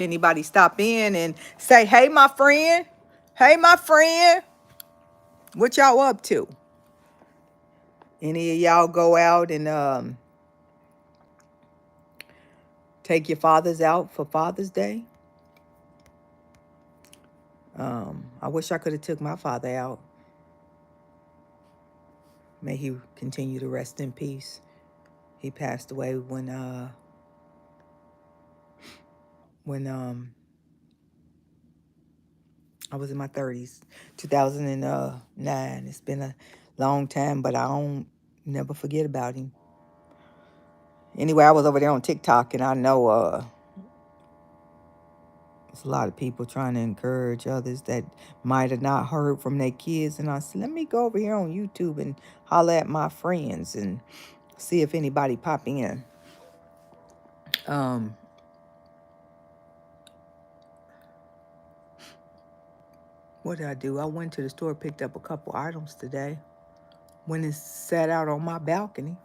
Anybody stop in and say, hey, my friend. Hey, my friend. What y'all up to? Any of y'all go out and take your fathers out for Father's Day? I wish I could have took my father out. May he continue to rest in peace. He passed away when I was in my 30s, 2009. It's been a long time, but I don't never forget about him. Anyway, I was over there on TikTok, and I know there's a lot of people trying to encourage others that might have not heard from their kids. And I said, let me go over here on YouTube and holler at my friends and see if anybody pop in. What did I do? I went to the store, picked up a couple items today. Went and sat out on my balcony.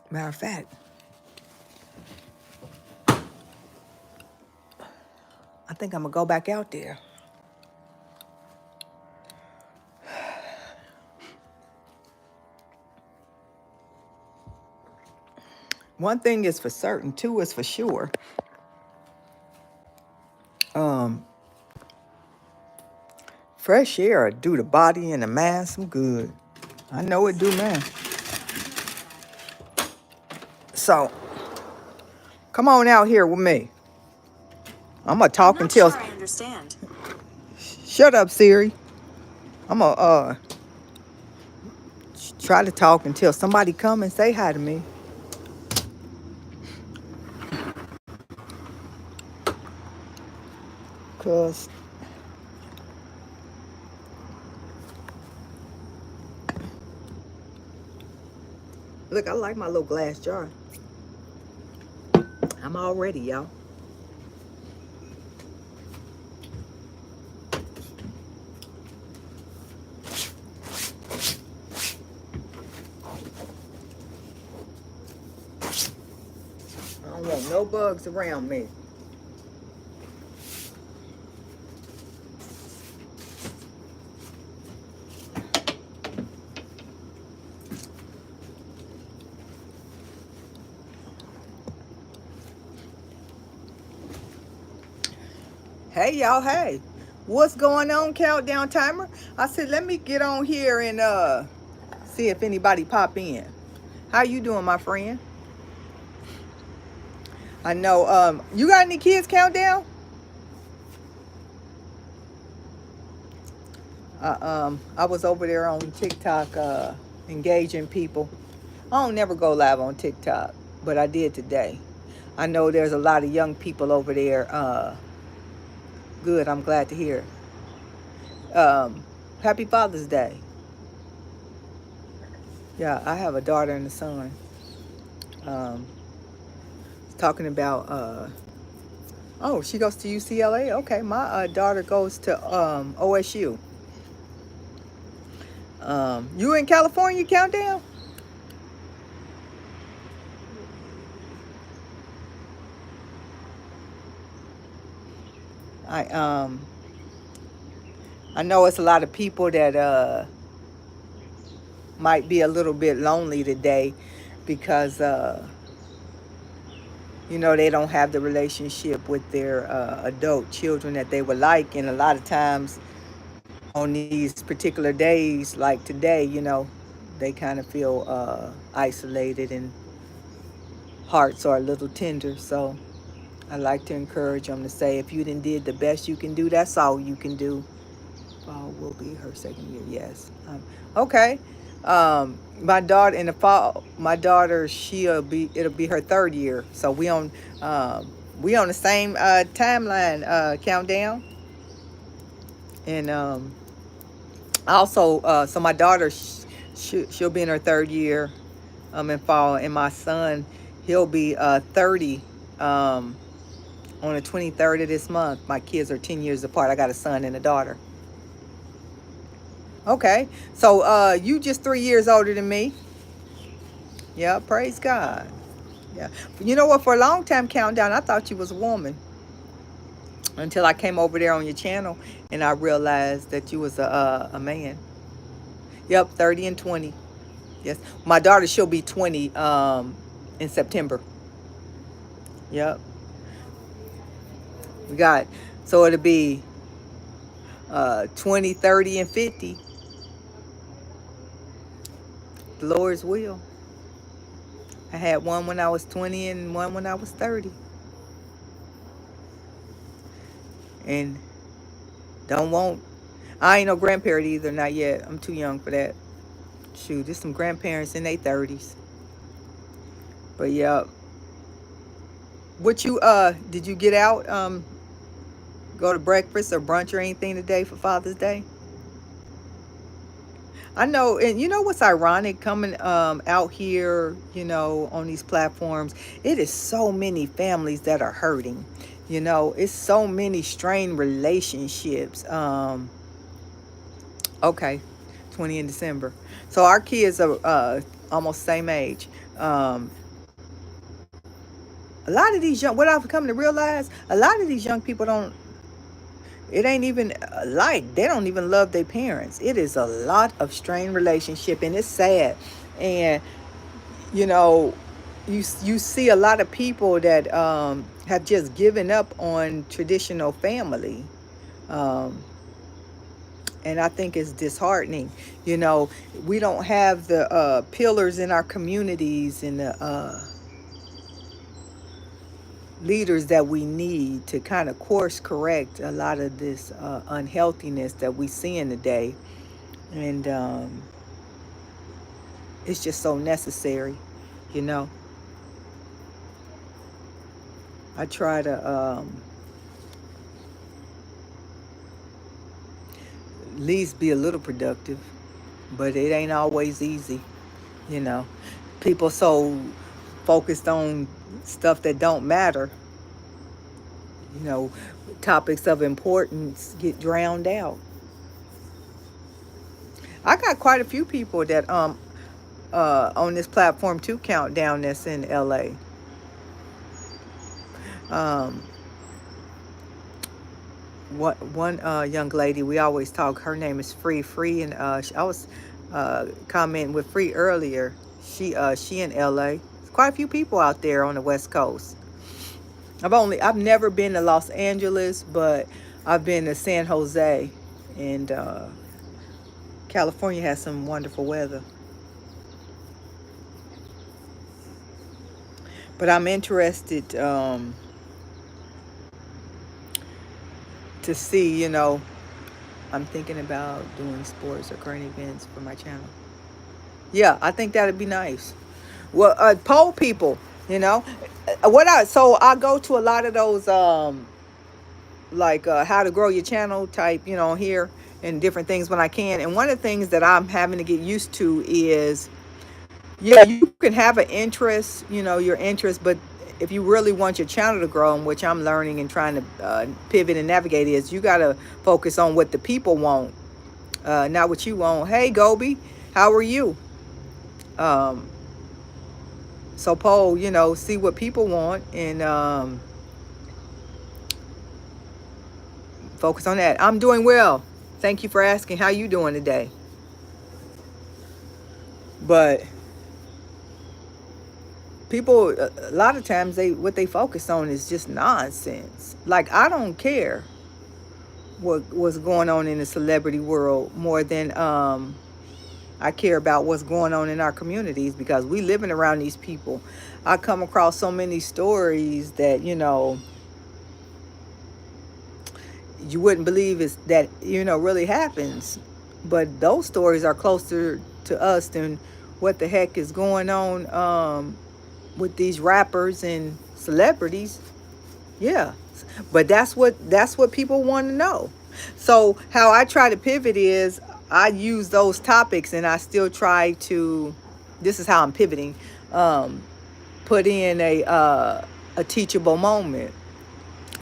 Matter of fact, I think I'm going to go back out there. One thing is for certain, two is for sure. Fresh air do the body and the mind some good. I know it do, man. So, come on out here with me. I'm gonna talk until. Sure I understand. Shut up, Siri. I'm gonna try to talk until somebody come and say hi to me. Cause look, I like my little glass jar. I'm all ready, y'all. I don't want no bugs around me. Hey, y'all, hey. What's going on, Countdown Timer? I said, let me get on here and see if anybody pop in. How you doing, my friend? I know, you got any kids, Countdown? I was over there on TikTok engaging people. I don't never go live on TikTok, but I did today. I know there's a lot of young people over there. Good, I'm glad to hear. Happy Father's Day. Yeah, I have a daughter and a son. Talking about, oh, she goes to UCLA? Okay, my daughter goes to OSU. You in California, Countdown? I I know it's a lot of people that might be a little bit lonely today because you know, they don't have the relationship with their adult children that they would like, and a lot of times on these particular days like today, you know, they kind of feel isolated and hearts are a little tender. So I like to encourage them to say, if you done did the best you can do, that's all you can do. Fall will be her second year. Yes. Okay. My daughter in the fall. My daughter, it'll be her third year. So we on the same timeline countdown. And also, so my daughter, she'll be in her third year, in fall, and my son, he'll be 30. On the 23rd of this month. My kids are 10 years apart. I got a son and a daughter. Okay, so you just 3 years older than me. Yeah, praise God. Yeah. You know what? For a long time, Countdown, I thought you was a woman until I came over there on your channel and I realized that you was a man. Yep, 30 and 20. Yes. My daughter, she'll be 20 in September. Yep. We got, so it'll be 20, 30, and 50. The Lord's will. I had one when I was 20 and one when I was 30. And don't want, I ain't no grandparent either, not yet. I'm too young for that. Shoot, there's some grandparents in their 30s. But yeah. What you did you get out go to breakfast or brunch or anything today for Father's Day? I know, and you know what's ironic coming out here, on these platforms, it is so many families that are hurting. It's so many strained relationships. Okay, 20 in December. So our kids are almost same age. Um, a lot of these young, what I've come to realize, a lot of these young people don't, it ain't even like they don't even love their parents. It is a lot of strained relationship, and it's sad. And you know, you see a lot of people that have just given up on traditional family, um, and I think it's disheartening. We don't have the pillars in our communities and the leaders that we need to kind of course correct a lot of this unhealthiness that we see in the day. And it's just so necessary. you know I try to at least be a little productive, but it ain't always easy. you know People so focused on stuff that don't matter. you know Topics of importance get drowned out. I got quite a few people that on this platform too, Countdown, that's in LA. um one young lady we always talk, her name is Free, and I was commenting with Free earlier. She in LA. There's quite a few people out there on the West Coast. I've never been to Los Angeles, but I've been to San Jose, and California has some wonderful weather. But I'm interested to see, I'm thinking about doing sports or current events for my channel. Yeah, I think that'd be nice. Well, poll people, you know, so I go to a lot of those like how to grow your channel type, here, and different things when I can. And one of the things that I'm having to get used to is, yeah, you can have an interest, your interest, but if you really want your channel to grow, and which I'm learning and trying to pivot and navigate, is you got to focus on what the people want, not what you want. Hey, Gobi, how are you? Um, so poll, see what people want, and focus on that. I'm doing well. Thank you for asking. How you doing today? But people, a lot of times, what they focus on is just nonsense. Like, I don't care what's going on in the celebrity world more than I care about what's going on in our communities, because we living around these people. I come across so many stories that you wouldn't believe is that really happens, but those stories are closer to us than what the heck is going on with these rappers and celebrities. Yeah, but that's what people want to know. So how I try to pivot is I use those topics, and I still try to. This is how I'm pivoting. Um, Put in a teachable moment.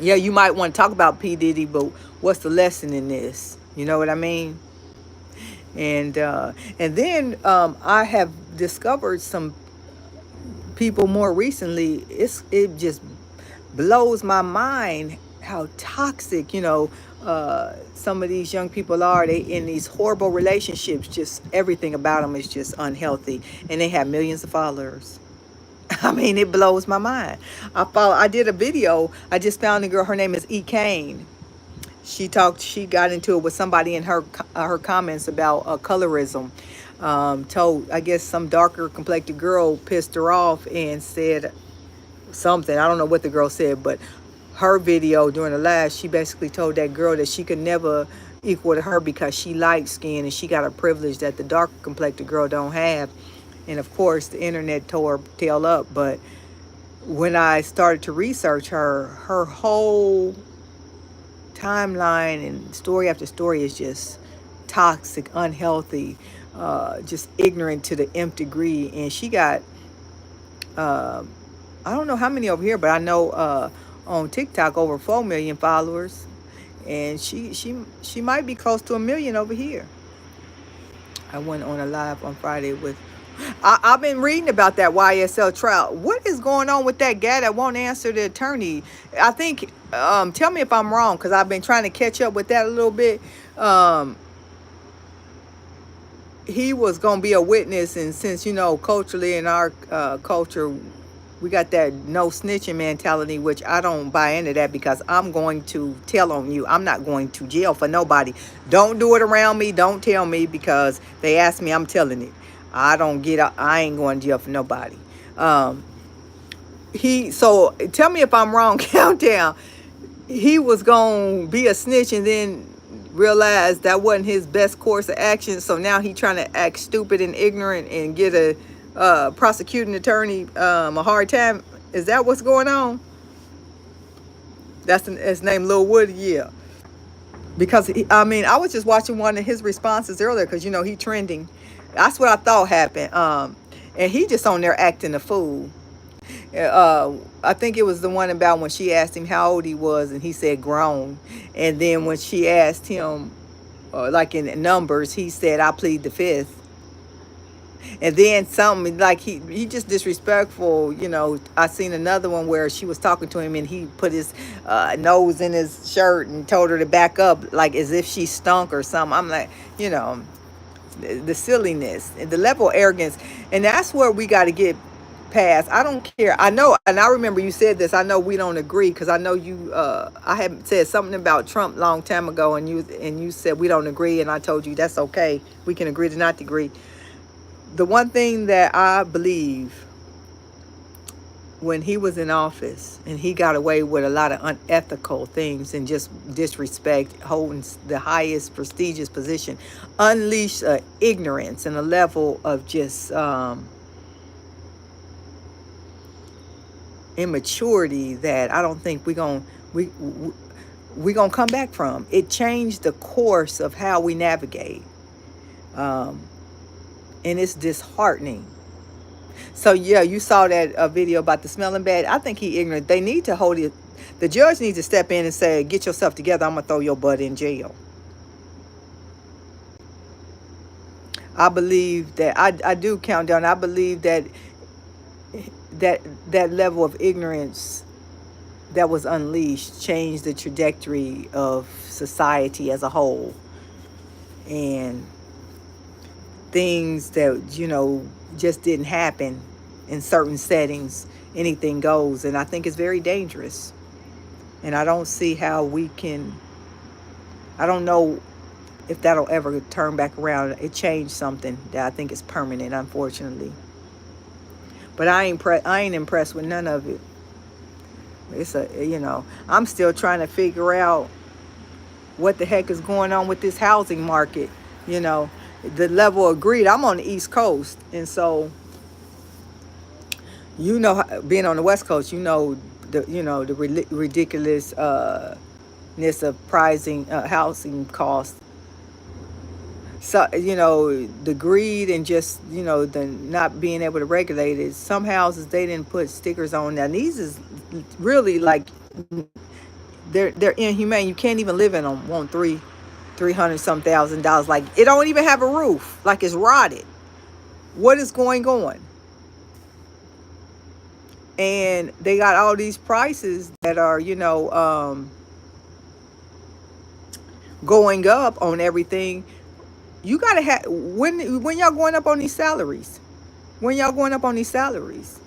Yeah, you might want to talk about P Diddy, but what's the lesson in this? You know what I mean? And then I have discovered some people more recently, it just blows my mind how toxic, some of these young people are. They in these horrible relationships, just everything about them is just unhealthy, and they have millions of followers. I mean, it blows my mind. I did a video. I just found a girl. Her name is E. Kane. She got into it with somebody in her comments about colorism. Told, I guess, some darker complected girl pissed her off and said something. I don't know what the girl said, but her video during the last, she basically told that girl that she could never equal to her because she light skin and she got a privilege that the dark complected girl don't have. And of course, the internet tore her tail up. But when I started to research her whole timeline and story after story is just toxic, unhealthy, just ignorant to the nth degree. And she got, uh, I don't know how many over here, but I know on TikTok over 4 million followers, and she might be close to 1 million over here. I went on a live on Friday with. I've been reading about that YSL trial. What is going on with that guy that won't answer the attorney? I think. Tell me if I'm wrong, because I've been trying to catch up with that a little bit. He was going to be a witness, and since culturally in our culture, we got that no snitching mentality, which I don't buy into that, because I'm going to tell on you. I'm not going to jail for nobody. Don't do it around me. Don't tell me, because they ask me, I'm telling it. I ain't going to jail for nobody. So tell me if I'm wrong, Countdown. He was going to be a snitch and then realized that wasn't his best course of action. So now he trying to act stupid and ignorant and get a prosecuting attorney a hard time. Is that what's going on? That's his name, Lil Woody. Yeah. Because I was just watching one of his responses earlier, because he trending. That's what I thought happened. And he just on there acting a fool. I think it was the one about when she asked him how old he was, and he said grown. And then when she asked him, like in numbers, he said, I plead the fifth. And then something like he just disrespectful. I seen another one where she was talking to him and he put his nose in his shirt and told her to back up, like as if she stunk or something. I'm like, the silliness, the level of arrogance, and that's where we got to get past. I don't care. I know, and I remember you said this. I know we don't agree, because I know you. I had said something about Trump long time ago, and you said we don't agree, and I told you that's okay. We can agree to not agree. The one thing that I believe, when he was in office and he got away with a lot of unethical things and just disrespect, holding the highest prestigious position, unleashed ignorance and a level of just immaturity that I don't think we gonna come back from. It changed the course of how we navigate, and it's disheartening. So yeah, you saw that video about the smelling bad. I think he ignorant. They need to hold it. The judge needs to step in and say, "Get yourself together. I'm gonna throw your butt in jail." I believe that I do count down. I believe that that level of ignorance that was unleashed changed the trajectory of society as a whole, and things that just didn't happen in certain settings. Anything goes, and I think it's very dangerous. And I don't see how we can. I don't know if that'll ever turn back around. It changed something that I think is permanent, unfortunately. But I ain't impressed with none of it. It's I'm still trying to figure out what the heck is going on with this housing market. The level of greed. I'm on the East Coast, and so being on the West Coast, the ridiculousness of pricing housing costs. So the greed and just the not being able to regulate it. Some houses they didn't put stickers on. Now these is really like they're inhumane. You can't even live in them. Want $300 some $1,000. Like it don't even have a roof. Like it's rotted. What is going on? and they got all these prices that are, going up on everything. You gotta have, when y'all going up on these salaries. When y'all going up on these salaries,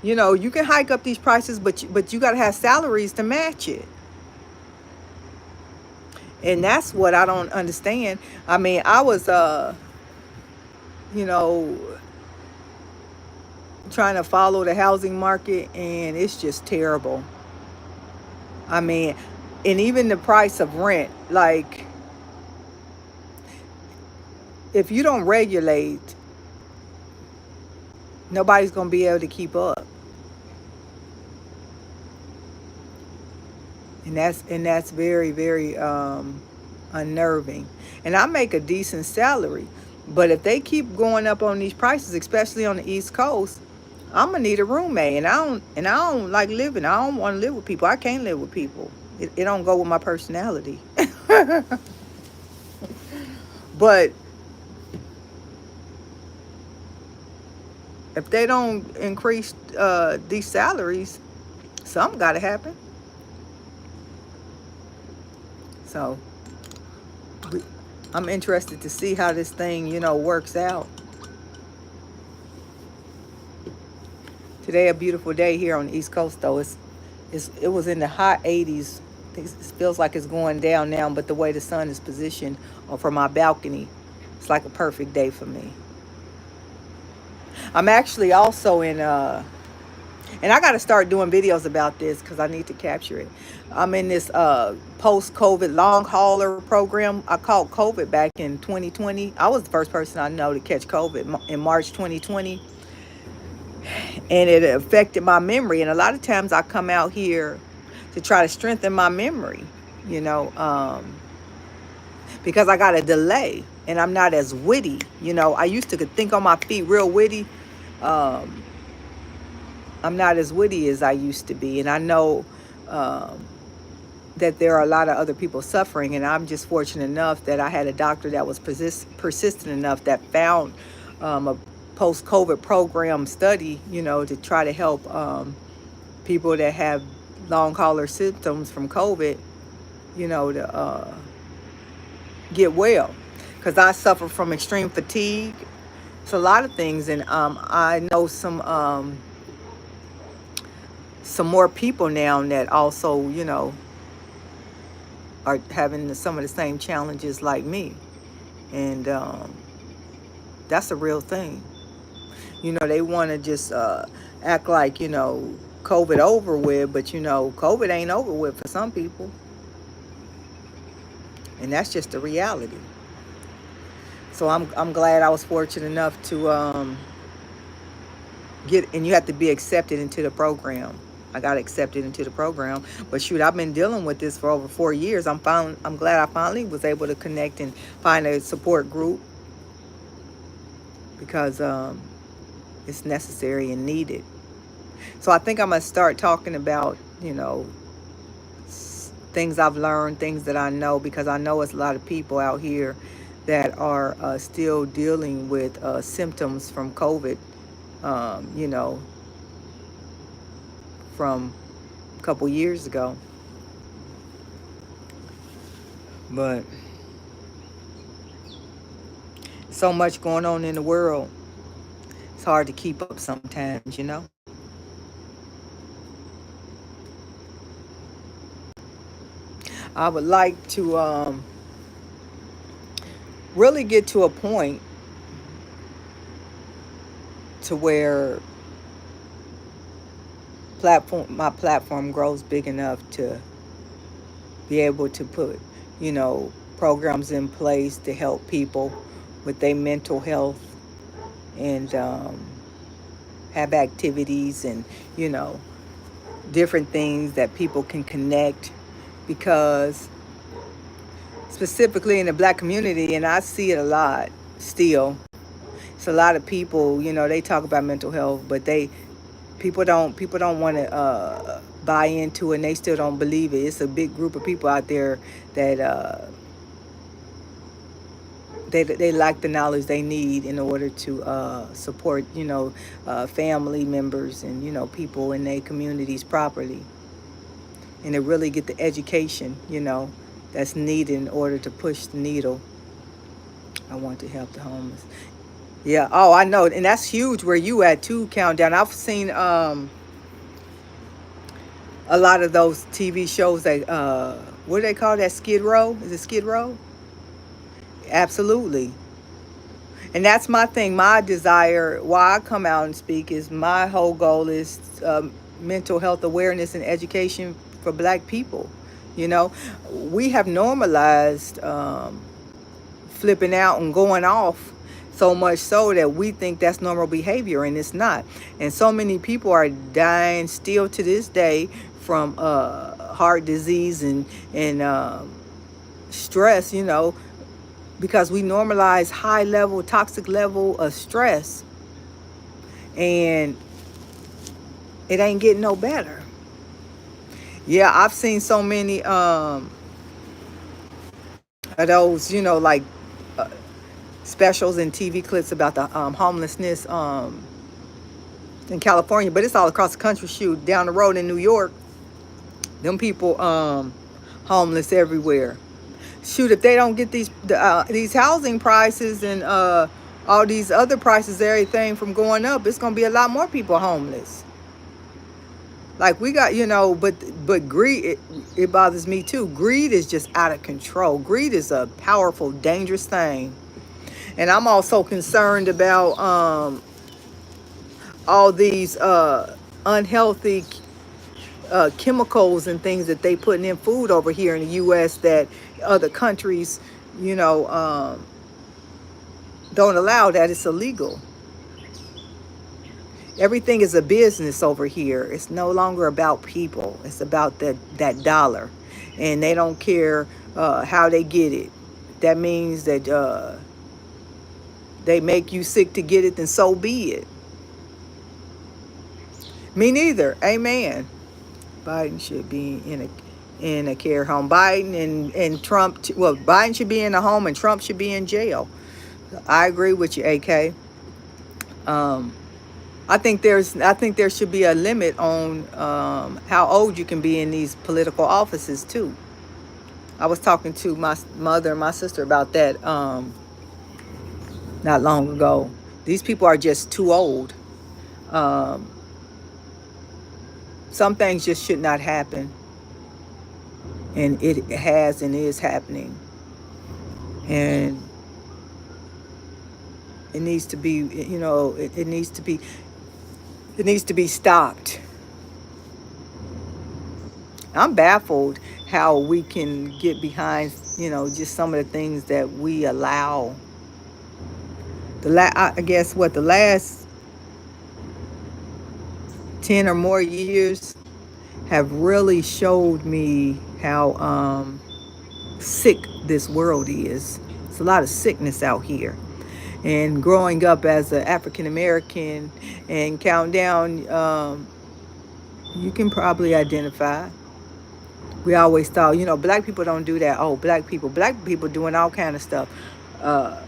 you can hike up these prices, but you gotta have salaries to match it. And that's what I don't understand. I mean, I was you know trying to follow the housing market, and it's just terrible. I mean, and even the price of rent, like, if you don't regulate, nobody's going to be able to keep up. And that's very, very unnerving. And I make a decent salary, but if they keep going up on these prices, especially on the East Coast, I'm gonna need a roommate. And I don't like living. I don't want to live with people. I can't live with people. It don't go with my personality. But if they don't increase these salaries, something got to happen. So we, I'm interested to see how this thing, works out. Today, a beautiful day here on the East Coast, though. It was in the high 80s. It feels like it's going down now, but the way the sun is positioned from my balcony, it's like a perfect day for me. I'm actually also in, and I got to start doing videos about this because I need to capture it. I'm in this post-COVID long hauler program. I caught COVID back in 2020. I was the first person I know to catch COVID in March 2020. And it affected my memory. And a lot of times I come out here to try to strengthen my memory, you know, because I got a delay and I'm not as witty. I used to think on my feet real witty. Um, I'm not as witty as I used to be. And I know that there are a lot of other people suffering. And I'm just fortunate enough that I had a doctor that was persistent enough that found a post-COVID program study, to try to help people that have long hauler symptoms from COVID, to get well. Because I suffer from extreme fatigue. It's a lot of things, and I know some more people now that also, are having some of the same challenges like me, and that's a real thing. They want to just act like, COVID over with, but COVID ain't over with for some people, and that's just the reality. So I'm glad I was fortunate enough to and you have to be accepted into the program. I got accepted into the program, but shoot, I've been dealing with this for over 4 years. I'm glad I finally was able to connect and find a support group, because it's necessary and needed. So I think I'm gonna start talking about, things I've learned, things that I know, because I know it's a lot of people out here that are still dealing with symptoms from COVID, you know, from a couple years ago. But so much going on in the world, it's hard to keep up sometimes. I would like to really get to a point to where my platform grows big enough to be able to put, programs in place to help people with their mental health, and have activities and, different things that people can connect, because specifically in the Black community, and I see it a lot still, it's a lot of people, they talk about mental health, but people don't want to buy into it, and they still don't believe it. It's a big group of people out there that they lack the knowledge they need in order to support, family members and, people in their communities properly, and to really get the education, that's needed in order to push the needle. I want to help the homeless. Yeah. Oh, I know, and that's huge where you at too. Countdown. I've seen a lot of those TV shows that what do they call that? Skid Row? Is it Skid Row? Absolutely. And that's my thing. My desire, why I come out and speak, is my whole goal is mental health awareness and education for Black people. You know, we have normalized flipping out and going off so much so that we think that's normal behavior, and it's not. And so many people are dying still to this day from heart disease and stress, because we normalize high level, toxic level of stress, and it ain't getting no better. Yeah, I've seen so many of those, like uh, specials and TV clips about the homelessness in California, but it's all across the country. Shoot, down the road in New York, them people homeless everywhere. Shoot, if they don't get these housing prices and all these other prices, everything from going up, it's gonna be a lot more people homeless. Like we got, but greed, it bothers me too. Greed is just out of control. Greed is a powerful, dangerous thing. And I'm also concerned about all these unhealthy chemicals and things that they putting in food over here in the U.S. that other countries, don't allow. That it's illegal. Everything is a business over here. It's no longer about people. It's about that dollar, and they don't care how they get it. That means that they make you sick to get it, then so be it. Me neither. Amen. Biden should be in a care home. Biden and Trump. Well, Biden should be in a home, and Trump should be in jail. I agree with you, AK. I think there should be a limit on how old you can be in these political offices too. I was talking to my mother and my sister about that not long ago. These people are just too old. Um, some things just should not happen, and it has and is happening, and it needs to be. It needs to be stopped. I'm baffled how we can get behind, just some of the things that we allow. I guess the last 10 or more years have really showed me how sick this world is. It's a lot of sickness out here. And growing up as an African American and Countdown, you can probably identify. We always thought, Black people don't do that. Oh, Black people doing all kind of stuff. Uh,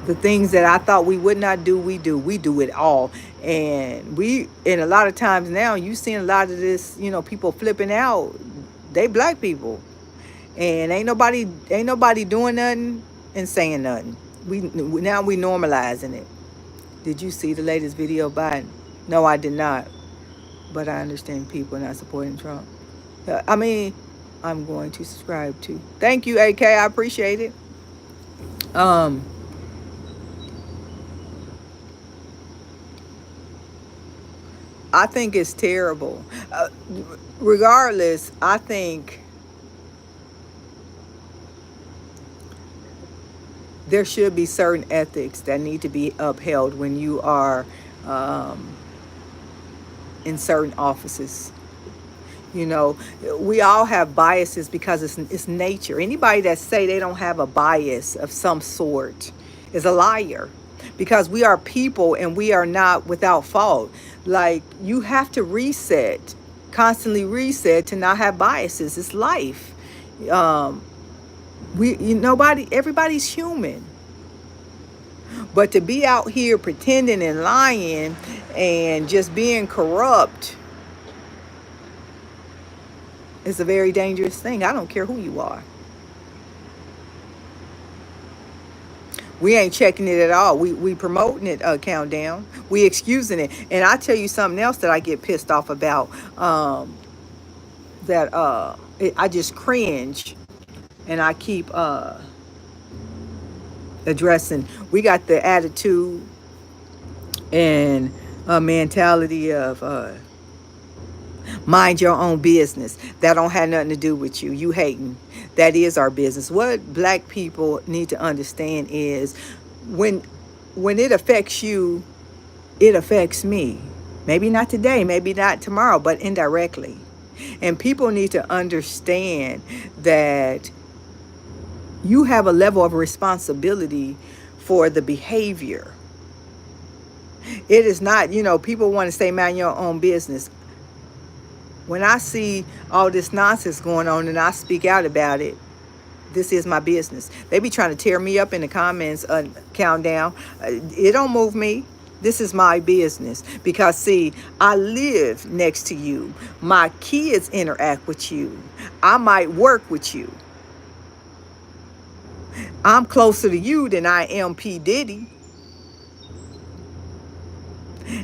the things that I thought we would not do, we do. We do it all. And a lot of times now, you seeing a lot of this, people flipping out. They Black people. And ain't nobody doing nothing and saying nothing. Now we normalizing it. Did you see the latest video of Biden? No, I did not. But I understand people not supporting Trump. I'm going to subscribe to. Thank you, AK. I appreciate it. I think it's terrible. Regardless, I think there should be certain ethics that need to be upheld when you are in certain offices. We all have biases because it's nature. Anybody that say they don't have a bias of some sort is a liar, because we are people and we are not without fault. Like, you have to constantly reset to not have biases. It's life. Everybody's human. But to be out here pretending and lying and just being corrupt is a very dangerous thing. I don't care who you are. We ain't checking it at all. We promoting it, countdown. We excusing it. And I tell you something else that I get pissed off about. I just cringe, and I keep addressing. We got the attitude and mentality of mind your own business. That don't have nothing to do with you. You hating. That is our business. What black people need to understand is when it affects you, it affects me. Maybe not today, maybe not tomorrow, but indirectly. And people need to understand that you have a level of responsibility for the behavior. It is not, people want to say, mind your own business. When I see all this nonsense going on and I speak out about it, this is my business. They be trying to tear me up in the comments, countdown. It don't move me. This is my business. Because, see, I live next to you. My kids interact with you. I might work with you. I'm closer to you than I am P. Diddy.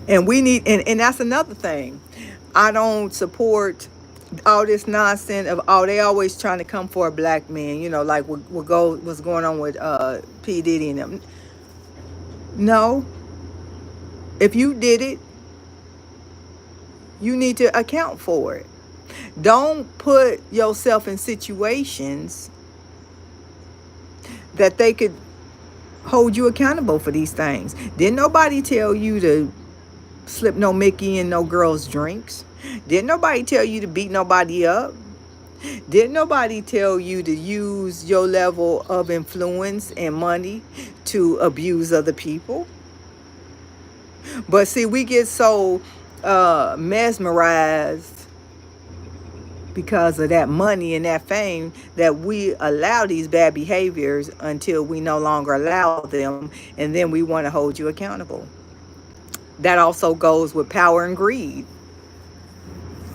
And we need, and that's another thing. I don't support all this nonsense of, they always trying to come for a black man, like what's going on with P. Diddy and them. No. If you did it, you need to account for it. Don't put yourself in situations that they could hold you accountable for these things. Didn't nobody tell you to slip no Mickey in no girls' drinks? Didn't nobody tell you to beat nobody up? Didn't nobody tell you to use your level of influence and money to abuse other people? But see, we get so mesmerized because of that money and that fame that we allow these bad behaviors until we no longer allow them, and then we want to hold you accountable. That also goes with power and greed.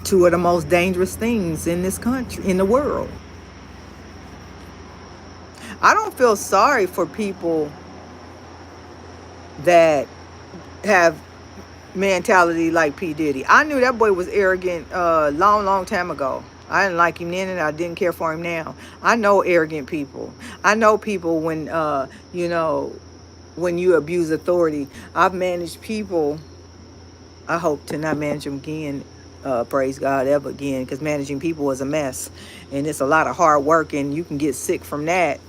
Two of the most dangerous things in this country, in the world. I don't feel sorry for people that have mentality like P. Diddy. I knew that boy was arrogant long time ago. I didn't like him then, and I didn't care for him now. I know arrogant people. I know people when when you abuse authority. I've managed people. I hope to not manage them again, praise God, ever again, because managing people is a mess, and it's a lot of hard work, and you can get sick from that.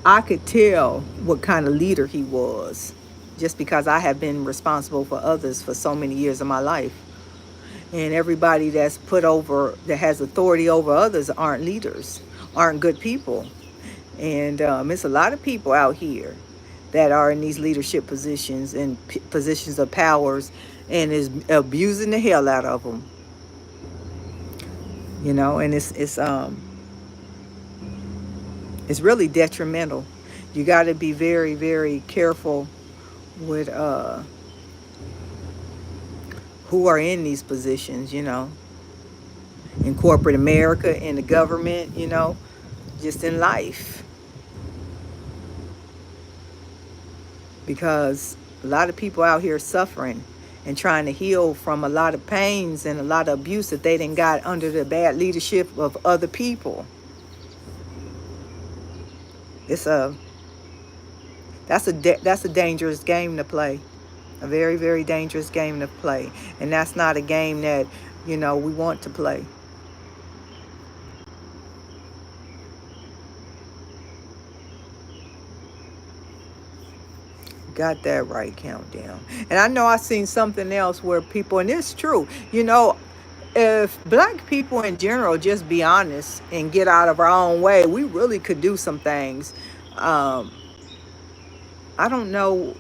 I could tell what kind of leader he was, just because I have been responsible for others for so many years of my life. And everybody that's put over, that has authority over others, aren't leaders, aren't good people. And it's a lot of people out here that are in these leadership positions and positions of powers, and is abusing the hell out of them. And it's really detrimental. You got to be very, very careful with who are in these positions, in corporate America, in the government, just in life. Because a lot of people out here suffering and trying to heal from a lot of pains and a lot of abuse that they done got under the bad leadership of other people. That's a dangerous game to play. A very, very dangerous game to play. And that's not a game that, we want to play. Got that right, countdown. And I know I seen something else where people, and it's true, if black people in general just be honest and get out of our own way, we really could do some things. I don't know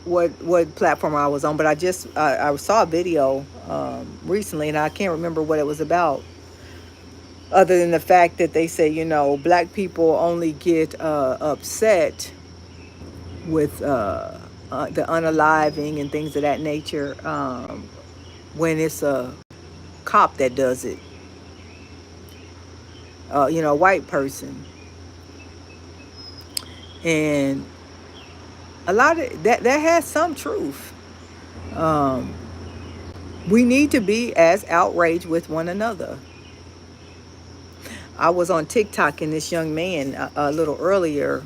what platform I was on, but I saw a video recently, and I can't remember what it was about. other than the fact that they say, black people only get upset with the unaliving and things of that nature, when it's a cop that does it, a white person. And a lot of that has some truth. Um, we need to be as outraged with one another. I was on TikTok, and this young man a little earlier,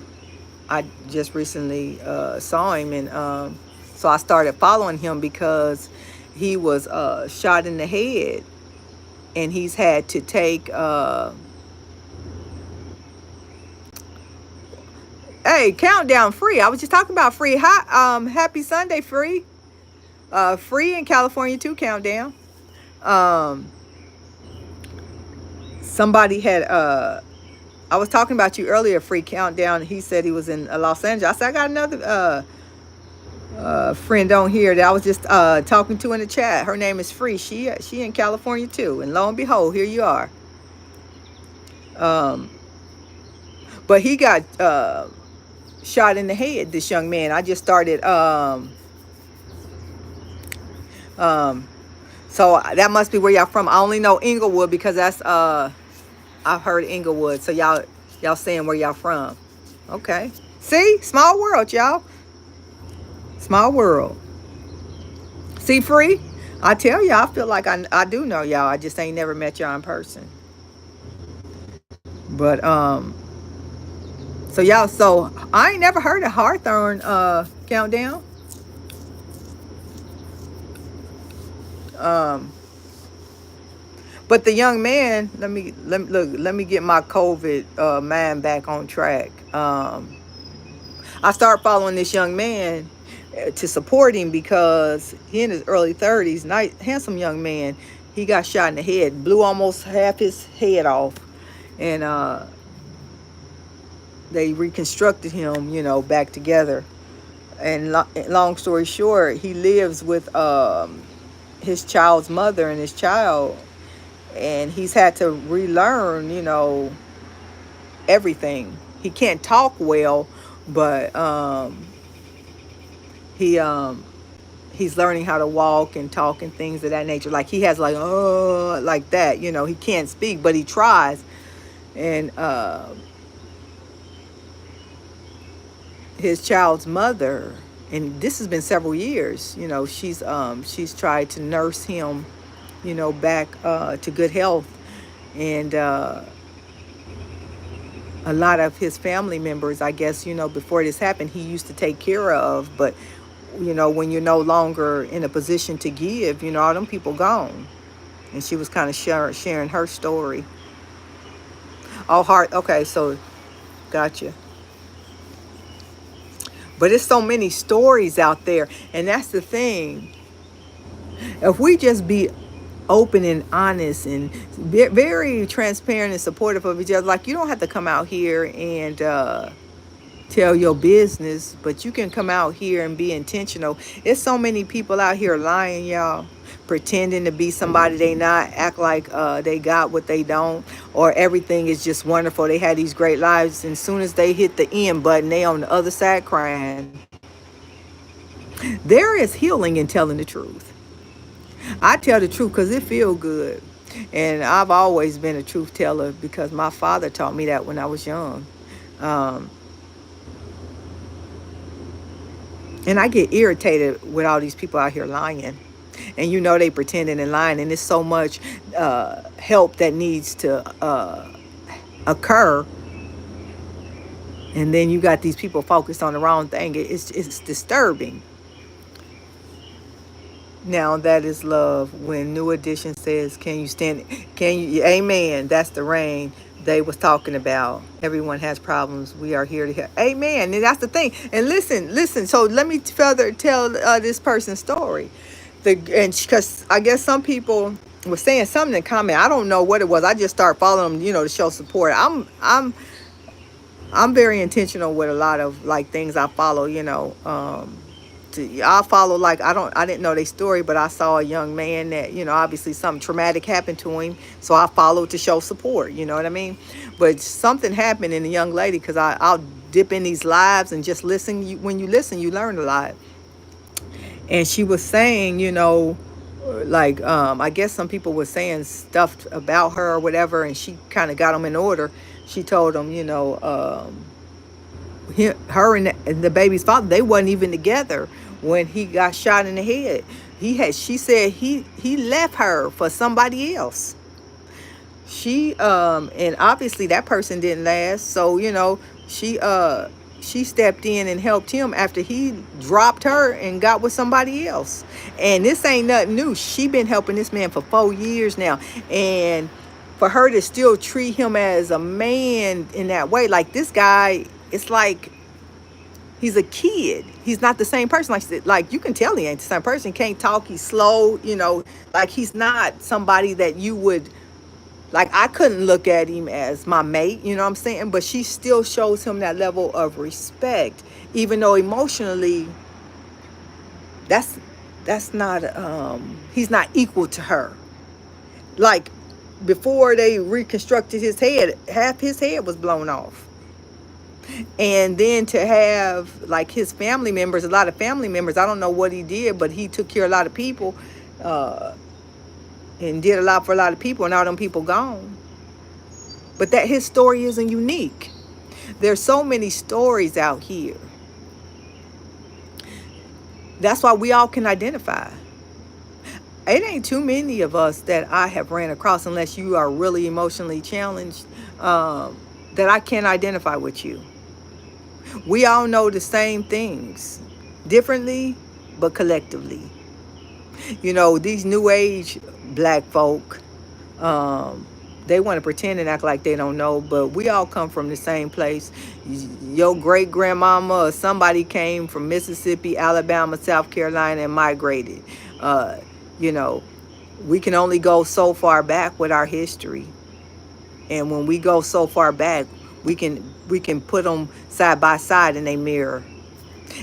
I just recently saw him, and so I started following him because he was shot in the head, and he's had to take. Hey, countdown free. I was just talking about free. Hi, happy Sunday, free. Free in California too. Countdown. Um, somebody had. I was talking about you earlier. Free countdown. He said he was in Los Angeles. I said I got another friend on here that I was just talking to in the chat. Her name is Free. She in California too. And lo and behold, here you are. But he got shot in the head. This young man. I just started. So that must be where y'all from. I only know Inglewood because that's I've heard Inglewood. So y'all saying where y'all from? Okay. See, small world, y'all. Small world. See, Free. I tell you, I feel like I do know y'all. I just ain't never met y'all in person. But so y'all, so I ain't never heard of Hawthorne countdown. But the young man, let me get my COVID mind back on track. I started following this young man to support him because he in his early 30s, nice, handsome young man. He got shot in the head, blew almost half his head off, and they reconstructed him, back together. And long story short, he lives with his child's mother and his child, and he's had to relearn, everything. He can't talk well, but he's learning how to walk and talk and things of that nature. Like he has like that, he can't speak, but he tries. And his child's mother, and this has been several years, she's tried to nurse him, back to good health. And a lot of his family members, I guess, before this happened, he used to take care of. But, when you're no longer in a position to give, all them people gone. And she was kind of sharing her story. Oh, heart. Okay, so gotcha. But it's so many stories out there. And that's the thing. If we just be open and honest and very transparent and supportive of each other, like you don't have to come out here and tell your business, but you can come out here and be intentional. It's so many people out here lying, y'all, pretending to be somebody they not, act like they got what they don't, or everything is just wonderful. They had these great lives, and as soon as they hit the end button, they on the other side crying. There is healing in telling the truth. I tell the truth because it feels good. And I've always been a truth teller because my father taught me that when I was young. And I get irritated with all these people out here lying. And they pretending and lying. And there's so much help that needs to occur. And then you got these people focused on the wrong thing. It's disturbing. Now that is love. When New Edition says, can you stand it? Can you? Amen. That's the rain they was talking about. Everyone has problems. We are here to help. Amen. And that's the thing. And listen. So let me further tell this person's story. Because I guess some people were saying something in comment. I don't know what it was. I just started following them, to show support. I'm very intentional with a lot of things I follow, I follow, like, I didn't know their story, but I saw a young man that, obviously something traumatic happened to him, so I followed to show support, you know what I mean? But something happened in the young lady, because I'll dip in these lives and just listen. When you listen, you learn a lot. And she was saying, like, I guess some people were saying stuff about her or whatever, and she kind of got them in order. She told them, her and the baby's father, they wasn't even together when he got shot in the head. She said he left her for somebody else. And obviously that person didn't last, so she she stepped in and helped him after he dropped her and got with somebody else. And this ain't nothing new. She been helping this man for 4 years now, and for her to still treat him as a man in that way, like, this guy, it's like he's a kid. He's not the same person. Like you can tell he ain't the same person. He can't talk. He's slow. Like, he's not somebody that you would, like, I couldn't look at him as my mate. You know what I'm saying? But she still shows him that level of respect, even though emotionally, that's not he's not equal to her. Like, before they reconstructed his head, half his head was blown off. And then to have, like, his family members, a lot of family members, I don't know what he did, but he took care of a lot of people, and did a lot for a lot of people, and all them people gone. But that his story isn't unique. There's so many stories out here. That's why we all can identify. It ain't too many of us that I have ran across, unless you are really emotionally challenged, that I can identify with you. We all know the same things, differently, but collectively. These new age black folk, they want to pretend and act like they don't know, but we all come from the same place. Your great grandmama or somebody came from Mississippi, Alabama, South Carolina, and migrated. We can only go so far back with our history. And when we go so far back, we can put them side by side in a mirror.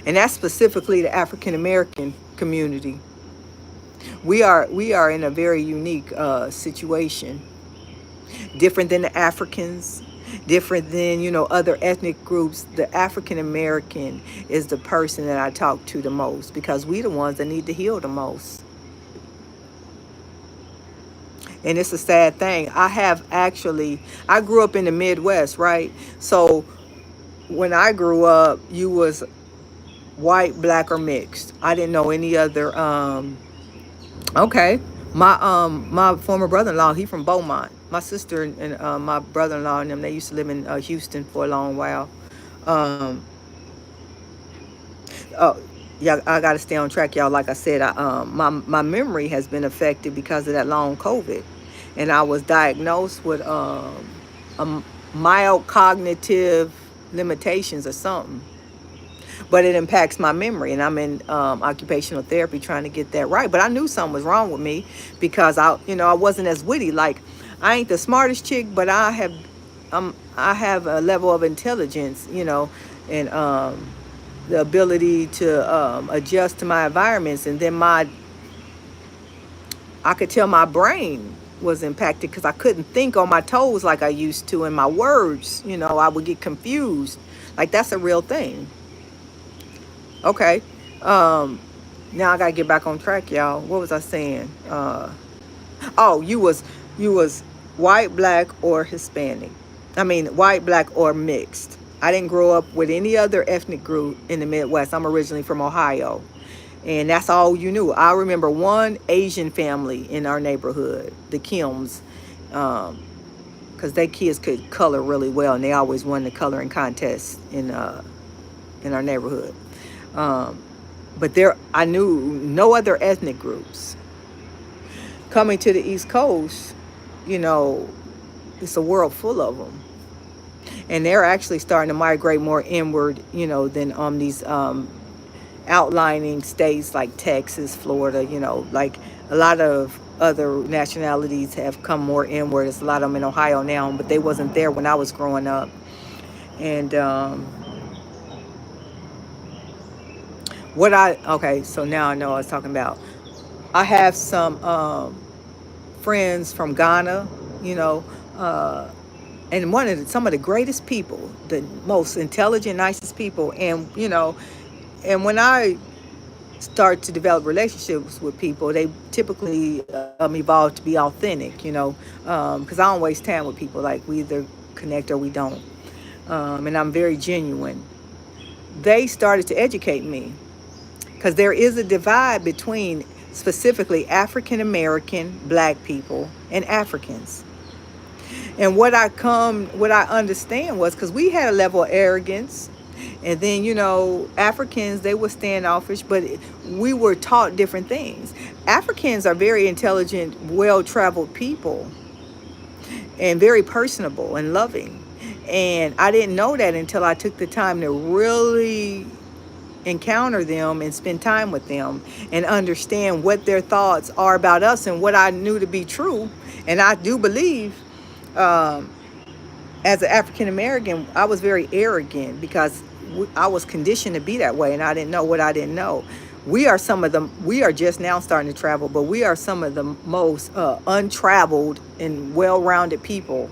And that's specifically the African American community. We are in a very unique situation. Different than the Africans, different than other ethnic groups. The African American is the person that I talk to the most, because we the ones that need to heal the most. And it's a sad thing. I grew up in the Midwest, right? So when I grew up, you was white, black, or mixed. I didn't know any other. Okay, my former brother-in-law, he from Beaumont. My sister and my brother-in-law and them, they used to live in Houston for a long while. Um, oh, yeah, I got to stay on track, y'all. Like I said, my memory has been affected because of that long COVID, and I was diagnosed with a mild cognitive limitations or something. But it impacts my memory, and I'm in occupational therapy trying to get that right. But I knew something was wrong with me, because I wasn't as witty. Like, I ain't the smartest chick, but I have a level of intelligence, and the ability to adjust to my environments. And then I could tell my brain was impacted, because I couldn't think on my toes like I used to, and my words, I would get confused. Like, that's a real thing. Okay. Now I gotta get back on track, y'all. What was I saying? Oh, you was white, black, or Hispanic. I mean, white, black, or mixed. I didn't grow up with any other ethnic group in the Midwest. I'm originally from Ohio, and that's all you knew. I remember one Asian family in our neighborhood, the Kims, because they kids could color really well, and they always won the coloring contest in our neighborhood. Um, but I knew no other ethnic groups. Coming to the East Coast, it's a world full of them. And they're actually starting to migrate more inward, than these outlining states like Texas, Florida, like a lot of other nationalities have come more inward. There's a lot of them in Ohio now, but they wasn't there when I was growing up. And Okay, so now I know what I was talking about. I have some friends from Ghana, you know, uh, and some of the greatest people, the most intelligent, nicest people, and and when I start to develop relationships with people, they typically evolve to be authentic, because I don't waste time with people. Like, we either connect or we don't, and I'm very genuine. They started to educate me because there is a divide between specifically African American black people and Africans. And what I understand was because we had a level of arrogance, and then Africans, they were standoffish, but we were taught different things. Africans are very intelligent, well-traveled people, and very personable and loving. And I didn't know that until I took the time to really encounter them and spend time with them and understand what their thoughts are about us and what I knew to be true. And I do believe, um, as an African American, I was very arrogant because I was conditioned to be that way, and I didn't know what I didn't know. We are just now starting to travel, but we are some of the most untraveled and well-rounded people.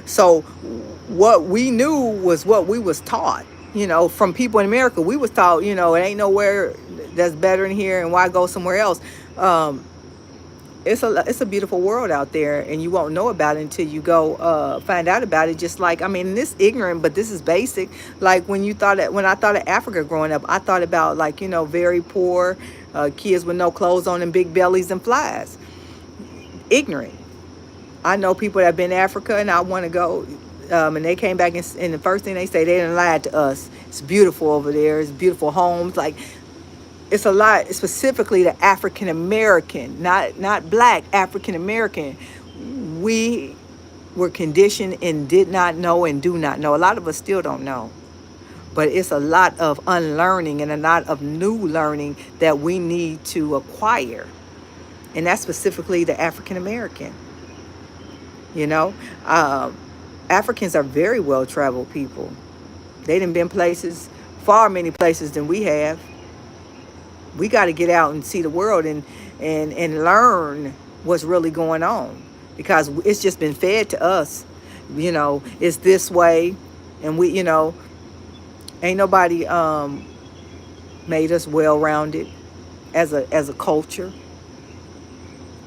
So what we knew was what we was taught, from people in America. We was taught, it ain't nowhere that's better than here, and why go somewhere else. Um, it's a beautiful world out there, and you won't know about it until you go find out about it. Just like, I mean, this ignorant, but this is basic. Like, when I thought of Africa growing up, I thought about, like, very poor kids with no clothes on and big bellies and flies. Ignorant. I know people that have been to Africa and I want to go, and they came back, and the first thing they say, they didn't lie to us. It's beautiful over there. It's beautiful homes. Like, it's a lot, specifically the African American, not black African American. We were conditioned and did not know and do not know. A lot of us still don't know. But it's a lot of unlearning and a lot of new learning that we need to acquire. And that's specifically the African American. You know, um, Africans are very well traveled people. They done been places, far many places than we have. We got to get out and see the world and learn what's really going on, because it's just been fed to us. It's this way, and ain't nobody made us well rounded as a culture.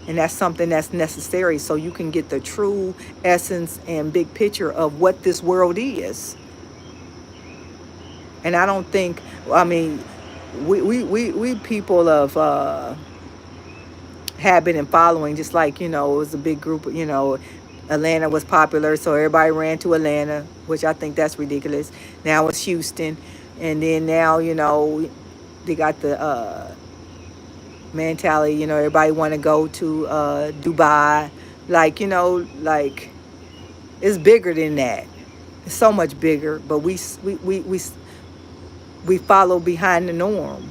And that's something that's necessary so you can get the true essence and big picture of what this world is. And I don't think, I mean, we people of habit and following, just like, it was a big group, Atlanta was popular, so everybody ran to Atlanta, which I think that's ridiculous. Now it's Houston. And then now, they got the mentality, everybody want to go to Dubai. Like, like, it's bigger than that. It's so much bigger, but we follow behind the norm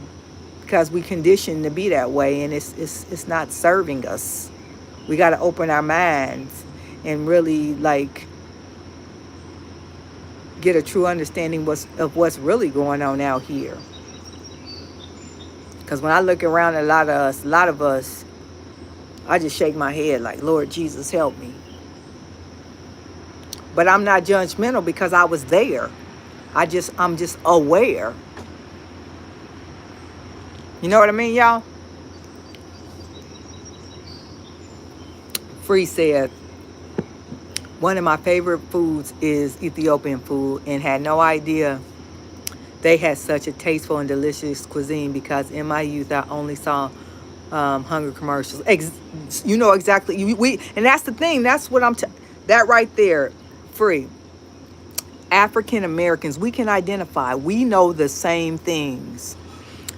because we conditioned to be that way, and it's not serving us. We got to open our minds and really, like, get a true understanding of what's really going on out here. Because when I look around at a lot of us, I just shake my head like, Lord Jesus, help me. But I'm not judgmental because I was there. I'm just aware. You know what I mean, y'all? Free said, one of my favorite foods is Ethiopian food, and had no idea they had such a tasteful and delicious cuisine, because in my youth I only saw hunger commercials. You know exactly. And that's the thing. That's what that right there. Free. African Americans, we can identify. We know the same things.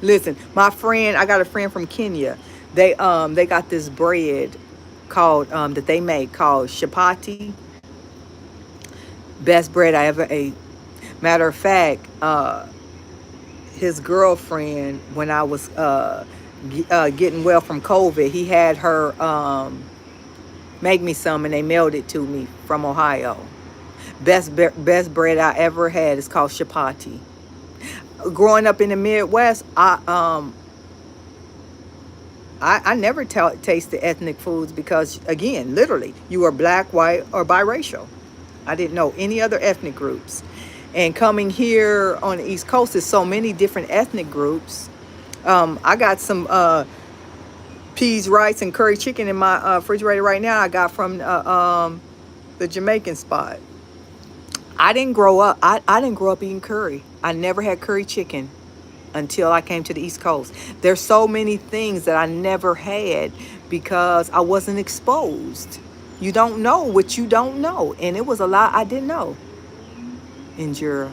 Listen, I got a friend from Kenya. They got this bread called that they make called chapati. Best bread I ever ate. Matter of fact, his girlfriend, when I was getting well from COVID, he had her make me some, and they mailed it to me from Ohio. Best bread I ever had is called chapati. Growing up in the Midwest, I never tasted ethnic foods because, again, literally, you were black, white, or biracial. I didn't know any other ethnic groups. And coming here on the East Coast, there's so many different ethnic groups. I got some peas, rice, and curry chicken in my refrigerator right now. I got from the Jamaican spot. I didn't grow up eating curry. I never had curry chicken until I came to the East Coast. There's so many things that I never had because I wasn't exposed. You don't know what you don't know. And it was a lot I didn't know. Injera.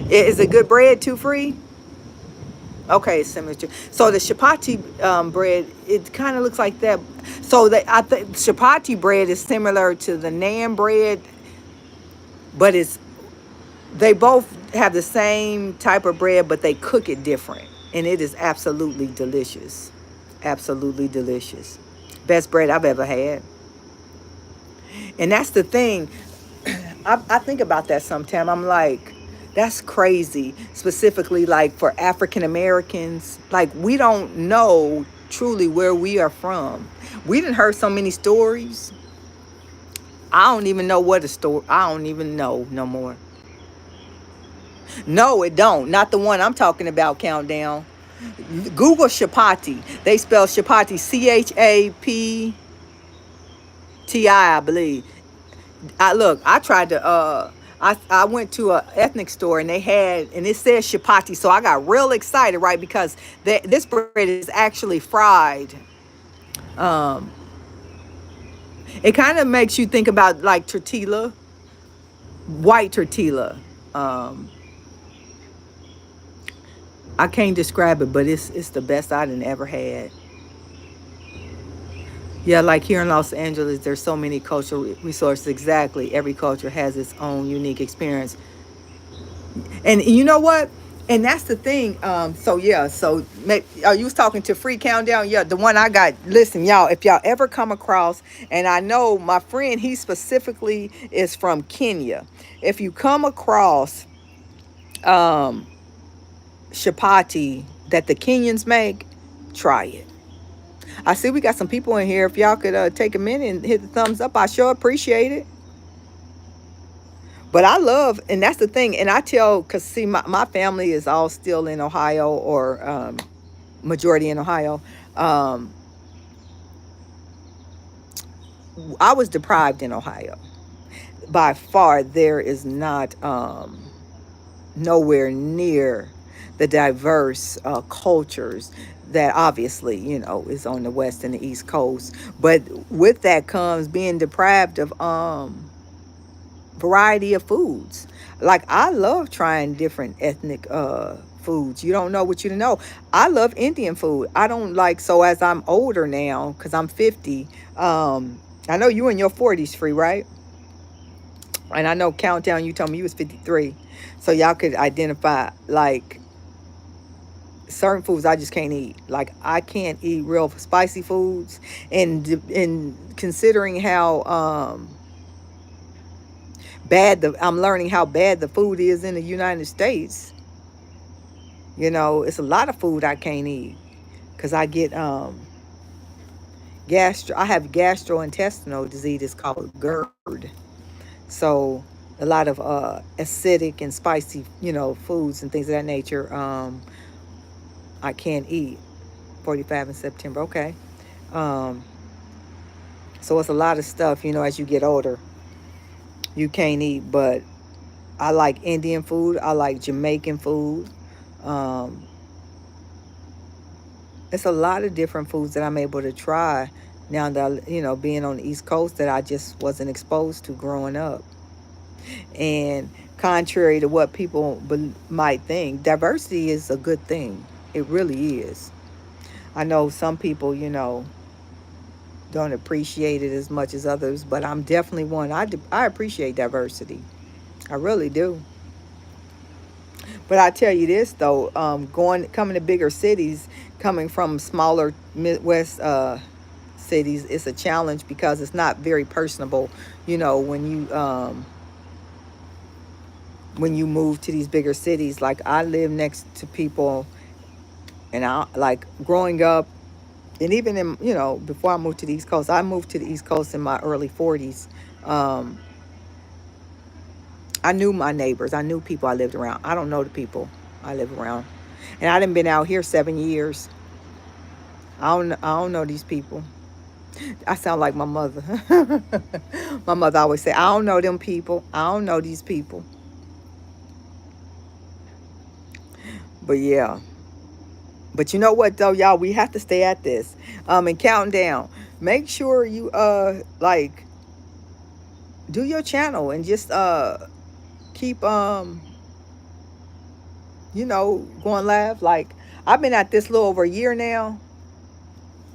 Is it good bread too free? Okay, it's similar to. So the chapati bread, it kind of looks like that. So I think chapati bread is similar to the naan bread, but they both have the same type of bread, but they cook it different, and it is absolutely delicious. Absolutely delicious. Best bread I've ever had. And that's the thing. I think about that sometime. I'm like, that's crazy. Specifically, like for African Americans, like we don't know truly where we are from. We didn't heard so many stories. I don't even know what a story. I don't even know no more. No, it don't. Not the one I'm talking about. Countdown. Google chapati. They spell chapati Chapti, I believe. I tried to I went to a ethnic store and it says chapati, so I got real excited, right? Because this bread is actually fried. Um, it kind of makes you think about like tortilla, white tortilla. Um, I can't describe it, but it's the best I done ever had. Yeah, like here in Los Angeles, there's so many cultural resources. Exactly, every culture has its own unique experience. And you know what? And that's the thing. So yeah. So you was talking to Free Countdown. Yeah, the one I got. Listen, y'all. If y'all ever come across, and I know my friend, he specifically is from Kenya. If you come across um, chapati that the Kenyans make, try it. I see we got some people in here. If y'all could take a minute and hit the thumbs up, I sure appreciate it. But I love, and that's the thing. And I tell, because see, my family is all still in Ohio, or majority in Ohio. Um, I was deprived in Ohio. By far, there is not nowhere near the diverse cultures that obviously, is on the West and the East Coast. But with that comes being deprived of variety of foods. Like I love trying different ethnic foods. You don't know what you don't know. I love Indian food. I don't like, so as I'm older now, because I'm 50. I know you in your 40s, Free, right? And I know Countdown, you told me you was 53. So y'all could identify like certain foods I just can't eat. Like I can't eat real spicy foods. And considering how I'm learning how bad the food is in the United States. It's a lot of food I can't eat because I get I have gastrointestinal disease. It's called GERD. So a lot of acidic and spicy, foods and things of that nature. I can't eat. 45 in September. Okay. Um, so it's a lot of stuff, as you get older, you can't eat. But I like Indian food. I like Jamaican food. Um, it's a lot of different foods that I'm able to try now that, being on the East Coast, that I just wasn't exposed to growing up. And contrary to what people might think, diversity is a good thing. It really is. I know some people, don't appreciate it as much as others, but I'm definitely one. I appreciate diversity. I really do. But I tell you this though, coming to bigger cities, coming from smaller Midwest cities, it's a challenge because it's not very personable. When you when you move to these bigger cities. Like I live next to people, and I like growing up, and even in before I moved to the East Coast, I moved to the East Coast in my early 40s. Um, I knew my neighbors. I knew people I lived around. I don't know the people I live around, and I done been out here 7 years. I don't know these people. I sound like my mother. My mother always say, "I don't know them people. I don't know these people." But yeah. But you know what though, y'all, we have to stay at this. And counting down. Make sure you like do your channel and just keep going live. Like I've been at this little over a year now.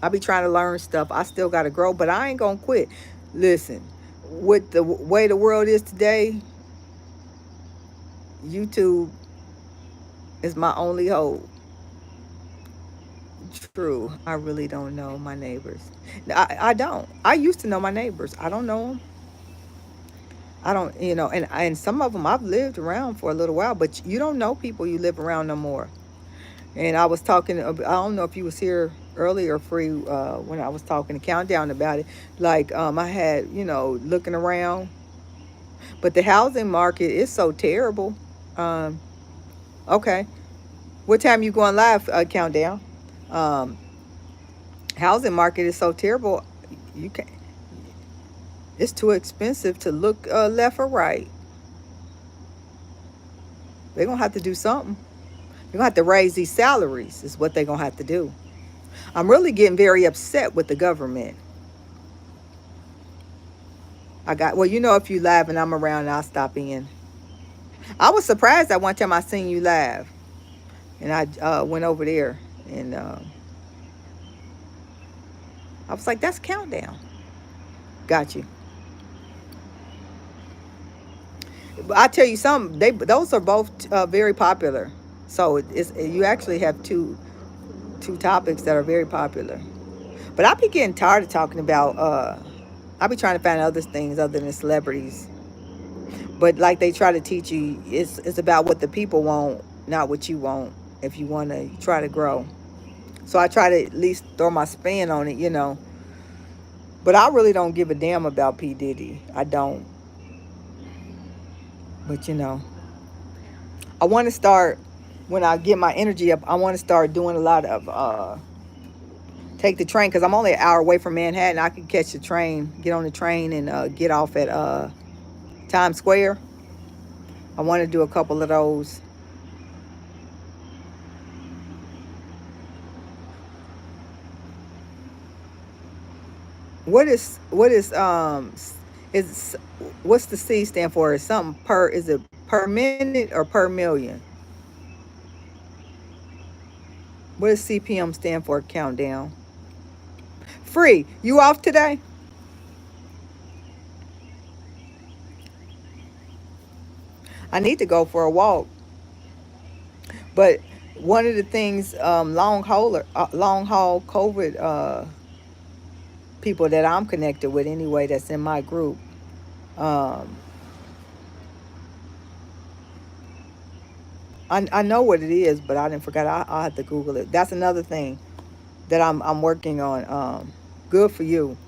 I be trying to learn stuff. I still gotta grow, but I ain't gonna quit. Listen, with the way the world is today, YouTube is my only hope. True. I really don't know my neighbors. I don't. I used to know my neighbors. I don't know them. I don't, and some of them I've lived around for a little while, but you don't know people you live around no more. And I was talking, I don't know if you was here earlier, Free, when I was talking to Countdown about it. Like, I had, looking around, but the housing market is so terrible. Um, okay. What time you going live, Countdown? Um, Housing market is so terrible. You can It's too expensive to look left or right. They're gonna have to do something. They're gonna have to raise these salaries. Is what they're gonna have to do. I'm really getting very upset with the government. Well, if you laugh and I'm around, I'll stop in. I was surprised that one time I seen you laugh, and I went over there, and I was like, "That's Countdown." Got you. But I tell you something. Those are both very popular. So you actually have two topics that are very popular. But I be getting tired of talking about. I be trying to find other things other than celebrities. But like they try to teach you, it's about what the people want, not what you want. If you want to try to grow, so I try to at least throw my spin on it. But I really don't give a damn about P Diddy. I don't. But I want to start when I get my energy up. I want to start doing a lot of take the train because I'm only an hour away from Manhattan. I can catch the train, get on the train, and get off at Times Square. I want to do a couple of those. Is what's the C stand for? Is something per? Is it per minute or per million? What does CPM stand for? Countdown. Free. You off today? I need to go for a walk. But one of the things, long haul COVID people that I'm connected with anyway, that's in my group. Um, I know what it is, but I didn't forget. I'll have to Google it. That's another thing that I'm working on. Good for you.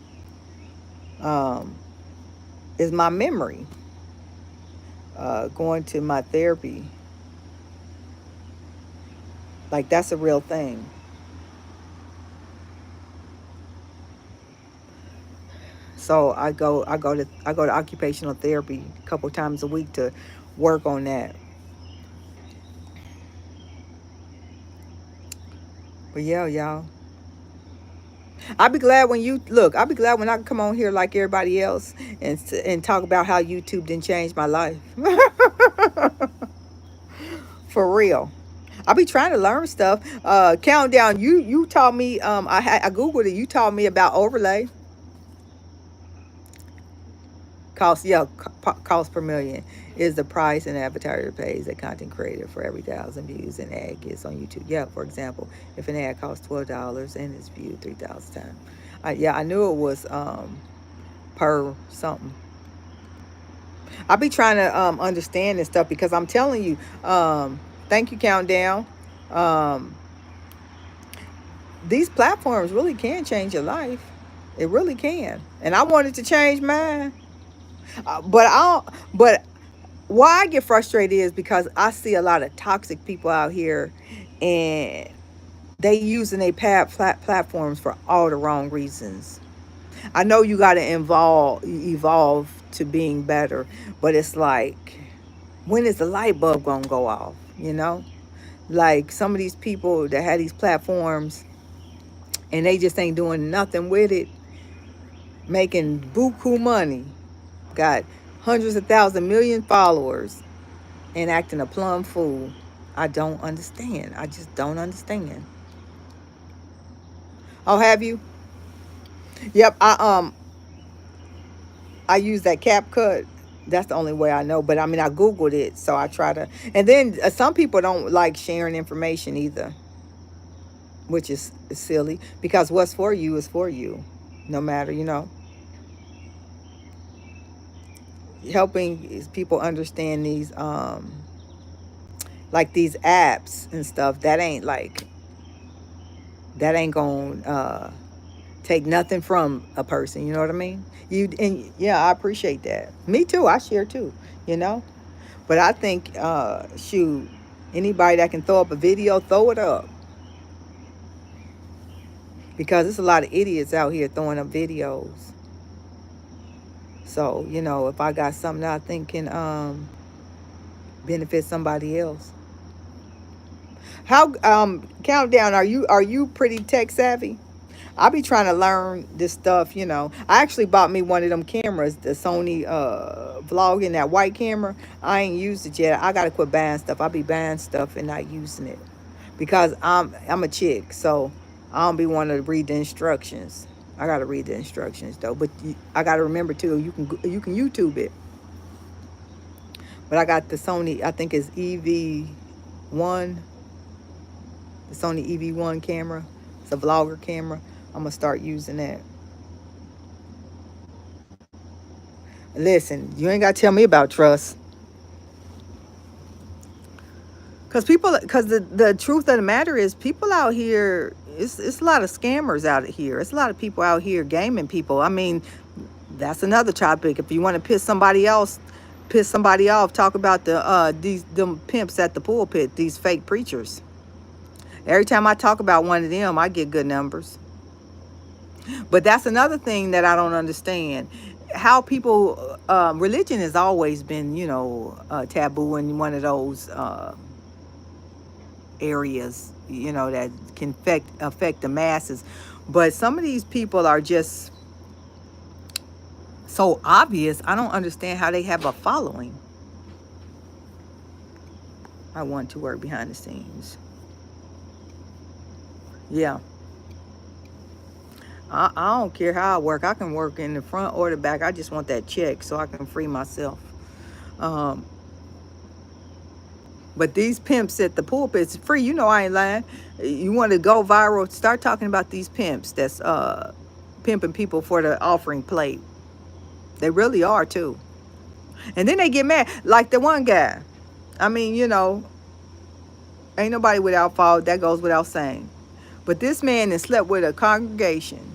Um, is my memory. Going to my therapy. Like that's a real thing. So I go to occupational therapy a couple times a week to work on that. But yeah, y'all. I'll be glad when you look. I'll be glad when I can come on here like everybody else and talk about how YouTube didn't change my life. For real. I'll be trying to learn stuff. Countdown. You taught me. I googled it. You taught me about overlay cost. Yeah, cost per million is the price an advertiser pays a content creator for every 1,000 views an ad gets on YouTube. Yeah, for example, if an ad costs $12 and it's viewed 3,000 times. Yeah, I knew it was per something. I be trying to understand this stuff because I'm telling you, thank you, Countdown. Um, these platforms really can change your life. It really can. And I wanted to change mine. But I don't, but why I get frustrated is because I see a lot of toxic people out here, and they using their platforms for all the wrong reasons. I know you got to evolve to being better, but it's like, when is the light bulb gonna go off? You know, like some of these people that had these platforms and they just ain't doing nothing with it, making buku money, got hundreds of thousands, million followers, and acting a plum fool. I don't understand. I just don't understand. Oh, have you? Yep. I use that CapCut. That's the only way I know. But I mean, I Googled it, so I try to. And then some people don't like sharing information either, which is silly because what's for you is for you, no matter, helping people understand these, like these apps and stuff. That ain't gonna take nothing from a person. You know what I mean? And yeah, I appreciate that. Me too. I share too. You know. But I think, shoot, anybody that can throw up a video, throw it up. Because there's a lot of idiots out here throwing up videos. So, if I got something that I think can benefit somebody else. How Countdown, are you pretty tech savvy? I be trying to learn this stuff. I actually bought me one of them cameras, the Sony vlogging, that white camera. I ain't used it yet. I gotta quit buying stuff. I be buying stuff and not using it. Because I'm a chick, so I don't be wanting to read the instructions. I gotta read the instructions though. But I gotta remember too, you can YouTube it. But I got the Sony, I think it's EV1, the Sony EV1 camera. It's a vlogger camera. I'm gonna start using that. Listen, you ain't gotta tell me about trust. Cause the truth of the matter is, people out here, it's a lot of scammers out here. It's a lot of people out here gaming people. I mean, that's another topic. If you want to piss somebody off, talk about these them pimps at the pulpit, these fake preachers. Every time I talk about one of them, I get good numbers. But that's another thing that I don't understand. How people, religion has always been, taboo in one of those areas, that can affect the masses. But some of these people are just so obvious. I don't understand how they have a following. I want to work behind the scenes. Yeah. I don't care how I work. I can work in the front or the back. I just want that check so I can free myself. Um, but these pimps at the pulpit, it's free. I ain't lying. You want to go viral? Start talking about these pimps that's pimping people for the offering plate. They really are too. And then they get mad. Like the one guy. I mean, ain't nobody without fault. That goes without saying. But this man has slept with a congregation.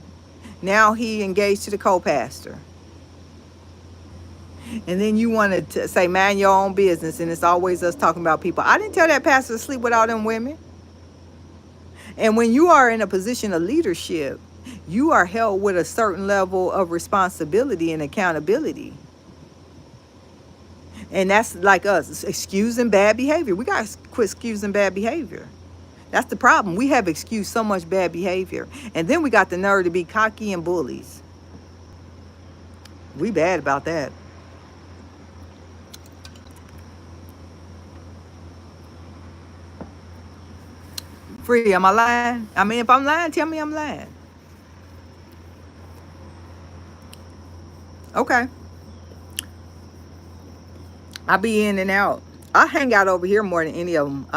Now he engaged to the co-pastor. And then you want to say, mind your own business. And it's always us talking about people. I didn't tell that pastor to sleep with all them women. And when you are in a position of leadership, you are held with a certain level of responsibility and accountability. And that's like us, excusing bad behavior. We got to quit excusing bad behavior. That's the problem. We have excused so much bad behavior. And then we got the nerve to be cocky and bullies. We bad about that. Free, am I lying? I mean, if I'm lying, tell me I'm lying. Okay. I be in and out. I hang out over here more than any of them.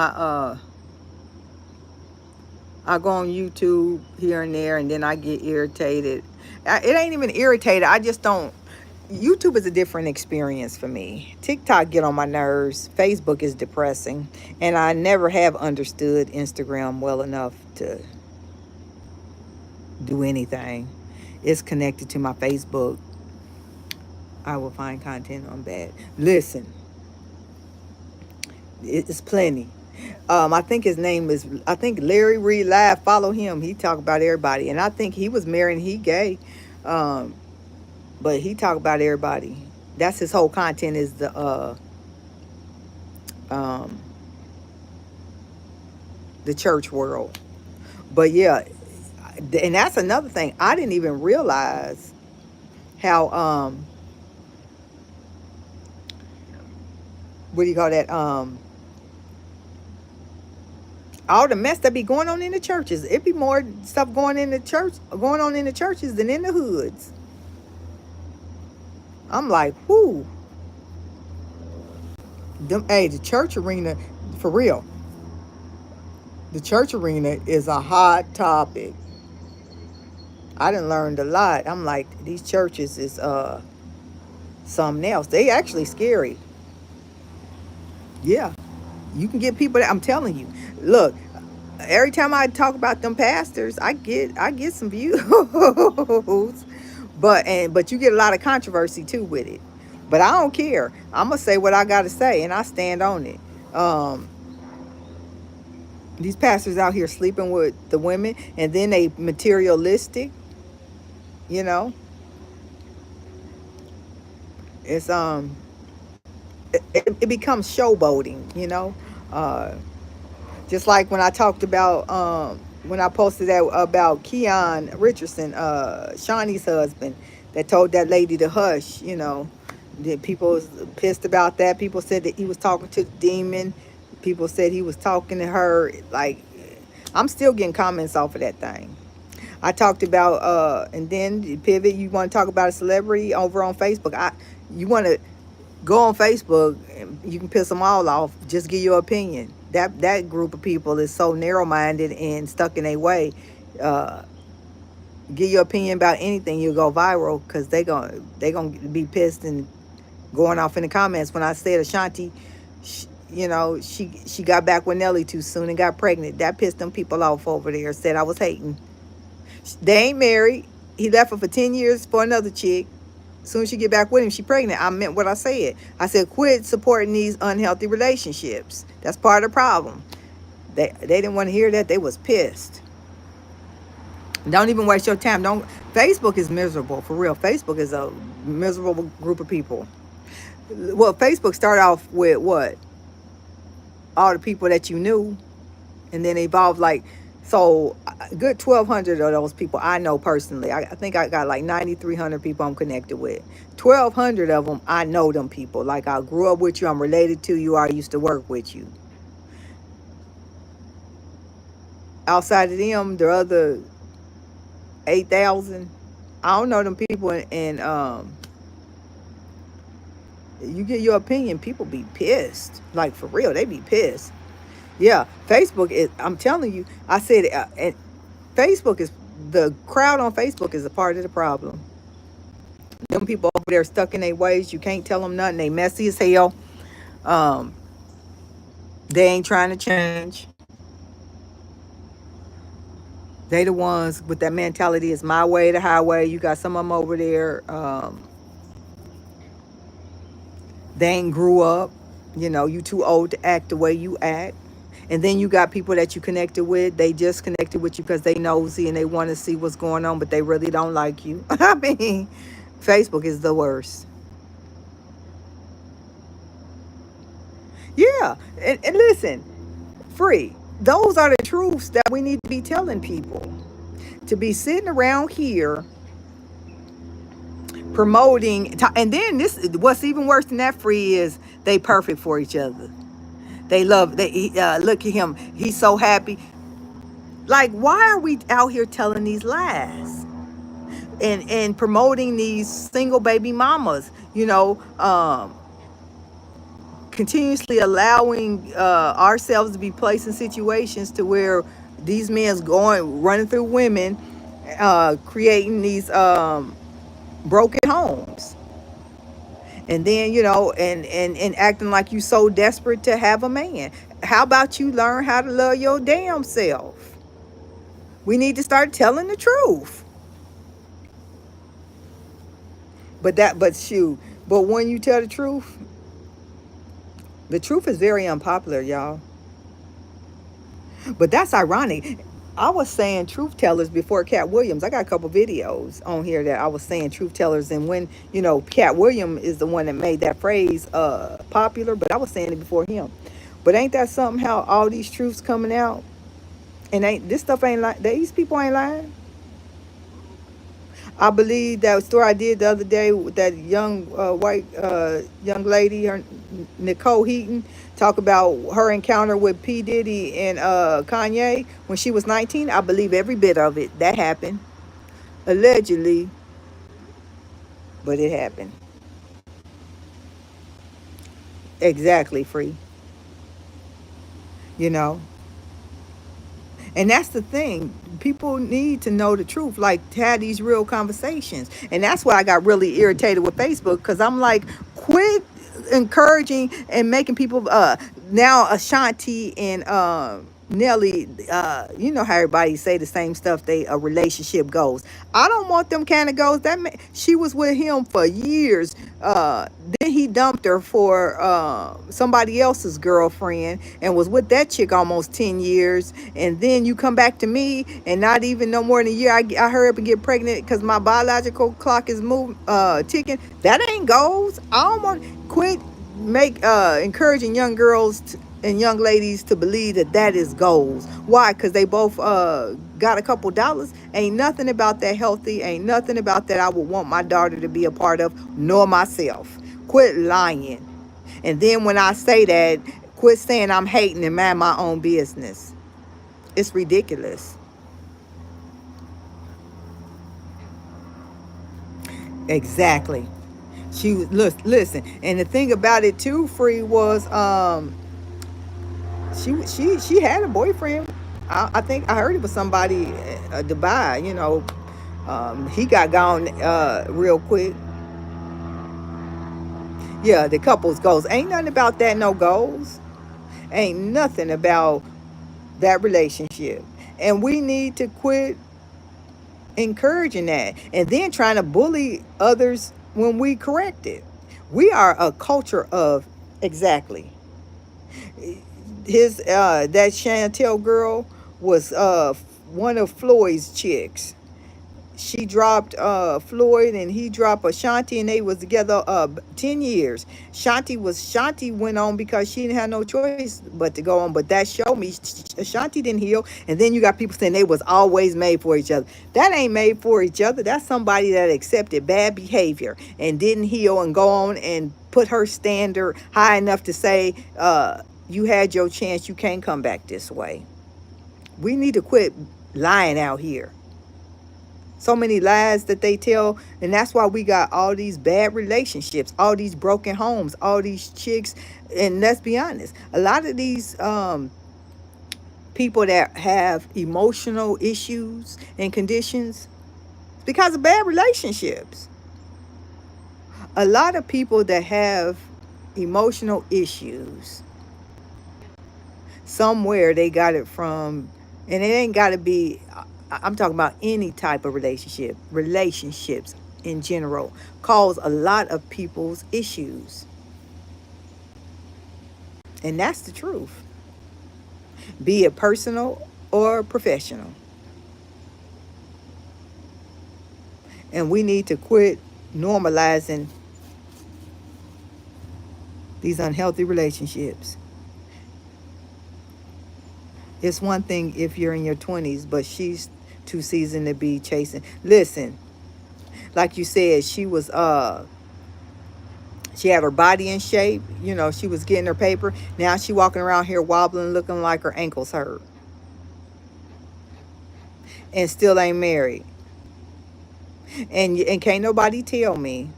I go on YouTube here and there, and then I get irritated. It ain't even irritated. I just don't. YouTube is a different experience for me. TikTok get on my nerves. Facebook is depressing, and I never have understood Instagram well enough to do anything. It's connected to my Facebook. I will find content on that. Listen, it's plenty. I think his name is, I think Larry Reed Live. Follow him. He talk about everybody, and I think he was married and he gay, um, but he talk about everybody. That's his whole content is um, the church world. But yeah, and that's another thing. I didn't even realize how what do you call that? All the mess that be going on in the churches. It be more stuff going on in the churches than in the hoods. I'm like, whoo, hey, the church arena, for real. The church arena is a hot topic. I done learned a lot. I'm like, these churches is something else. They actually scary. Yeah, you can get people that I'm telling you. Look, every time I talk about them pastors, I get some views, but you get a lot of controversy too with it. But I don't care. I'm gonna say what I gotta say, and I stand on it. Um, these pastors out here sleeping with the women, and then they materialistic. You know, it's it becomes showboating. Uh, just like when I talked about when I posted that about Keon Richardson, Shawnee's husband, that told that lady to hush. People was pissed about that. People said that he was talking to the demon. People said he was talking to her. Like, I'm still getting comments off of that thing. I talked about and then pivot. You want to talk about a celebrity over on Facebook? You want to go on Facebook and you can piss them all off. Just give your opinion. That group of people is so narrow-minded and stuck in their way. Uh, give your opinion about anything, you'll go viral because they gonna be pissed and going off in the comments. When I said Ashanti, she got back with Nelly too soon and got pregnant, that pissed them people off over there. Said I was hating. They ain't married. He left her for 10 years for another chick. Soon as she get back with him, she pregnant. I meant what I said. I said, quit supporting these unhealthy relationships. That's part of the problem. They didn't want to hear that. They was pissed. Don't even waste your time. Don't. Facebook is miserable, for real. Facebook is a miserable group of people. Well, Facebook started off with what? All the people that you knew, and then evolved like, so a good 1,200 of those people I know personally. I think I got like 9,300 people I'm connected with. 1,200 of them I know them people. Like, I grew up with you, I'm related to you, I used to work with you. Outside of them, the other 8,000, I don't know them people, and you get your opinion, people be pissed. Like, for real, they be pissed. Yeah, Facebook is, I'm telling you, I said, and Facebook is, the crowd on Facebook is a part of the problem. Them people over there stuck in their ways. You can't tell them nothing. They messy as hell. Um, they ain't trying to change. They the ones with that mentality, is my way, the highway. You got some of them over there. They ain't grew up. You too old to act the way you act. And then you got people that you connected with. They just connected with you because they nosy and they want to see what's going on, but they really don't like you. I mean, Facebook is the worst. Yeah, and listen, free. Those are the truths that we need to be telling people. To be sitting around here promoting, and then this, what's even worse than that, free, is they perfect for each other. They love. Look at him. He's so happy. Like, why are we out here telling these lies and promoting these single baby mamas? Continuously allowing ourselves to be placed in situations to where these men's going running through women, creating these broken homes. And then, you know, and acting like you so desperate to have a man. How about you learn how to love your damn self? We need to start telling the truth. But shoot, but when you tell the truth is very unpopular, y'all. But that's ironic. I was saying truth tellers before Cat Williams. I got a couple videos on here that I was saying truth tellers, and when, you know, Cat Williams is the one that made that phrase popular, but I was saying it before him. But ain't that something how all these truths coming out, and ain't this stuff ain't like these people ain't lying. I believe that story I did the other day with that young white young lady, her Nicole Heaton, talk about her encounter with P Diddy and Kanye when she was 19. I believe every bit of it. That happened allegedly, but it happened. Exactly, free. You know. And that's the thing. People need to know the truth, like to have these real conversations. And that's why I got really irritated with Facebook, because I'm like, quit encouraging and making people now Ashanti and Nelly, you know how everybody say the same stuff, they a relationship goes. I don't want them kind of goals. She was with him for years. Then he dumped her for somebody else's girlfriend and was with that chick almost 10 years. And then you come back to me and not even no more than a year, I hurry up and get pregnant because my biological clock is ticking. That ain't goals. I don't want quit make encouraging young girls and young ladies to believe that that is goals. Why? Because they both got a couple dollars. Ain't nothing about that healthy. Ain't nothing about that I would want my daughter to be a part of, nor myself. Quit lying. And then when I say that, quit saying I'm hating and mind my own business. It's ridiculous. Exactly. Listen, and the thing about it too, Free, was she had a boyfriend. I think I heard it was somebody Dubai. You know, he got gone real quick. Yeah, the couples goals ain't nothing about that. No goals. Ain't nothing about that relationship, and we need to quit encouraging that, and then trying to bully others when we correct it. We are a culture of exactly. His that Chantel girl was one of Floyd's chicks. She dropped Floyd and he dropped Ashanti, and they was together 10 years. Shanti went on because she didn't have no choice but to go on. But that showed me Ashanti didn't heal. And then you got people saying they was always made for each other. That ain't made for each other. That's somebody that accepted bad behavior and didn't heal and go on and put her standard high enough to say, you had your chance, you can't come back this way. We need to quit lying out here. So many lies that they tell, and that's why we got all these bad relationships, all these broken homes, all these chicks. And let's be honest, a lot of these people that have emotional issues and conditions because of bad relationships. A lot of people that have emotional issues, somewhere they got it from, and it ain't got to be, I'm talking about any type of relationships in general cause a lot of people's issues. And that's the truth, be it personal or professional. And we need to quit normalizing these unhealthy relationships. It's one thing if you're in your 20s, but she's too seasoned to be chasing. Listen, like you said, she had her body in shape. You know, she was getting her paper. Now she walking around here wobbling, looking like her ankles hurt. And still ain't married. And can't nobody tell me.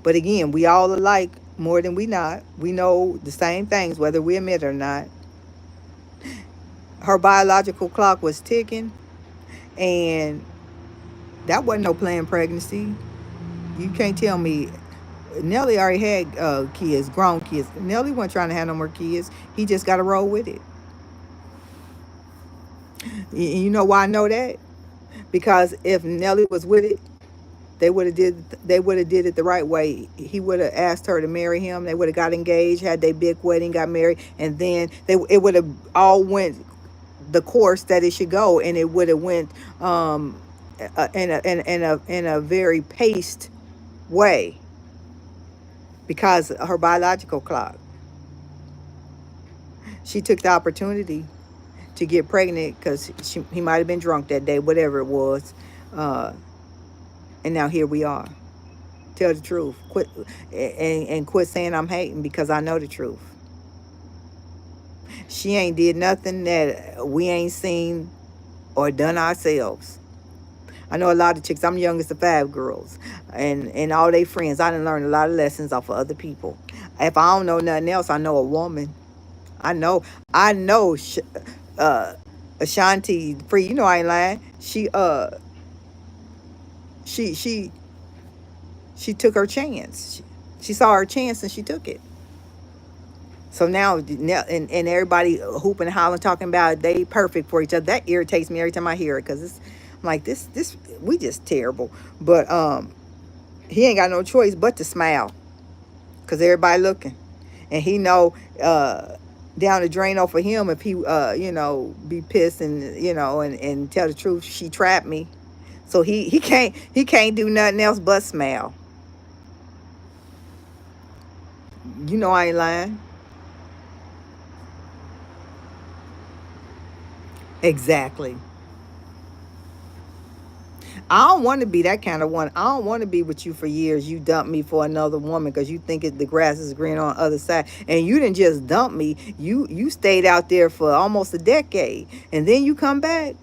But again, we all alike more than we not. We know the same things, whether we admit it or not. Her biological clock was ticking. And that wasn't no planned pregnancy. You can't tell me Nelly already had kids, grown kids. Nelly wasn't trying to have no more kids. He just got to roll with it. You know why I know that? Because if Nelly was with it, they would have did it the right way. He would have asked her to marry him. They would have got engaged, had their big wedding, got married, and then it would have all went the course that it should go, and it would have went in a very paced way because her biological clock. She took the opportunity to get pregnant because he might have been drunk that day, whatever it was, uh, and now here we are. Tell the truth. Quit and quit saying I'm hating because I know the truth. She ain't did nothing that we ain't seen or done ourselves. I know a lot of chicks. I'm the youngest of 5 girls, and all they friends. I done learned a lot of lessons off of other people. If I don't know nothing else, I know a woman. I know. I know. Uh, Ashanti Free. You know I ain't lying. She she she took her chance. She saw her chance and she took it. So now, and everybody hooping and hollering, talking about they perfect for each other. That irritates me every time I hear it because I'm like this we just terrible. But he ain't got no choice but to smile because everybody looking, and he know down the drain off of him if he be pissed and and tell the truth. She trapped me, so he can't do nothing else but smile. You know I ain't lying. Exactly. I don't want to be that kind of one. I don't want to be with you for years. You dump me for another woman because you think the grass is green on the other side, and you didn't just dump me. You stayed out there for almost a decade, and then you come back.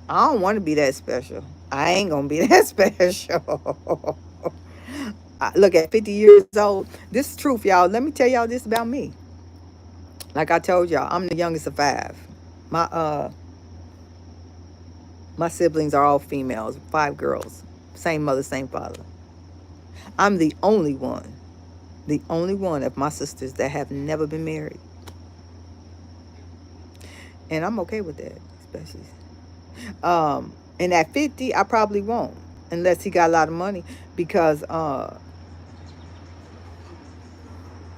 I don't want to be that special. I ain't gonna be that special. Look, at 50 years old, this is truth, y'all. Let me tell y'all this about me. Like I told y'all, I'm the youngest of 5. My my siblings are all females, 5 girls, same mother, same father. I'm the only one of my sisters that have never been married. And I'm okay with that, especially. And at 50, I probably won't, unless he got a lot of money, because,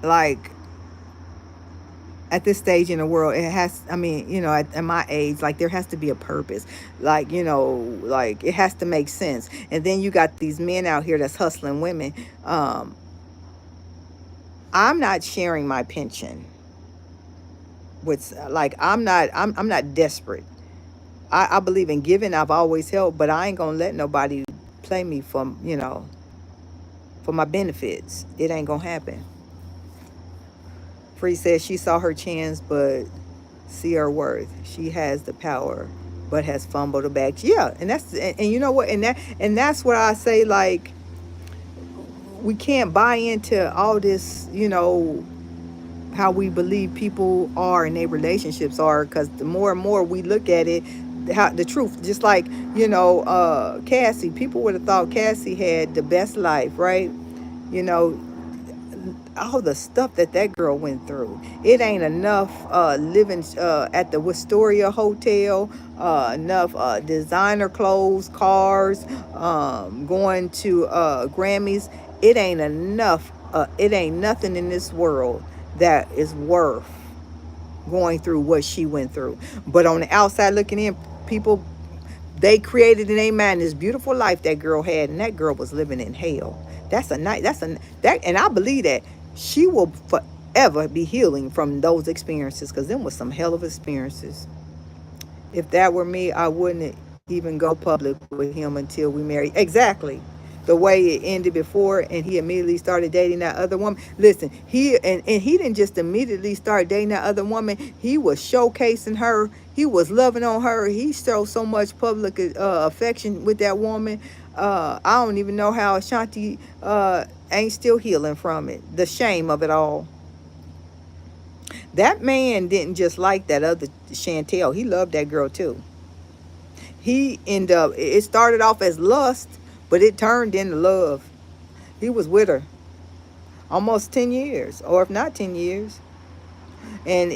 like, at this stage in the world, it has, I mean, at my age, like, there has to be a purpose. Like, like, it has to make sense. And then you got these men out here that's hustling women. I'm not sharing my pension with, like, I'm not desperate. I believe in giving. I've always helped, but I ain't gonna let nobody play me for my benefits. It ain't gonna happen. Free says she saw her chance, but see her worth. She has the power, but has fumbled the bag. Yeah, and you know what, and that's what I say. Like, we can't buy into all this. How we believe people are and their relationships are, because the more and more we look at it, how the truth, just like, Cassie, people would have thought Cassie had the best life, right? you know all the stuff that girl went through. It ain't enough living at the Wisteria Hotel, enough designer clothes, cars, going to Grammys. It ain't enough. It ain't nothing in this world that is worth going through what she went through. But on the outside looking in, people, they created in their mind this beautiful life that girl had, and that girl was living in hell. That's a night. And I believe that she will forever be healing from those experiences, because them was some hell of experiences. If that were me, I wouldn't even go public with him until we married. Exactly. The way it ended before, and he immediately started dating that other woman. Listen, and he didn't just immediately start dating that other woman. He was showcasing her. He was loving on her. He showed so much public affection with that woman. I don't even know how Ashanti ain't still healing from it. The shame of it all. That man didn't just like that other Chantel. He loved that girl too. He ended up, it started off as lust, but it turned into love. He was with her almost 10 years, or if not 10 years. And,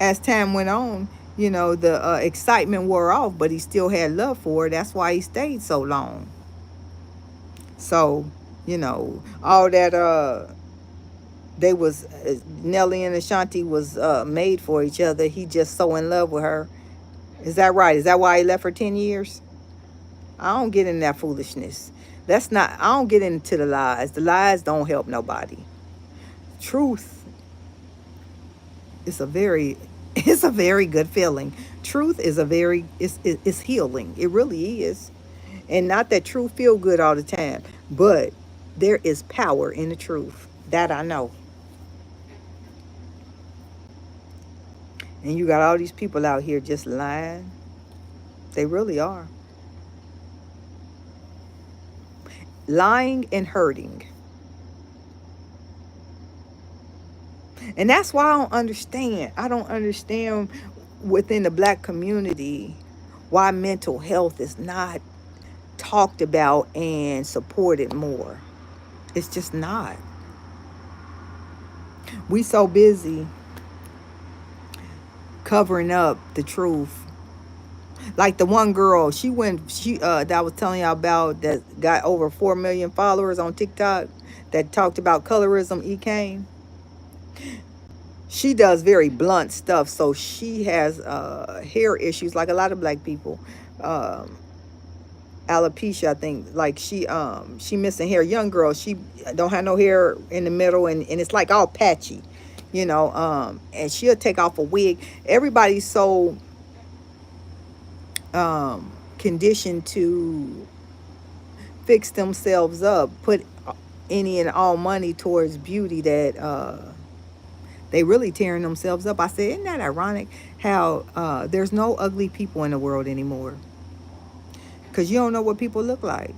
as time went on, the excitement wore off, but he still had love for her. That's why he stayed so long. So, all that they was Nelly and Ashanti was made for each other. He just so in love with her. Is that right? Is that why he left for 10 years? I don't get in that foolishness. That's not, I don't get into the lies. The lies don't help nobody. Truth is a very, it's a very good feeling. Truth is a very, it's healing. It really is. And not that truth feel good all the time, but there is power in the truth. That I know. And you got all these people out here just lying. They really are. Lying and hurting. And that's why I don't understand. I don't understand within the black community why mental health is not talked about and supported more. It's just not. We so busy covering up the truth. Like the one girl, that I was telling y'all about, that got over 4 million followers on TikTok, that talked about colorism, Kane. She does very blunt stuff, so she has hair issues like a lot of black people. Alopecia, I think. Like she missing hair. Young girl, she don't have no hair in the middle, and it's like all patchy, and she'll take off a wig. Everybody's so conditioned to fix themselves up, put any and all money towards beauty, that they really tearing themselves up. I said, isn't that ironic how there's no ugly people in the world anymore? Because you don't know what people look like.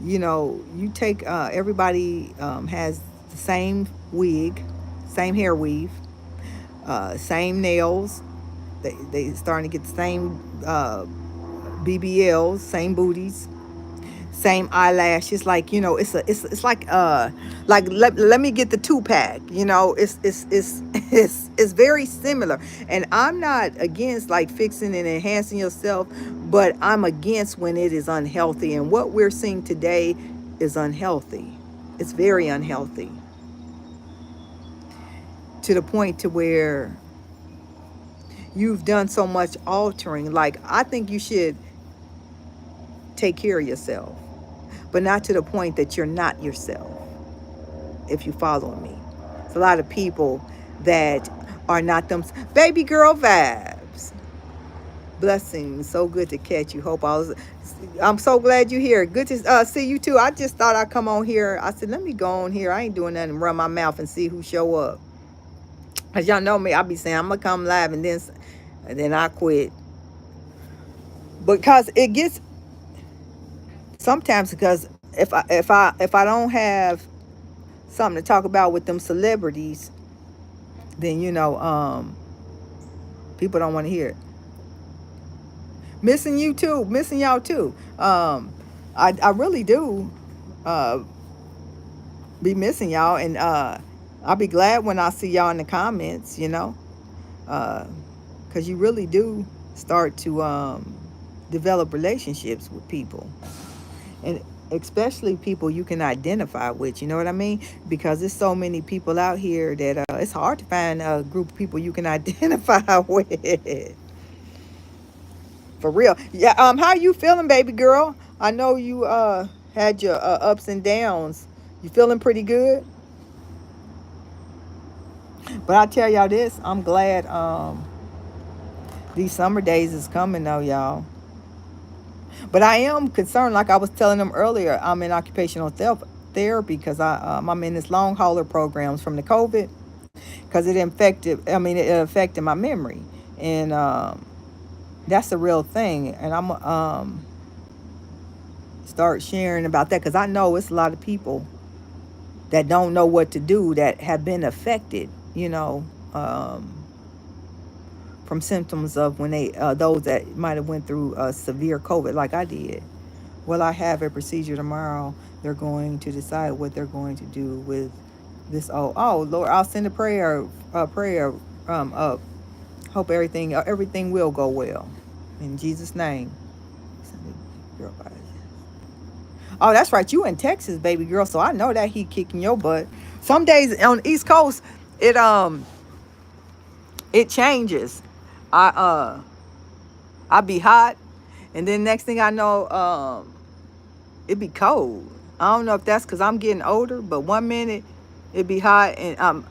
You take, everybody has the same wig, same hair weave, same nails. They starting to get the same BBLs, same booties, same eyelashes. Like, it's like let me get the 2-pack. It's very similar. And I'm not against like fixing and enhancing yourself, but I'm against when it is unhealthy. And what we're seeing today is unhealthy. It's very unhealthy, to the point to where you've done so much altering. Like, I think you should take care of yourself, but not to the point that you're not yourself, if you follow me. It's a lot of people that are not them. Baby girl vibes. Blessings. So good to catch you. I'm so glad you're here. Good to see you too. I just thought I'd come on here. I said, let me go on here. I ain't doing nothing, run my mouth and see who show up. As y'all know me, I be saying I'm gonna come live, and then I quit. Because it gets sometimes, because if I don't have something to talk about with them celebrities, then people don't want to hear it. Missing you too, missing y'all too. I really do be missing y'all, and I'll be glad when I see y'all in the comments, because you really do start to develop relationships with people, and especially people you can identify with. You know what I mean? Because there's so many people out here that it's hard to find a group of people you can identify with. For real. Yeah. How you feeling, baby girl? I know you had your ups and downs. You feeling pretty good? But I tell y'all this, I'm glad these summer days is coming though, y'all. But I am concerned, like I was telling them earlier, I'm in occupational therapy because I'm in this long hauler programs from the COVID, because it affected my memory. And that's a real thing. And I'm start sharing about that, because I know it's a lot of people that don't know what to do, that have been affected, from symptoms of when they those that might have went through severe COVID like I did, Will I have a procedure tomorrow? They're going to decide what they're going to do with this. Oh Lord, I'll send a prayer up. Hope everything will go well. In Jesus' name. Oh, that's right. You in Texas, baby girl. So I know that he kicking your butt. Some days on the East Coast, it it changes. I I be hot, and then next thing I know, it be cold. I don't know if that's because I'm getting older, but one minute it be hot, and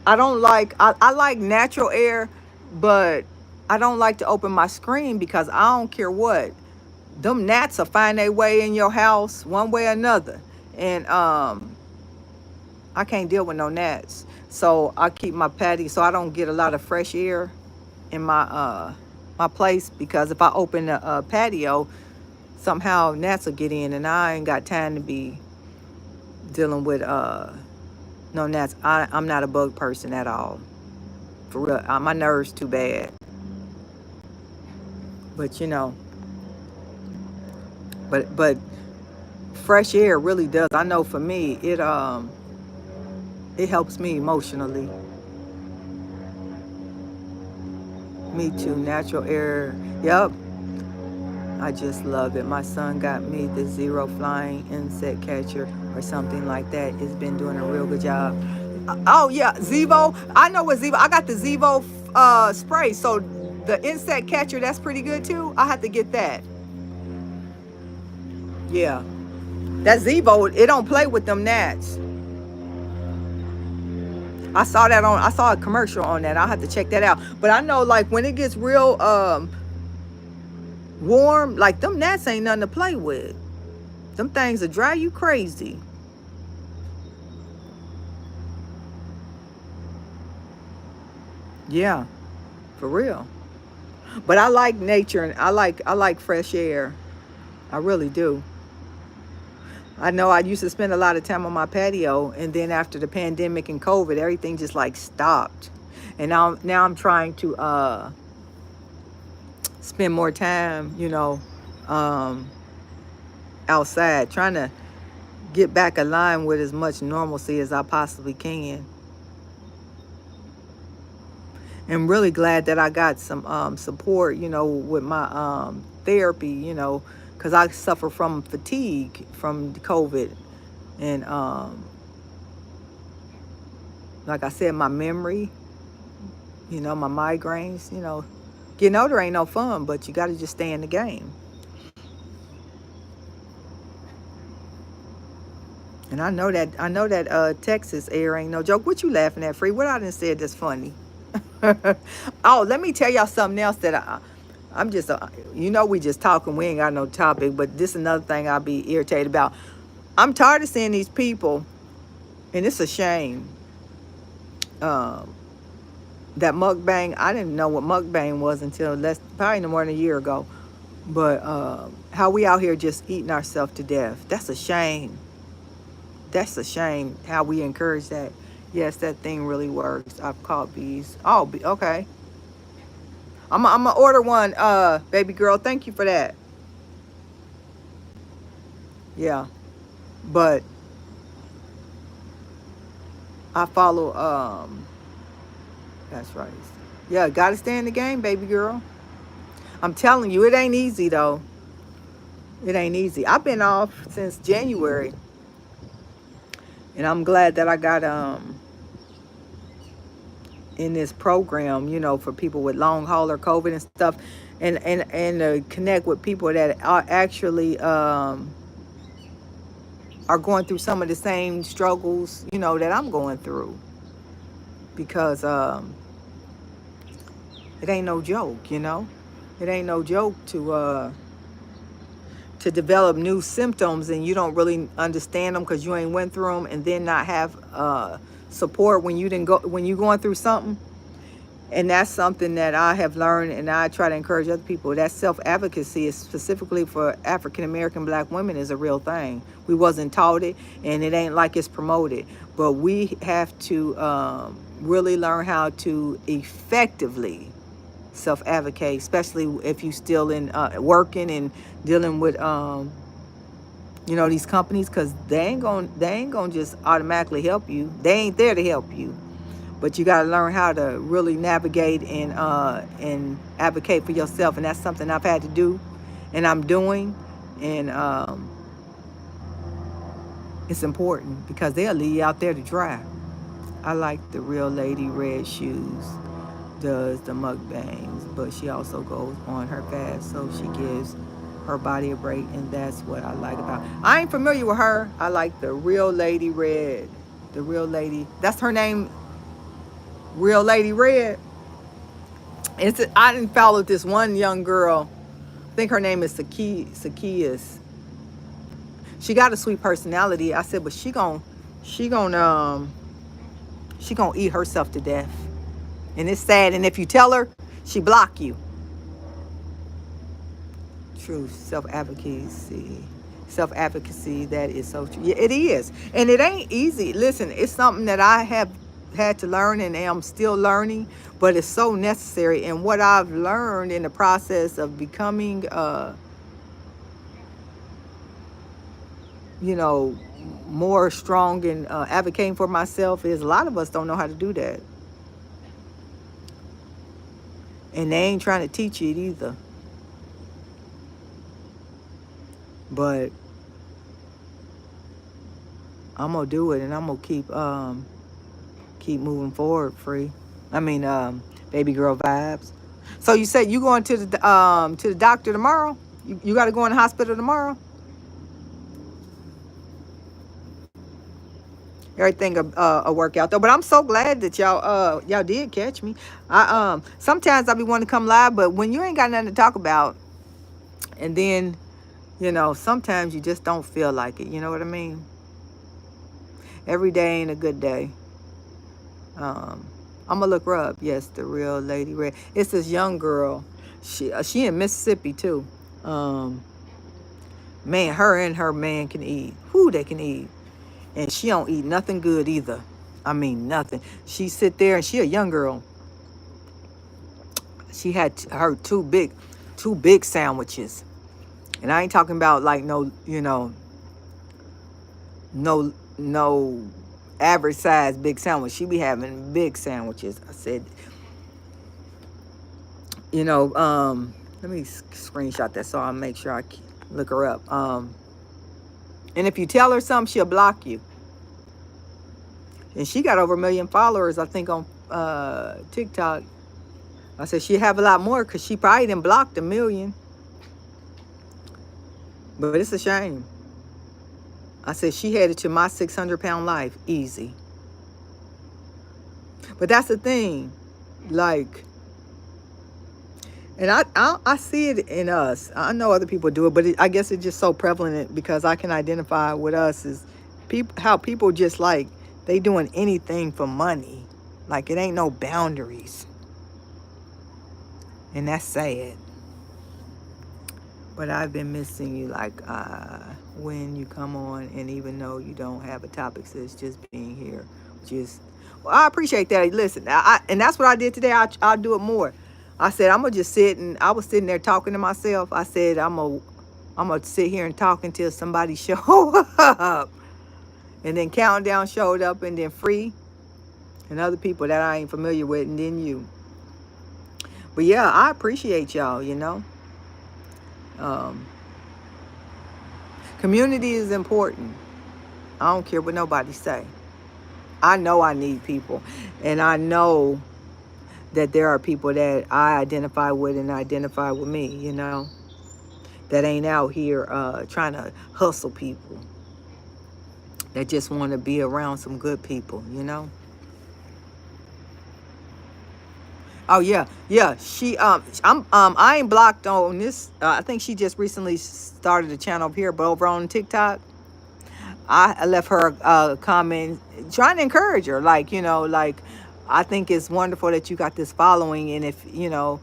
I don't like I like natural air, but I don't like to open my screen because I don't care what. Them gnats will find their way in your house one way or another. And I can't deal with no gnats. So I keep my patio so I don't get a lot of fresh air in my place, because if I open the patio, somehow gnats will get in, and I ain't got time to be dealing with no gnats. I'm not a bug person at all. For real. My nerves too bad. But but fresh air really does. I know for me, it helps me emotionally. Me too. Natural air. Yep. I just love it. My son got me the Zero Flying Insect Catcher or something like that. It's been doing a real good job. Oh yeah, Zevo. I know what Zevo. I got the Zevo spray. So the insect catcher, that's pretty good too. I have to get that. Yeah. That Zevo, it don't play with them gnats. I saw a commercial on that. I'll have to check that out. But I know, like, when it gets real warm, like, them gnats ain't nothing to play with. Them things will drive you crazy. Yeah, for real. But I like nature, and I like fresh air. I really do. I know I used to spend a lot of time on my patio, and then after the pandemic and COVID, everything just like stopped. And now I'm trying to spend more time, um, outside, trying to get back aligned with as much normalcy as I possibly can. And really glad that I got some support, with my therapy, because I suffer from fatigue from COVID. And like I said, my memory, my migraines, getting older ain't no fun, but you got to just stay in the game. And I know that Texas air ain't no joke. What you laughing at, Free? What I done said that's funny? Oh, let me tell y'all something else that I'm just, we just talking. We ain't got no topic, but this is another thing I'll be irritated about. I'm tired of seeing these people, and it's a shame. Um, that mukbang, I didn't know what mukbang was until probably no more than a year ago. But how we out here just eating ourselves to death. That's a shame. That's a shame how we encourage that. Yes, that thing really works. I've caught bees. Oh, okay. I'm gonna order one, baby girl. Thank you for that. Yeah, but I follow. That's right. Yeah, gotta stay in the game, baby girl. I'm telling you, it ain't easy though. It ain't easy. I've been off since January, and I'm glad that I got in this program, for people with long hauler COVID and stuff, and connect with people that are actually are going through some of the same struggles, that I'm going through, because it ain't no joke, It ain't no joke to develop new symptoms and you don't really understand them because you ain't went through them, and then not have support when you going through something. And that's something that I have learned, and I try to encourage other people. That self-advocacy is specifically for African-American Black women is a real thing. We wasn't taught it, and it ain't like it's promoted. But we have to really learn how to effectively self-advocate, especially if you still in working and dealing with these companies, because they ain't gonna just automatically help you. They ain't there to help you, but you got to learn how to really navigate and advocate for yourself, and that's something I've had to do, and I'm doing, and it's important because they'll leave you out there to dry. I like the Real Lady Red Shoes does the mukbangs, but she also goes on her fast, so she gives her body a break, and that's what I like about. I ain't familiar with her. I like the Real Lady Red, the Real Lady. That's her name, Real Lady Red. I didn't follow this one young girl. I think her name is Sakias. She got a sweet personality. I said, but she gonna eat herself to death, and it's sad. And if you tell her, she block you. True self-advocacy, that is so true. Yeah, it is, and it ain't easy. Listen, it's something that I have had to learn and am still learning, but it's so necessary. And what I've learned in the process of becoming more strong and advocating for myself is a lot of us don't know how to do that, and they ain't trying to teach you it either. But I'm gonna do it, and I'm gonna keep moving forward. Baby girl vibes. So you said you going to the doctor tomorrow? You got to go in the hospital tomorrow? Everything a work out though. But I'm so glad that y'all did catch me. I sometimes I be wanting to come live, but when you ain't got nothing to talk about, and then sometimes you just don't feel like it. You know what I mean? Every day ain't a good day. I'm gonna look her up. Yes, the Real Lady Red. It's this young girl. She in Mississippi too. Man, her and her man can eat. Who they can eat, and she don't eat nothing good either. I mean nothing. She sit there and she a young girl. She had her two big sandwiches, and I ain't talking about like no average size big sandwich. She be having big sandwiches. I said, let me screenshot that so I'll make sure I look her up. And if you tell her something, she'll block you. And she got over 1 million followers, I think, on TikTok. I said she'd have a lot more because she probably done blocked 1 million. But it's a shame. I said she headed to my 600-pound life easy. But that's the thing, like, and I see it in us. I know other people do it, but I guess it's just so prevalent because I can identify with us is how people just like they doing anything for money, like it ain't no boundaries, and that's sad. But I've been missing you, like when you come on, and even though you don't have a topic, so it's just being here, well, I appreciate that. Listen, and that's what I did today. I'll do it more. I said I'm gonna just sit, and I was sitting there talking to myself. I said I'm gonna sit here and talk until somebody show up, and then Countdown showed up, and then Free, and other people that I ain't familiar with, and then you. But yeah, I appreciate y'all. Community is important. I don't care what nobody say. I know I need people, and I know that there are people that I identify with and identify with me, that ain't out here trying to hustle people, that just want to be around some good people, Oh yeah. I ain't blocked on this. I think she just recently started a channel up here, but over on TikTok, I left her a comment trying to encourage her, like I think it's wonderful that you got this following, and if your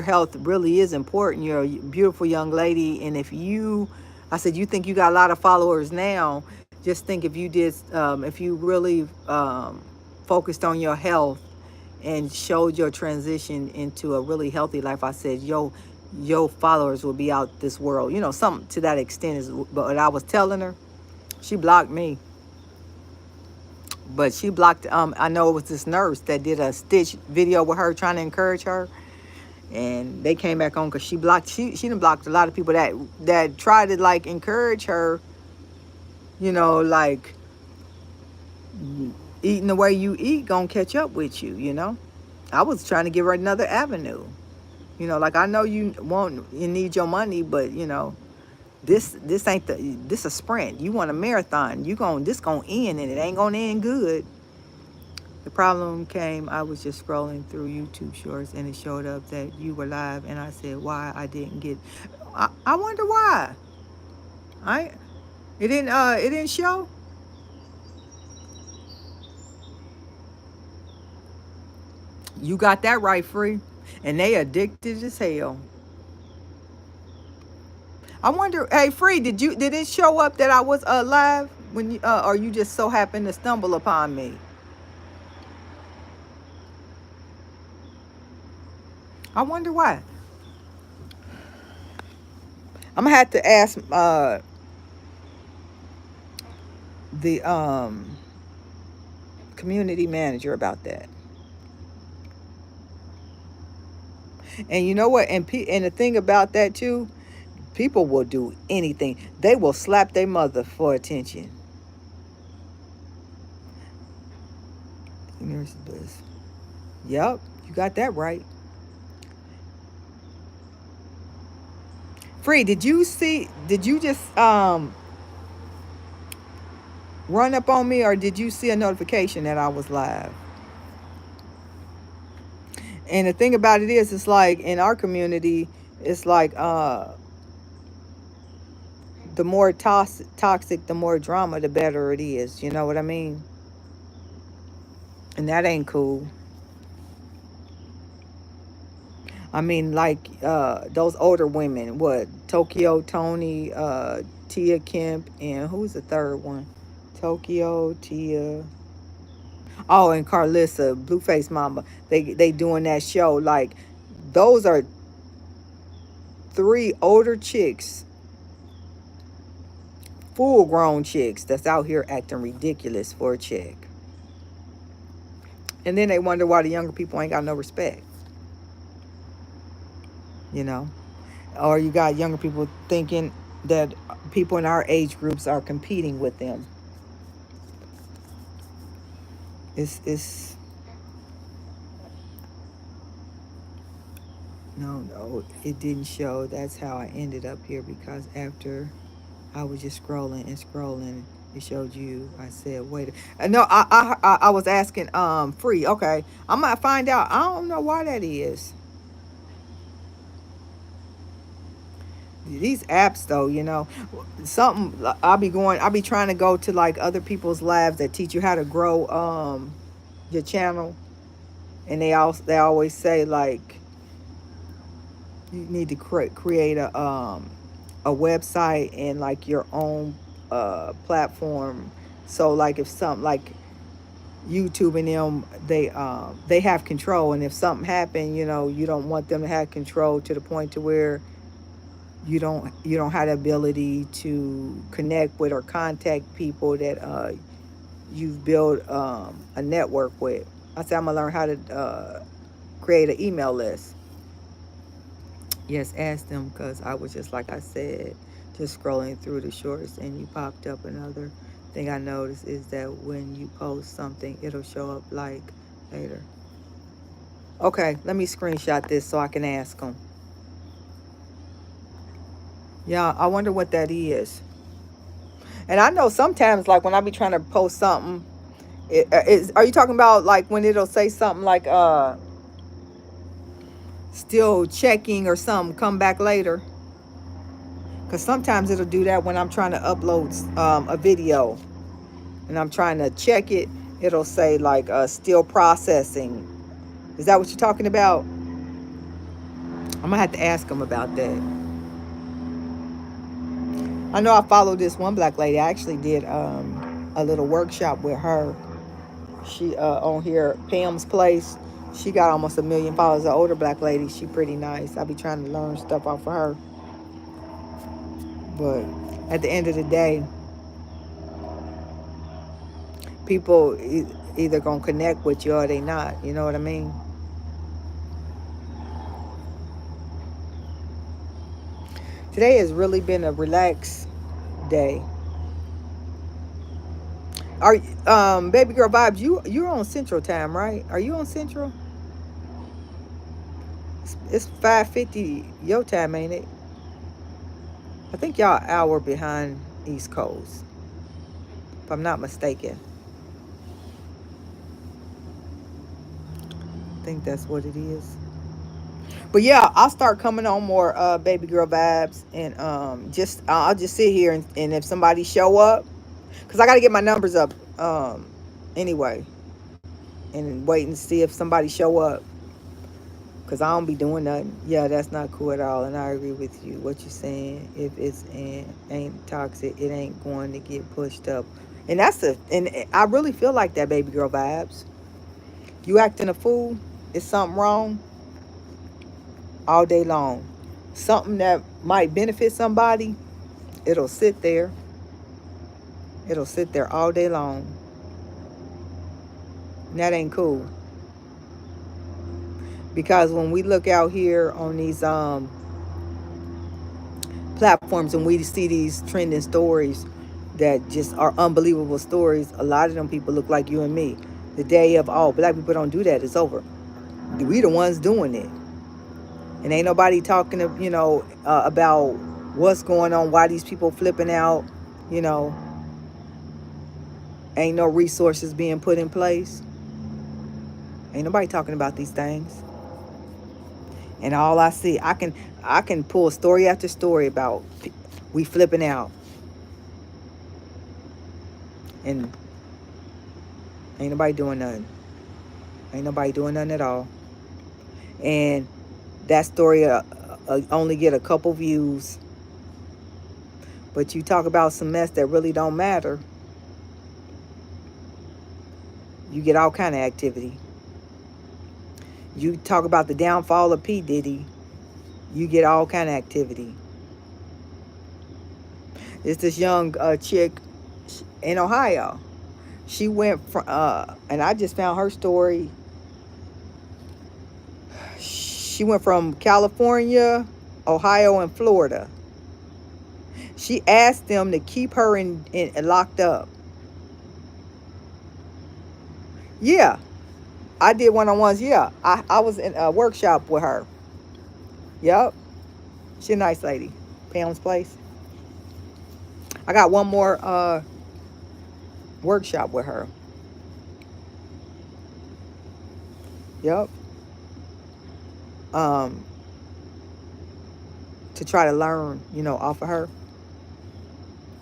health really is important. You're a beautiful young lady, and I said you think you got a lot of followers now. Just think if you did, if you really focused on your health and showed your transition into a really healthy life, I said, your followers will be out this world. You know, something to that extent is what I was telling her. She blocked me. But she blocked, I know it was this nurse that did a Stitch video with her trying to encourage her. And they came back on because she done blocked a lot of people that tried to like encourage her, you know, like eating the way you eat gonna catch up with you, you know. I was trying to give her another avenue. You know, like I know you need your money, but you know, this ain't this a sprint. You want a marathon. This gonna end and it ain't gonna end good. The problem came, I was just scrolling through YouTube shorts and it showed up that you were live and I said why I didn't get I wonder why. I it didn't show. You got that right, Free. And they addicted as hell. I wonder, hey Free, did it show up that I was live when you or you just so happened to stumble upon me? I wonder why. I'm gonna have to ask the community manager about that. And you know what? And the thing about that too, people will do anything. They will slap their mother for attention. Nurse Bliss. Yep, you got that right. Free, did you see? Did you just run up on me, or did you see a notification that I was live? And the thing about it is, it's like in our community, it's like the more toxic, the more drama, the better it is. You know what I mean? And that ain't cool. I mean, like those older women, what Tokyo Tony, Tia Kemp, and who's the third one? Tokyo, Tia. Oh, and Carlissa, Blueface Mama. They doing that show. Like those are three older chicks, full grown chicks that's out here acting ridiculous for a chick. And then they wonder why the younger people ain't got no respect. You know? Or you got younger people thinking that people in our age groups are competing with them. It's no, it didn't show. That's how I ended up here because after I was just scrolling and scrolling, it showed you. I said, wait. No, I was asking Free. Okay, I might find out. I don't know why that is. These apps though, you know, something I'll be trying to go to like other people's labs that teach you how to grow your channel, and they always say like you need to create a website and like your own platform. So like if something like YouTube and them, they have control, and if something happened, you know, you don't want them to have control to the point to where you don't have the ability to connect with or contact people that you've built a network with. I said I'm gonna learn how to create an email list. Yes, ask them because I was just like I said, just scrolling through the shorts and you popped up. Another thing I noticed is that when you post something, it'll show up like later. Okay, let me screenshot this so I can ask them. Yeah, I wonder what that is. And I know sometimes, like when I be trying to post something, are you talking about like when it'll say something like still checking or something, come back later? Because sometimes it'll do that when I'm trying to upload a video and I'm trying to check it. It'll say like still processing. Is that what you're talking about? I'm gonna have to ask them about that. I know I followed this one black lady. I actually did a little workshop with her. She on here, Pam's Place. She got almost 1 million followers. An older black lady. She pretty nice. I be trying to learn stuff off of her. But at the end of the day, people either gonna connect with you or they not. You know what I mean? Today has really been a relaxed day. Are baby girl vibes? You're on Central Time, right? Are you on Central? It's 5:50 your time, ain't it? I think y'all an hour behind East Coast, if I'm not mistaken. I think that's what it is. But yeah, I'll start coming on more baby girl vibes, and just I'll just sit here and if somebody show up, cause I gotta get my numbers up anyway, and wait and see if somebody show up, cause I don't be doing nothing. Yeah, that's not cool at all, and I agree with you. What you saying? If it's ain't toxic, it ain't going to get pushed up, and and I really feel like that, baby girl vibes. You acting a fool? Is something wrong? All day long. Something that might benefit somebody, it'll sit there. It'll sit there all day long. And that ain't cool. Because when we look out here on these platforms and we see these trending stories that just are unbelievable stories, a lot of them people look like you and me. The day of, oh, black people don't do that, it's over. We the ones doing it. And ain't nobody talking to, about what's going on, why these people flipping out, you know, ain't no resources being put in place. Ain't nobody talking about these things. And all I see, I can pull story after story about we flipping out, and ain't nobody doing nothing. Ain't nobody doing nothing at all. And that story only get a couple views, but you talk about some mess that really don't matter, you get all kind of activity. You talk about the downfall of P. Diddy, you get all kind of activity. It's this young chick in Ohio. She went from, and I just found her story. She went from California, Ohio, and Florida. She asked them to keep her in locked up. Yeah, I did one-on-ones. Yeah, I was in a workshop with her. Yep, she a nice lady. Pam's Place. I got one more workshop with her. Yep. Um, to try to learn, off of her.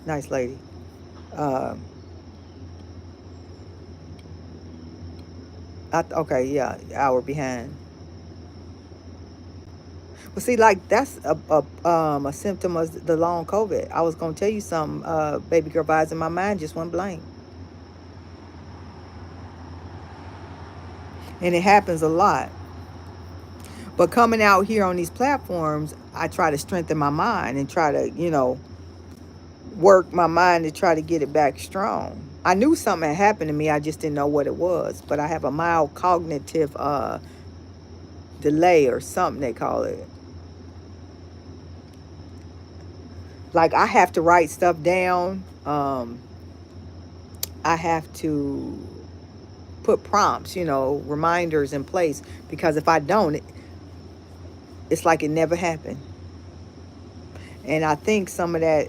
Nice lady. Um, okay, yeah, hour behind. Well, see, like that's a symptom of the long COVID. I was gonna tell you something, baby girl vibes, and my mind just went blank. And it happens a lot. But coming out here on these platforms, I try to strengthen my mind and try to, work my mind to try to get it back strong. I knew something had happened to me. I just didn't know what it was. But I have a mild cognitive delay or something they call it. Like I have to write stuff down. I have to put prompts, reminders in place, because if I don't, it's like it never happened. And I think some of that,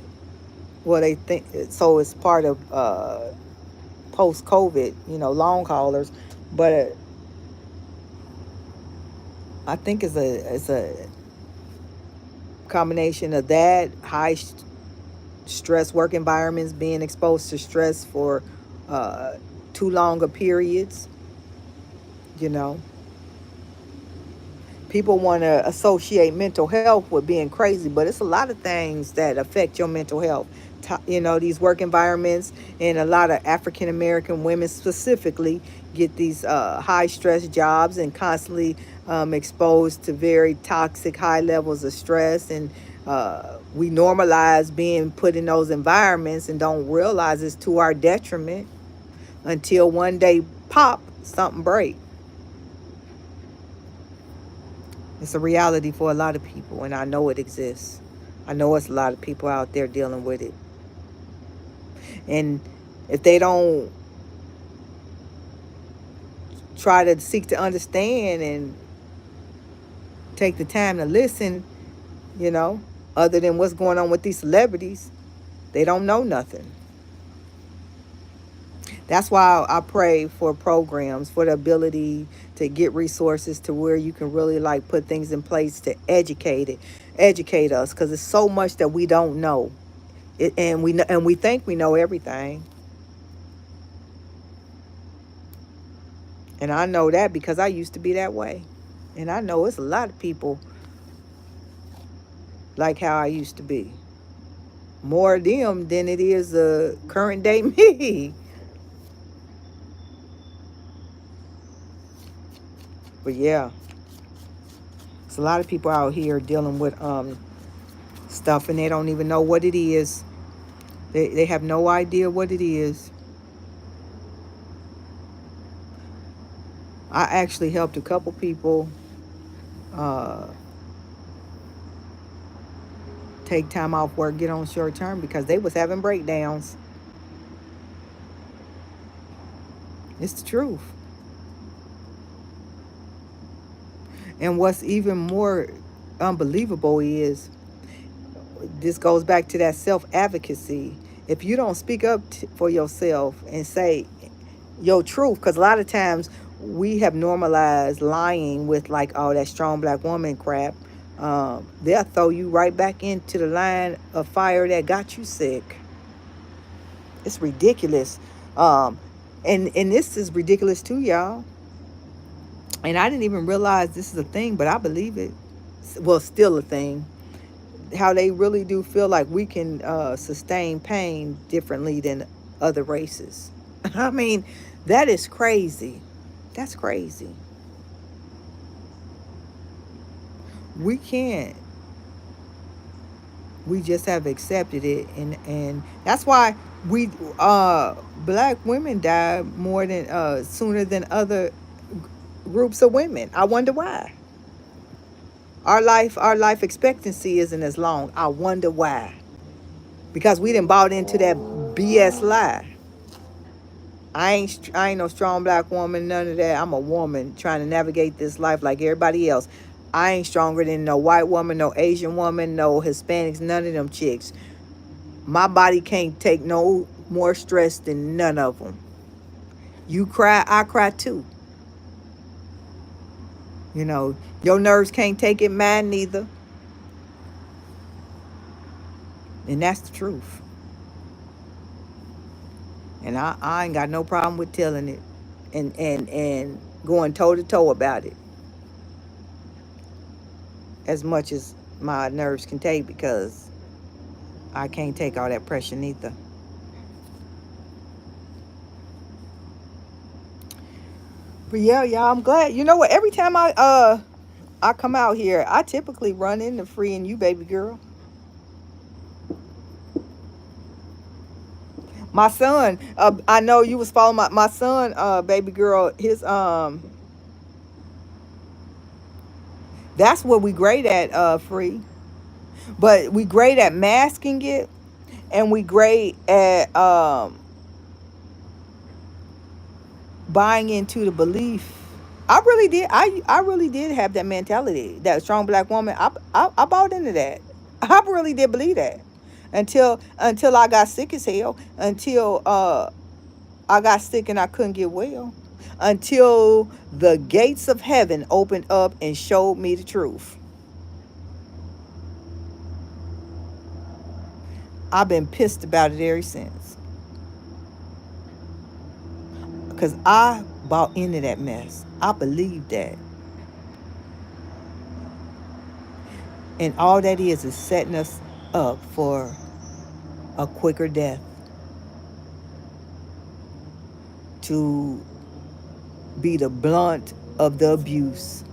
well, they think so. It's part of post COVID, long haulers, but I think it's a combination of that high stress work environments, being exposed to stress for uh, too long of periods. You know, people want to associate mental health with being crazy, but it's a lot of things that affect your mental health. These work environments, and a lot of African American women specifically, get these high stress jobs and constantly exposed to very toxic high levels of stress, and we normalize being put in those environments and don't realize it's to our detriment until one day pop, something break. It's a reality for a lot of people, and I know it exists. I know it's a lot of people out there dealing with it. And if they don't try to seek to understand and take the time to listen, you know, other than what's going on with these celebrities, they don't know nothing. That's why I pray for programs, for the ability to get resources to where you can really like put things in place to educate us, because it's so much that we don't know. And we think we know everything. And I know that because I used to be that way. And I know it's a lot of people like how I used to be. More of them than it is current day me. But yeah, it's a lot of people out here dealing with stuff and they don't even know what it is. They have no idea what it is. I actually helped a couple people uh, take time off work, get on short term because they was having breakdowns. It's the truth. And what's even more unbelievable is this goes back to that self-advocacy. If you don't speak up for yourself and say your truth, because a lot of times we have normalized lying with like, oh, that strong black woman crap. They'll throw you right back into the line of fire that got you sick. It's ridiculous. Um, and this is ridiculous too, y'all. And I didn't even realize this is a thing, but I believe it. Well, still a thing. How they really do feel like we can sustain pain differently than other races. I mean, that is crazy. That's crazy. We can't. We just have accepted it, and that's why we black women die more than sooner than other groups of women. I wonder why. Our life expectancy isn't as long. I wonder why. Because we didn't bought into that BS lie. I ain't no strong black woman, none of that. I'm a woman trying to navigate this life like everybody else. I ain't stronger than no white woman, no Asian woman, no Hispanics, none of them chicks. My body can't take no more stress than none of them. You cry, I cry too. You know, your nerves can't take it, mine neither. And that's the truth. And I ain't got no problem with telling it and going toe to toe about it as much as my nerves can take, because I can't take all that pressure neither. But yeah, y'all, I'm glad. You know what? Every time I come out here, I typically run into Free and You, baby girl. My son, I know you was following my son, baby girl. His that's what we great at, Free. But we great at masking it, and we great at buying into the belief. I really did have that mentality, that strong black woman. I bought into that. I really did believe that until I got sick as hell. Until I got sick and I couldn't get well. Until the gates of heaven opened up and showed me the truth. I've been pissed about it ever since. Because I bought into that mess. I believed that. And all that is setting us up for a quicker death, to be the blunt of the abuse.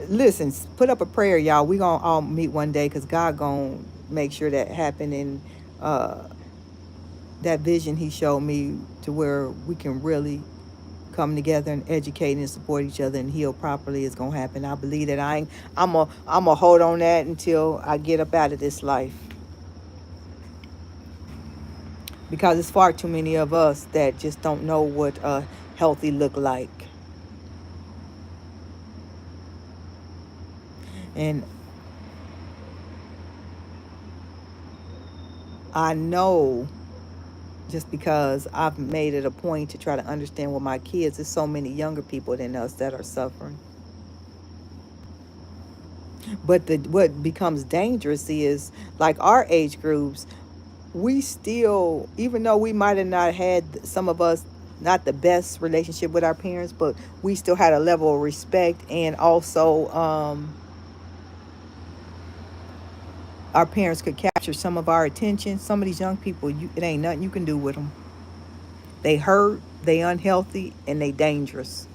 Listen, put up a prayer, y'all. We gonna all meet one day, because God gonna make sure that happen. And uh, that vision He showed me, to where we can really come together and educate and support each other and heal properly, is gonna happen. I believe that. I'm a hold on that until I get up out of this life, because it's far too many of us that just don't know what healthy look like. And I know, just because I've made it a point to try to understand with my kids, there's so many younger people than us that are suffering. But what becomes dangerous is, like, our age groups, we still, even though we might have not had, some of us, not the best relationship with our parents, but we still had a level of respect. And also, our parents could capture some of our attention. Some of these young people, it ain't nothing you can do with them. They hurt, they unhealthy, and they dangerous.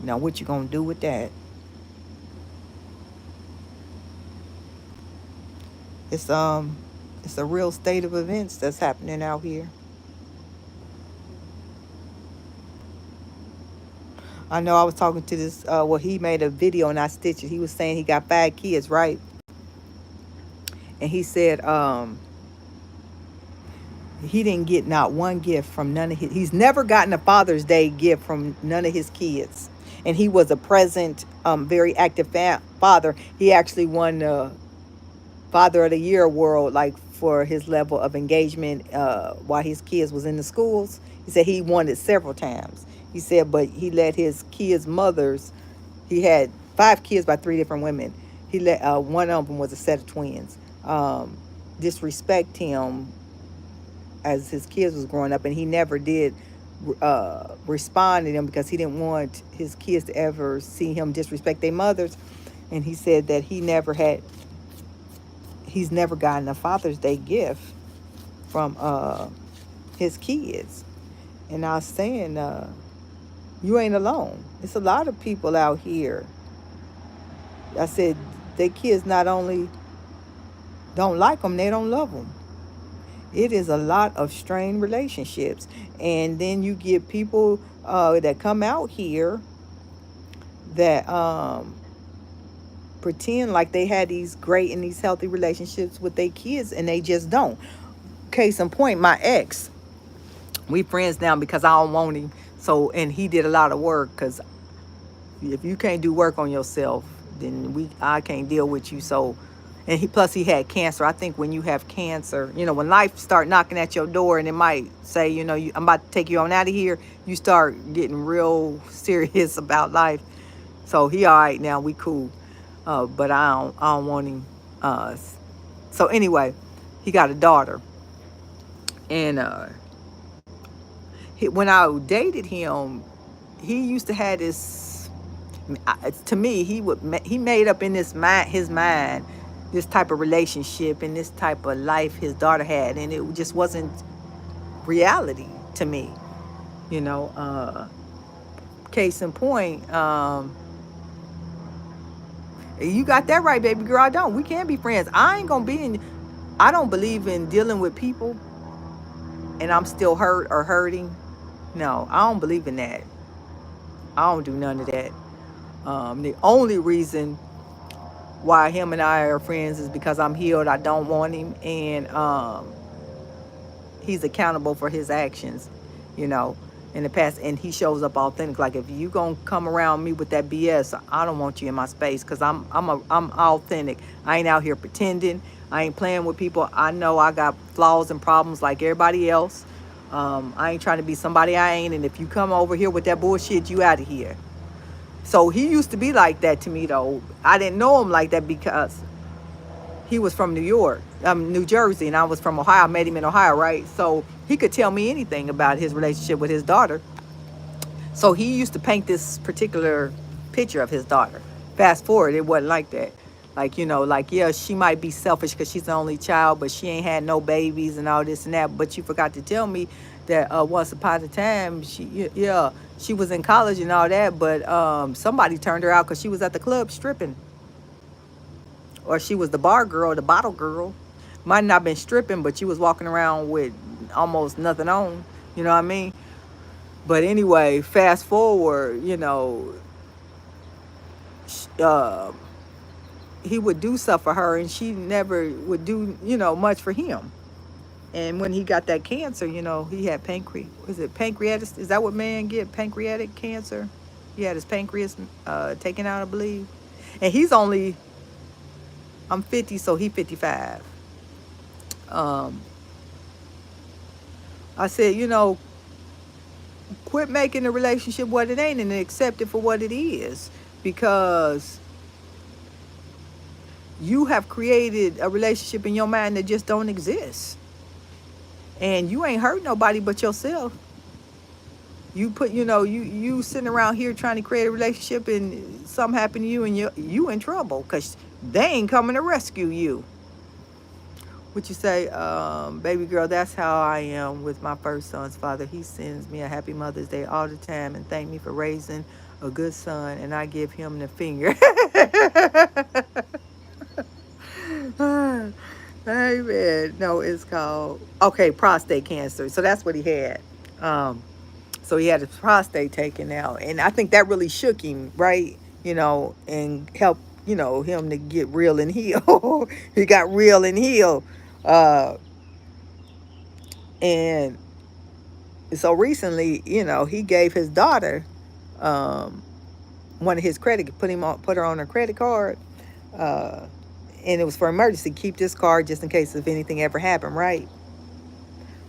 Now, what you gonna do with that? It's it's a real state of events that's happening out here. I know I was talking to this. Well, he made a video and I stitched it. He was saying he got 5 kids, right? And he said he didn't get not one gift from none of his. He's never gotten a Father's Day gift from none of his kids. And he was a present, very active father. He actually won the Father of the Year award, like, for his level of engagement while his kids was in the schools. He said he won it several times. He said, but he let his kids' mothers. He had 5 kids by 3 different women. He let one of them was a set of twins. Disrespect him as his kids was growing up, and he never did respond to them, because he didn't want his kids to ever see him disrespect their mothers. And he said that he's never gotten a Father's Day gift from his kids. And I was saying, you ain't alone. It's a lot of people out here. I said, their kids not only don't like them, they don't love them. It is a lot of strained relationships. And then you get people that come out here that pretend like they had these great and these healthy relationships with their kids, and they just don't. Case in point, my ex, we friends now because I don't want him. So, and he did a lot of work, because if you can't do work on yourself, then I can't deal with you. So, and he had cancer. I think when you have cancer, when life start knocking at your door and it might say, I'm about to take you on out of here, you start getting real serious about life. So he all right now, we cool. But I don't want him. So anyway, he got a daughter. And when I dated him, he used to have this, to me, he made up in his mind this type of relationship and this type of life his daughter had, and it just wasn't reality to me. Case in point, you got that right, baby girl. I don't. We can't be friends. I don't believe in dealing with people and I'm still hurt or hurting. No, I don't believe in that. I don't do none of that. The only reason why him and I are friends is because I'm healed. I don't want him, and he's accountable for his actions, in the past, and he shows up authentic. Like, if you gonna come around me with that BS, I don't want you in my space, because I'm authentic. I ain't out here pretending. I ain't playing with people. I know I got flaws and problems like everybody else. I ain't trying to be somebody I ain't, and if you come over here with that bullshit, you out of here. So he used to be like that to me, though. I didn't know him like that because he was from New Jersey, and I was from Ohio. I met him in Ohio, right? So he could tell me anything about his relationship with his daughter. So he used to paint this particular picture of his daughter. Fast forward, it wasn't like that. Like, like, yeah, she might be selfish because she's the only child, but she ain't had no babies and all this and that. But you forgot to tell me that once upon a time, yeah, she was in college and all that, but somebody turned her out because she was at the club stripping, or she was the bar girl, the bottle girl. Might not have been stripping, but she was walking around with almost nothing on. You know what I mean? But anyway, fast forward, uh, he would do stuff for her, and she never would do, much for him. And when he got that cancer, he had pancreas. Was it pancreatic? Is that what man get? Pancreatic cancer? He had his pancreas taken out, I believe. And I'm 50, so he 55. Um, I said, quit making the relationship what it ain't and accept it for what it is. Because you have created a relationship in your mind that just don't exist. And you ain't hurt nobody but yourself. You put, you sitting around here trying to create a relationship, and something happened to you, and you in trouble because they ain't coming to rescue you. What you say, baby girl, that's how I am with my first son's father. He sends me a happy Mother's Day all the time and thank me for raising a good son, and I give him the finger. Amen. No, it's called, okay, prostate cancer. So that's what he had. So he had his prostate taken out. And I think that really shook him, right? And helped, him to get real and heal. He got real and healed. And so recently, he gave his daughter one of his put her on her credit card. And it was for emergency. Keep this card just in case if anything ever happened, right?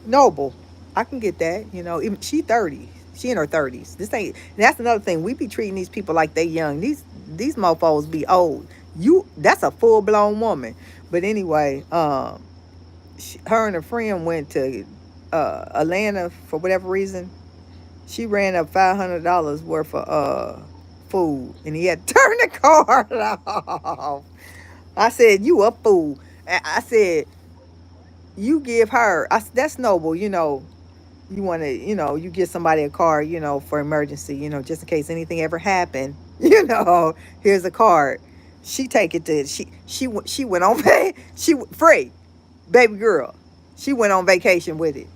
Noble. I can get that. Even she 30. She in her 30s. That's another thing. We be treating these people like they young. These mofos be old. That's a full blown woman. But anyway, her and a friend went to Atlanta for whatever reason. She ran up $500 worth of food, and he had to turn the card off. I said, you a fool. I said, you give her. That's noble, You want to, you give somebody a card, for emergency, just in case anything ever happened. Here's a card. She take it to she went on free, baby girl. She went on vacation with it.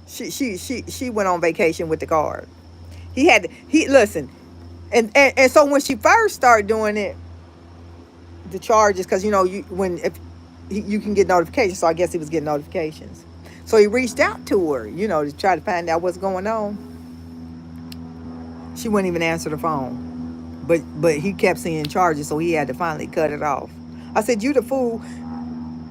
She went on vacation with the card. He listen, and so when she first started doing it, the charges, because if you can get notifications, so I guess he was getting notifications. So he reached out to her, to try to find out what's going on. She wouldn't even answer the phone, but he kept seeing charges, so he had to finally cut it off. I said, you the fool.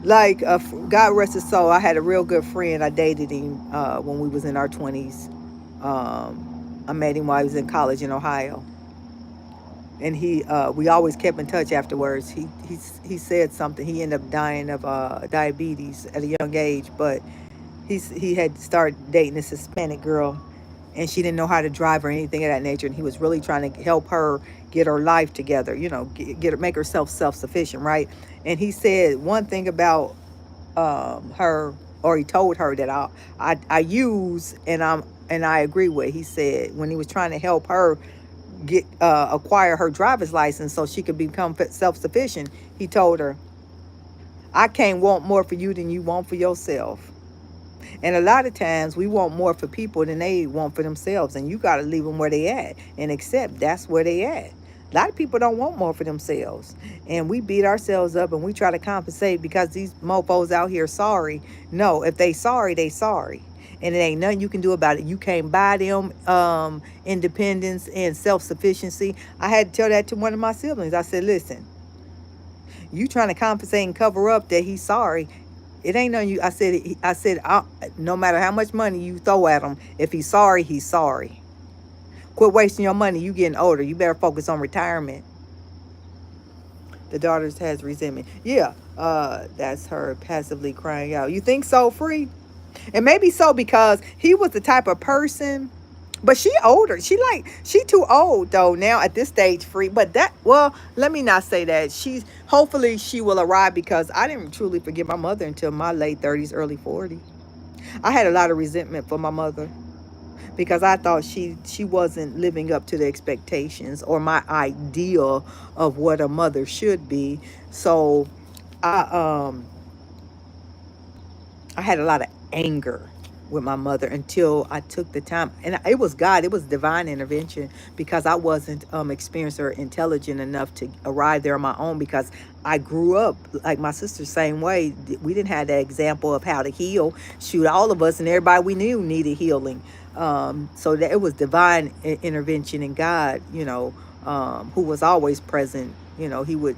Like, God rest his soul, I had a real good friend. I dated him when we was in our 20s. I met him while he was in college in Ohio. And we always kept in touch afterwards. He said something. He ended up dying of diabetes at a young age, but he had started dating this Hispanic girl, and she didn't know how to drive or anything of that nature. And he was really trying to help her get her life together, make herself self-sufficient, right? And he said one thing about her, or he told her that I use and I agree with. He said when he was trying to help her acquire her driver's license so she could become self-sufficient, he told her, I can't want more for you than you want for yourself. And a lot of times we want more for people than they want for themselves, and you got to leave them where they at and accept that's where they at. A lot of people don't want more for themselves, and we beat ourselves up and we try to compensate because these mofos out here sorry. No, if they sorry, they sorry, and it ain't nothing you can do about it. You can't buy them independence and self-sufficiency. I had to tell that to one of my siblings. I said, listen, you trying to compensate and cover up that he's sorry. It ain't nothing you. I said, no matter how much money you throw at him, if he's sorry, he's sorry. Quit wasting your money. You getting older. You better focus on retirement. The daughter has resentment. Yeah, that's her passively crying out. You think so, Free? And maybe so, because he was the type of person, But she older. She too old though now at this stage, free. But that, well, let me not say that. She's, hopefully she will arrive, because I didn't truly forgive my mother until my late 30s, early 40s. I had a lot of resentment for my mother because I thought she wasn't living up to the expectations or my ideal of what a mother should be. So I um I had a lot of anger with my mother until I took the time, and it was God, it was divine intervention, because I wasn't experienced or intelligent enough to arrive there on my own, because I grew up like my sister, same way. We didn't have that example of how to heal. Shoot, all of us and everybody we knew needed healing. So that it was divine intervention, in God, who was always present. He would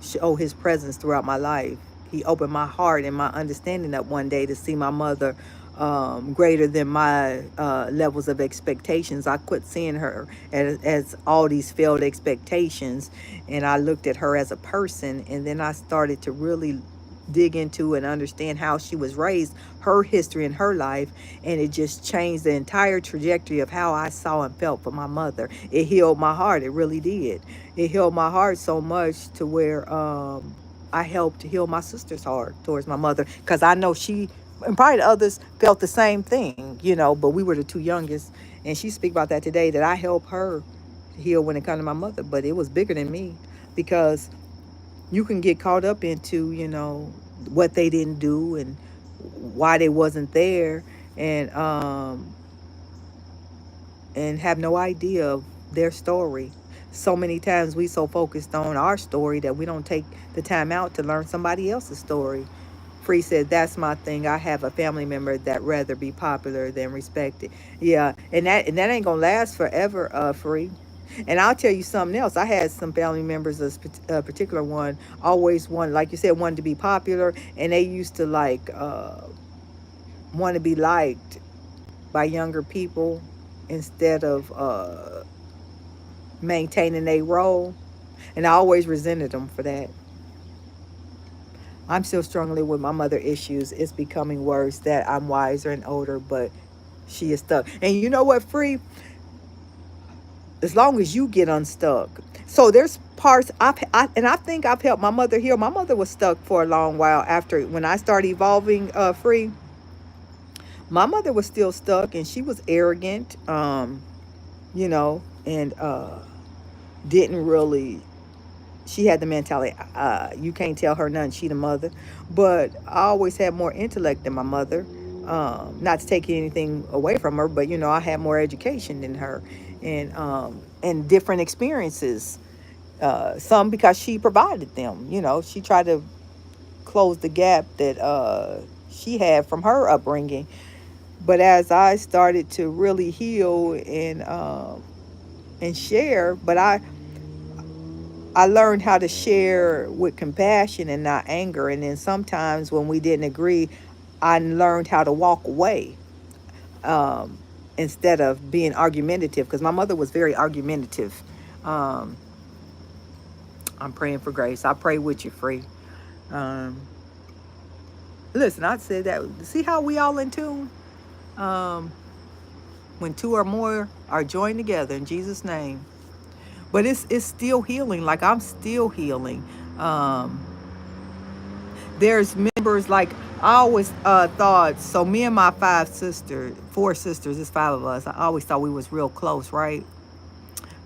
show his presence throughout my life. He opened my heart and my understanding up one day to see my mother greater than my levels of expectations. I quit seeing her as all these failed expectations, and I looked at her as a person. And then I started to really dig into and understand how she was raised, her history and her life, and it just changed the entire trajectory of how I saw and felt for my mother. It healed my heart. It really did. It healed my heart so much to where I helped heal my sister's heart towards my mother, because I know she and probably the others felt the same thing, but we were the two youngest, and she speak about that today, that I helped her heal when it comes to my mother, but it was bigger than me, because you can get caught up into what they didn't do and why they wasn't there, and have no idea of their story. So many times we so focused on our story that we don't take the time out to learn somebody else's story. Free said, "That's my thing. I have a family member that rather be popular than respected." Yeah, and that ain't gonna last forever. Free. And I'll tell you something else. I had some family members, a particular one, always wanted, like you said, wanted to be popular, and they used to want to be liked by younger people instead of maintaining their role. And I always resented them for that. I'm still struggling with my mother issues. It's becoming worse that I'm wiser and older, but she is stuck. And you know what, Free? As long as you get unstuck. So there's parts and I think I've helped my mother heal. My mother was stuck for a long while after when I started evolving. Free. My mother was still stuck, and she was arrogant. And didn't really. She had the mentality, you can't tell her nothing. She the mother, but I always had more intellect than my mother. Not to take anything away from her, but I had more education than her, and different experiences. Some because she provided them. She tried to close the gap that she had from her upbringing. But as I started to really heal and share, but I learned how to share with compassion and not anger. And then sometimes when we didn't agree, I learned how to walk away um, instead of being argumentative, because my mother was very argumentative. Um, I'm praying for grace. I pray with you, Free. Um, Listen, I said that. See how we all in tune? Um, when two or more are joined together in Jesus' name. But it's still healing. Like I'm still healing. Um, there's members like I always thought. So me and my four sisters, it's five of us. I always thought we was real close, right?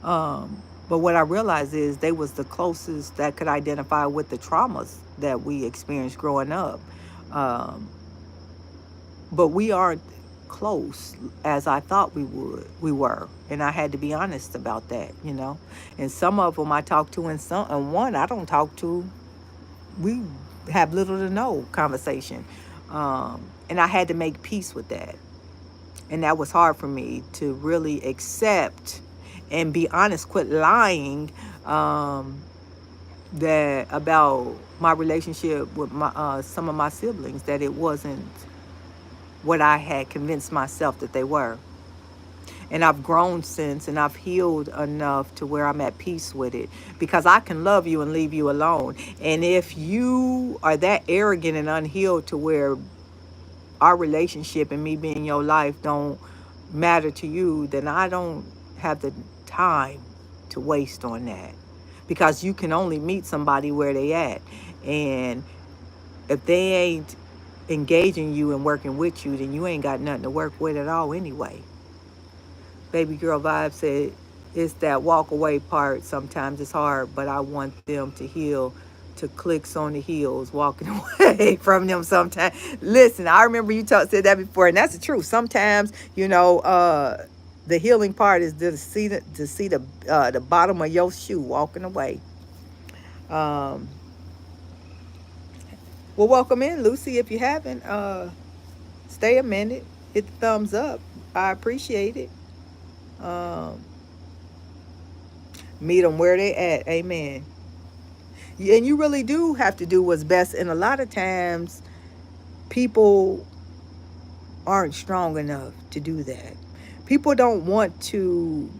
But what I realized is they was the closest that could identify with the traumas that we experienced growing up. Um, but we aren't close as I thought we were, and I had to be honest about that. And some of them I talk to, and one I don't talk to. We have little to no conversation, and I had to make peace with that, and that was hard for me to really accept and be honest. Quit lying that about my relationship with my some of my siblings, that it wasn't what I had convinced myself that they were. And I've grown since, and I've healed enough to where I'm at peace with it, because I can love you and leave you alone. And if you are that arrogant and unhealed to where our relationship and me being in your life don't matter to you, then I don't have the time to waste on that, because you can only meet somebody where they at. And if they ain't engaging you and working with you, then you ain't got nothing to work with at all anyway. Baby Girl Vibe said, it's that walk away part. Sometimes it's hard, but I want them to heal, to clicks on the heels, walking away from them sometimes. Listen, I remember you said that before, and that's the truth. Sometimes, the healing part is the bottom of your shoe walking away. Um, well, welcome in, Lucy. If you haven't, stay a minute, hit the thumbs up. I appreciate it. Um, Meet them where they at. Amen. And you really do have to do what's best. And a lot of times, people aren't strong enough to do that. People don't want to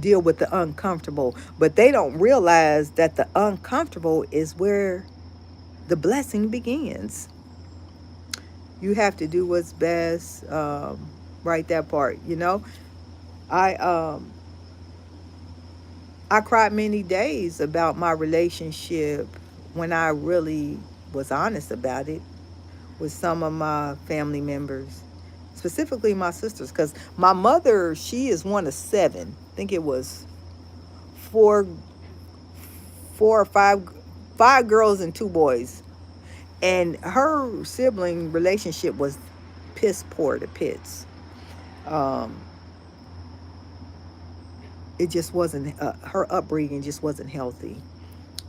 deal with the uncomfortable, but they don't realize that the uncomfortable is where the blessing begins. You have to do what's best. Right, that part. I I cried many days about my relationship when I really was honest about it with some of my family members, specifically my sisters, because my mother, she is one of seven. I think it was four, four or five girls and two boys, and her sibling relationship was piss poor to pits. Um, it just wasn't. Her upbringing just wasn't healthy.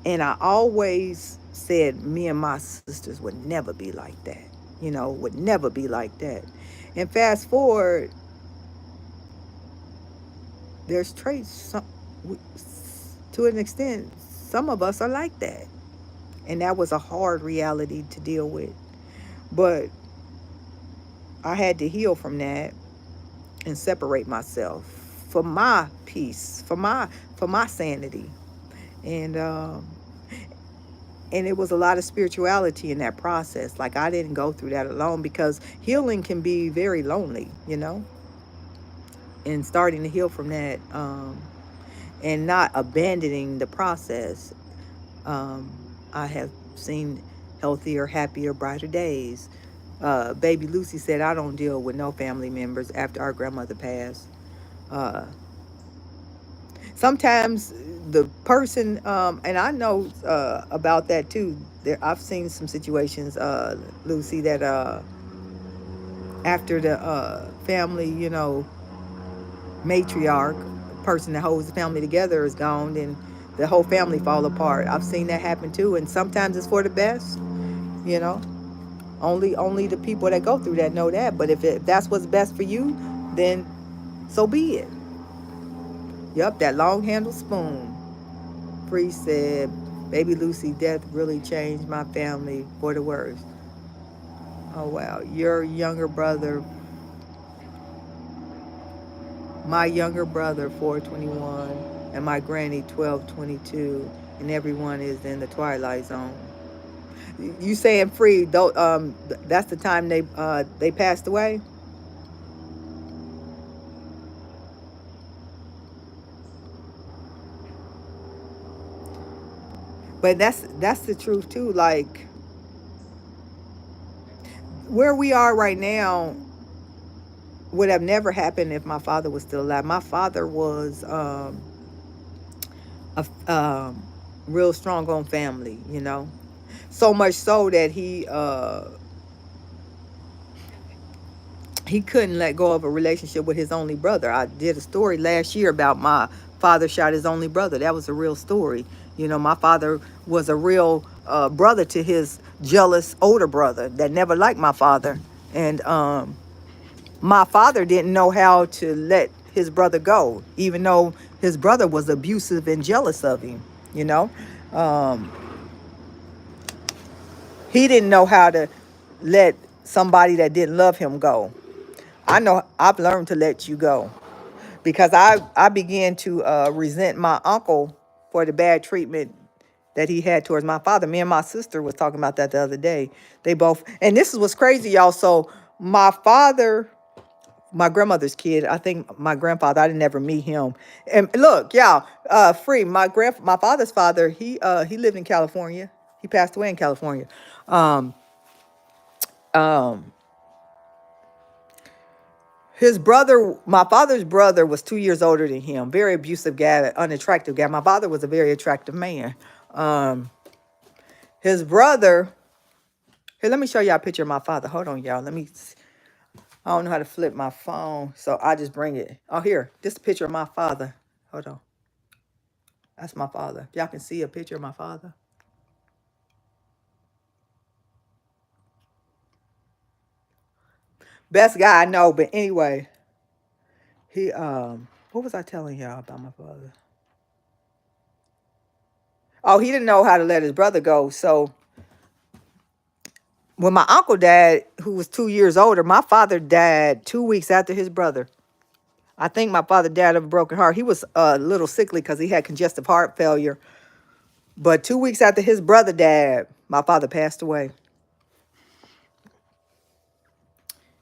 And I always said me and my sisters would never be like that. Would never be like that. And fast forward, there's traits, to an extent, some of us are like that. And that was a hard reality to deal with. But I had to heal from that and separate myself for my peace, for my sanity. And and it was a lot of spirituality in that process. Like, I didn't go through that alone, because healing can be very lonely. And starting to heal from that, and not abandoning the process, um, I have seen healthier, happier, brighter days. Baby Lucy said, I don't deal with no family members after our grandmother passed. Uh, Sometimes the person, and I know about that too. I've seen some situations, Lucy, that after the family, matriarch, person that holds the family together, is gone, and the whole family fall apart. I've seen that happen too, and sometimes it's for the best. You know, only the people that go through that know that. But if that's what's best for you, then so be it. Yup, that long handled spoon. Free said, Baby Lucy death really changed my family for the worse. Oh wow. Your younger brother, my younger brother 421, and my granny 1222, and everyone is in the twilight zone. You saying Free, though, that's the time they passed away? But that's the truth too. Like, where we are right now would have never happened if my father was still alive. My father was a real strong on family. So much so that he couldn't let go of a relationship with his only brother. I did a story last year about my father shot his only brother. That was a real story. My father was a real brother to his jealous older brother that never liked my father. And my father didn't know how to let his brother go, even though his brother was abusive and jealous of him. You know, um, he didn't know how to let somebody that didn't love him go. I know I've learned to let you go, because I began to resent my uncle for the bad treatment that he had towards my father. Me and my sister was talking about that the other day. They both, and this is what's crazy, y'all. So my father my grandmother's kid. I think my grandfather, I didn't ever meet him. And look, y'all, free. My father's father, he lived in California. He passed away in California. Um, um, his brother, my father's brother, was 2 years older than him. Very abusive guy, unattractive guy. My father was a very attractive man. Um, his brother. Here, let me show y'all a picture of my father. Hold on, y'all. I don't know how to flip my phone, so I just bring it. Oh, here, this is a picture of my father. Hold on. That's my father. Y'all can see a picture of my father. Best guy I know, but anyway, he what was I telling y'all about my father? Oh, he didn't know how to let his brother go. So when my uncle died, who was 2 years older, my father died 2 weeks after his brother. I think my father died of a broken heart. He was a little sickly because he had congestive heart failure. But 2 weeks after his brother died, my father passed away.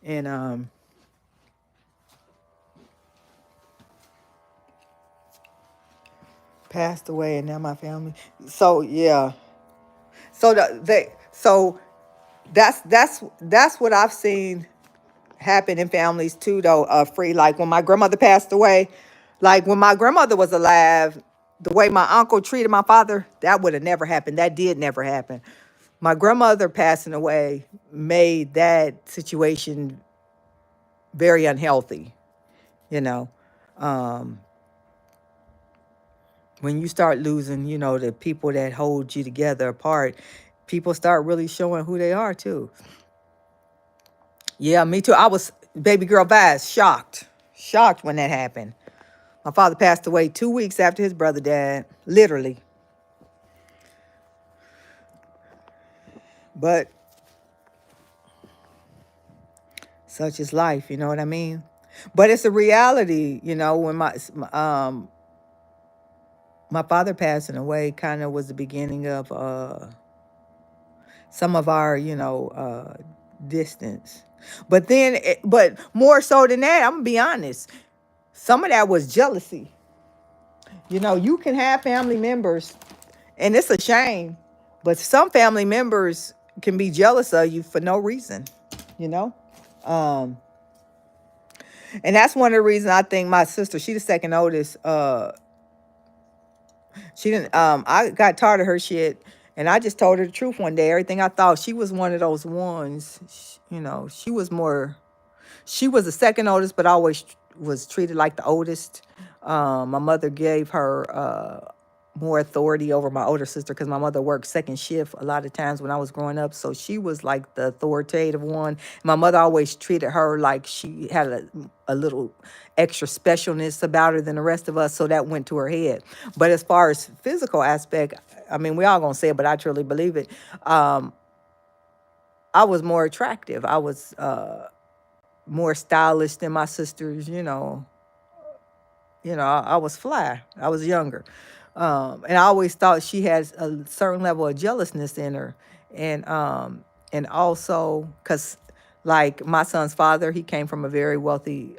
And passed away, and now my family. So yeah. So that's what I've seen happen in families too, though. Free, like when my grandmother passed away, like when my grandmother was alive, the way my uncle treated my father, that would have never happened. That did never happen. My grandmother passing away made that situation very unhealthy. You know, um, when you start losing, the people that hold you together apart, people start really showing who they are too. Yeah, me too. I was baby girl Vaz, shocked when that happened. My father passed away 2 weeks after his brother died, literally. But such is life, you know what I mean? But it's a reality, when my father passing away kind of was the beginning of some of our, distance. But more so than that, I'm gonna be honest. Some of that was jealousy. You can have family members, and it's a shame, but some family members can be jealous of you for no reason, you know? Um, and that's one of the reasons I think my sister, she the second oldest, she didn't, I got tired of her shit, and I just told her the truth one day. Everything I thought, she was one of those ones, she was the second oldest, but always was treated like the oldest. My mother gave her more authority over my older sister because my mother worked second shift a lot of times when I was growing up. So she was like the authoritative one. My mother always treated her like she had a little extra specialness about her than the rest of us. So that went to her head. But as far as physical aspect, I mean, we all gonna say it, but I truly believe it. I was more attractive. I was more stylish than my sisters. I was fly. I was younger. And I always thought she had a certain level of jealousness in her. And also, because like my son's father, he came from a very wealthy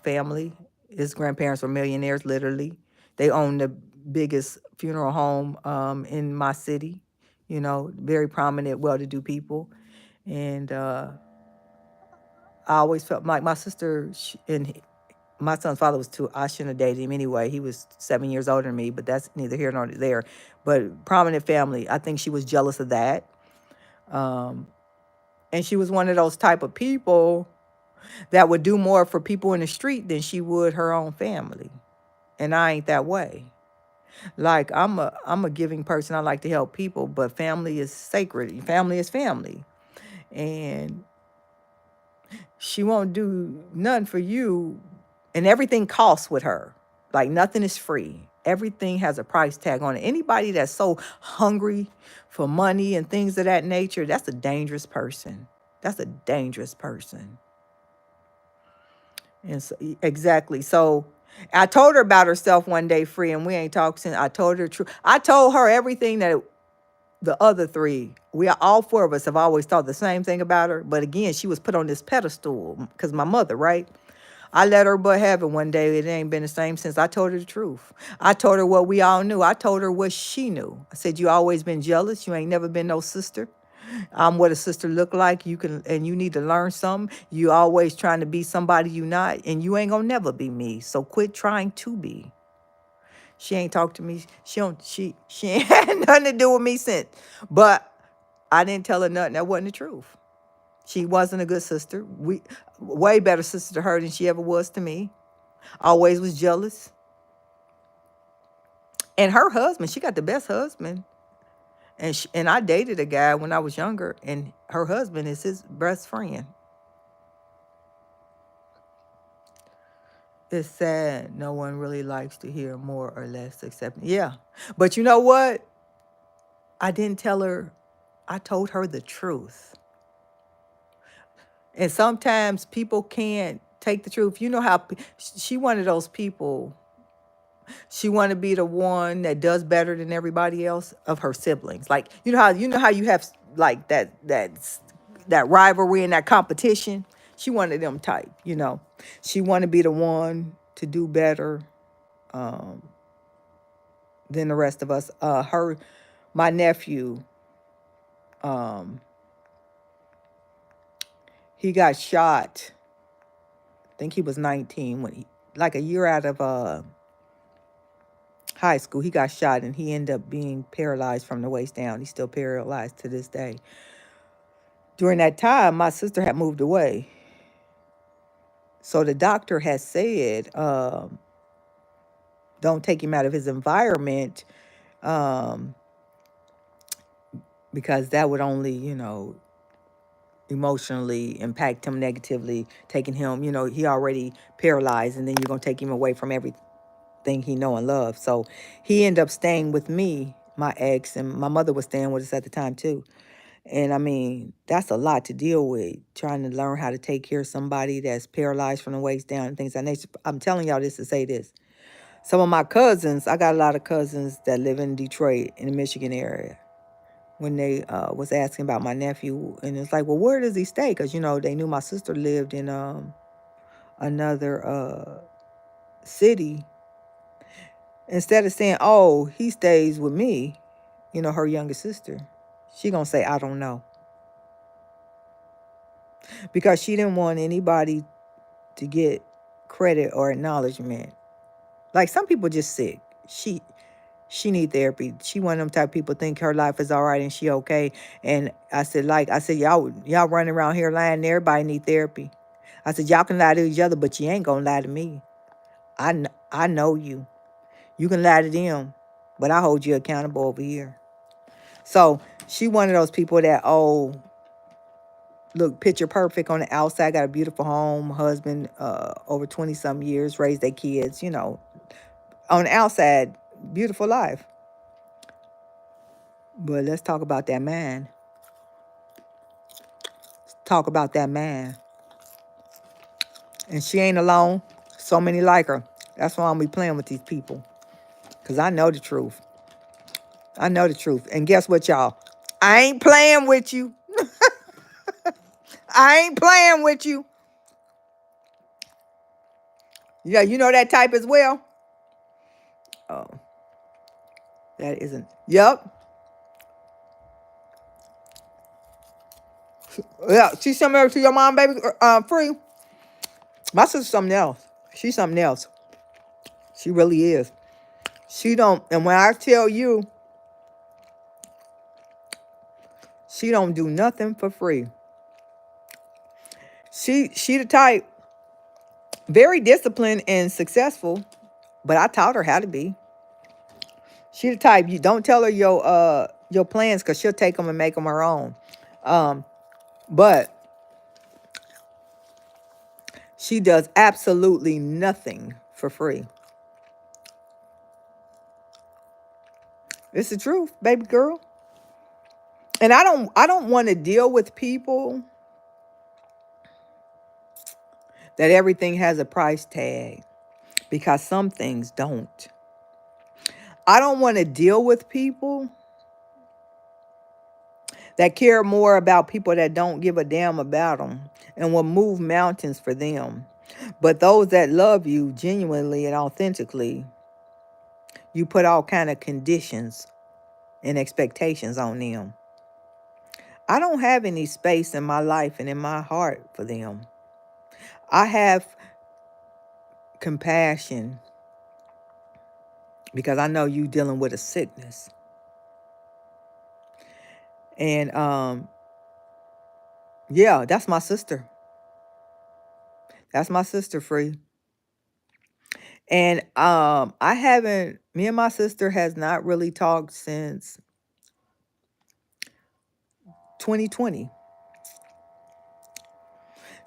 family. His grandparents were millionaires, literally. They owned the biggest funeral home in my city, very prominent, well-to-do people. And I always felt like my sister and my son's father was too. I shouldn't have dated him anyway. He was 7 years older than me, but that's neither here nor there. But prominent family, I think she was jealous of that. Um, and she was one of those type of people that would do more for people in the street than she would her own family. And I ain't that way. Like I'm a giving person. I like to help people, but family is sacred. Family is family. And she won't do nothing for you, and everything costs with her. Like nothing is free. Everything has a price tag on it. Anybody that's so hungry for money and things of that nature, that's a dangerous person. That's a dangerous person. And so, exactly. So I told her about herself one day, free, and we ain't talked since. I told her the truth. I told her everything that the other three, all four of us have always thought the same thing about her. But again, she was put on this pedestal because my mother, right? I let her but have it one day. It ain't been the same since. I told her the truth. I told her what we all knew. I told her what she knew. I said, you always been jealous. You ain't never been no sister. I'm what a sister look like. You can, and you need to learn something. You always trying to be somebody you not, and you ain't gonna never be me. So quit trying to be. She ain't talked to me. She ain't had nothing to do with me since. But I didn't tell her nothing that wasn't the truth. She wasn't a good sister. We way better sister to her than she ever was to me. Always was jealous. And her husband, she got the best husband. And I dated a guy when I was younger, and her husband is his best friend. It's sad. No one really likes to hear more or less except, yeah. But you know what? I didn't tell her. I told her the truth. And sometimes people can't take the truth. You know how she one of those people. She want to be the one that does better than everybody else of her siblings. Like you know how you have like that rivalry and that competition. She one of them type. She want to be the one to do better than the rest of us. My nephew, um, he got shot. I think he was 19 when like a year out of high school, he got shot and he ended up being paralyzed from the waist down. He's still paralyzed to this day. During that time, my sister had moved away. So the doctor has said, don't take him out of his environment because that would only, emotionally impact him negatively, taking him, he already paralyzed, and then you're going to take him away from everything he know and love. So he ended up staying with me, my ex, and my mother was staying with us at the time too. And I mean, that's a lot to deal with, trying to learn how to take care of somebody that's paralyzed from the waist down and things like that. I'm telling y'all this to say this. Some of my cousins, I got a lot of cousins that live in Detroit, in the Michigan area. When they was asking about my nephew, and it's like, well, where does he stay? Because, they knew my sister lived in another city. Instead of saying, oh, he stays with me, her younger sister, she going to say, I don't know. Because she didn't want anybody to get credit or acknowledgement. Like, some people just sick. She need therapy. She one of them type of people think her life is all right and she okay. And I said, y'all running around here lying. Everybody need therapy. I said, y'all can lie to each other, but you ain't gonna lie to me. I know you. You can lie to them, but I hold you accountable over here. So she one of those people that, look picture perfect on the outside, got a beautiful home, husband, over 20 some years, raised their kids, on the outside, beautiful life. But let's talk about that man. Talk about that man. And she ain't alone. So many like her. That's why I'm be playing with these people. Because I know the truth. I know the truth. And guess what, y'all? I ain't playing with you. I ain't playing with you. Yeah, you know that type as well? Oh. That isn't. Yep. Yeah, she's similar to your mom, baby. Free. My sister's something else. She's something else. She really is. She don't, and when I tell you, she don't do nothing for free. She the type, very disciplined and successful, but I taught her how to be. She the type, you don't tell her your plans, because she'll take them and make them her own. But she does absolutely nothing for free. It's the truth, baby girl. And I don't want to deal with people that everything has a price tag, because some things don't. I don't want to deal with people that care more about people that don't give a damn about them and will move mountains for them. But those that love you genuinely and authentically, you put all kind of conditions and expectations on them. I don't have any space in my life and in my heart for them. I have compassion because I know you dealing with a sickness. And yeah, that's my sister. That's my sister, Free. And I haven't, me and my sister has not really talked since 2020.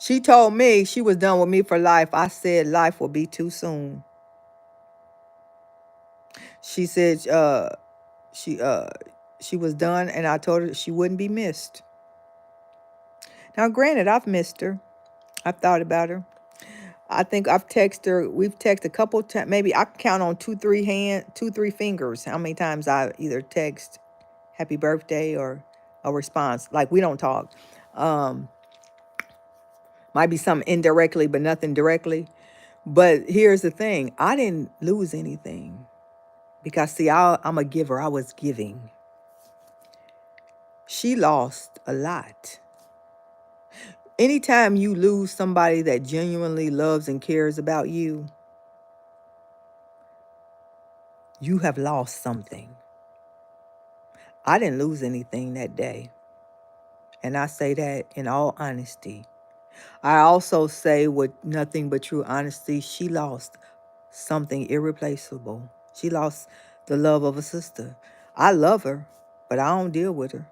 She told me she was done with me for life. I said life will be too soon. She said she uh she was done, and I told her she wouldn't be missed. Now granted, I've missed her. I've thought about her. I think I've texted her. We've texted a couple times. Maybe I can count on two, three fingers how many times I either text happy birthday or a response. Like, we don't talk. Um, might be something indirectly, but nothing directly. But here's the thing. I didn't lose anything. Because, see, I'm a giver. I was giving. She lost a lot. Anytime you lose somebody that genuinely loves and cares about you, you have lost something. I didn't lose anything that day. And I say that in all honesty. I also say with nothing but true honesty, she lost something irreplaceable. She lost the love of a sister. I love her, but I don't deal with her.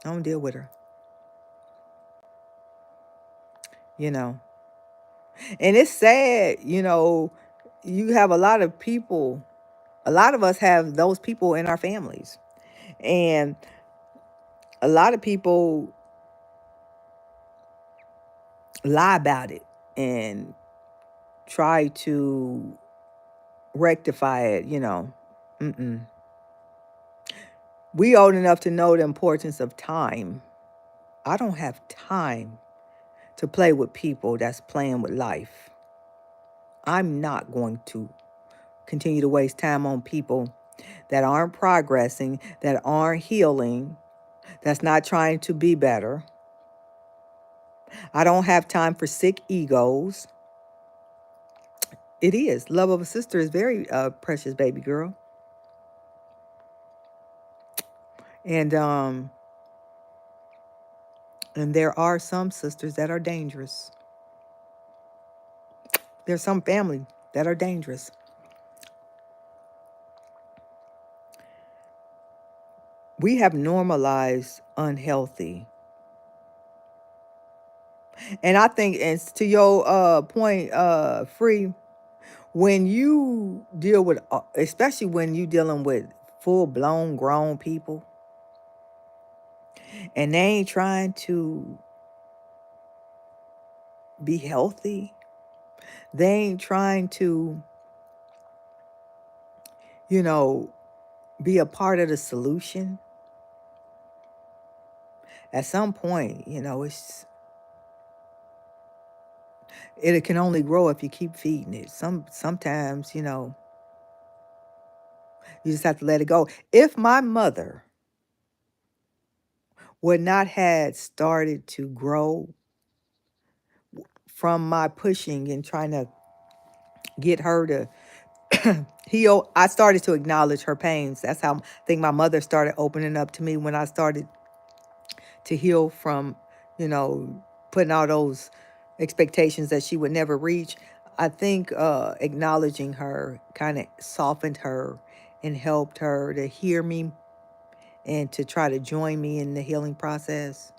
I don't deal with her. You know. And it's sad, you have a lot of people, a lot of us have those people in our families. And a lot of people lie about it and try to rectify it. Mm-mm. We old enough to know the importance of time. I don't have time to play with people that's playing with life. I'm not going to continue to waste time on people that aren't progressing, that aren't healing, that's not trying to be better. I don't have time for sick egos. It is. Love of a sister is very precious, baby girl. And there are some sisters that are dangerous. There's some family that are dangerous. We have normalized unhealthy. And I think, and to your point, Free, when you deal with, especially when you dealing with full blown grown people, and they ain't trying to be healthy, they ain't trying to, be a part of the solution. At some point, it can only grow if you keep feeding it. Sometimes, you just have to let it go. If my mother would not had started to grow from my pushing and trying to get her to heal, I started to acknowledge her pains. That's how I think my mother started opening up to me when I started to heal from, putting all those expectations that she would never reach. I think acknowledging her kind of softened her and helped her to hear me and to try to join me in the healing process.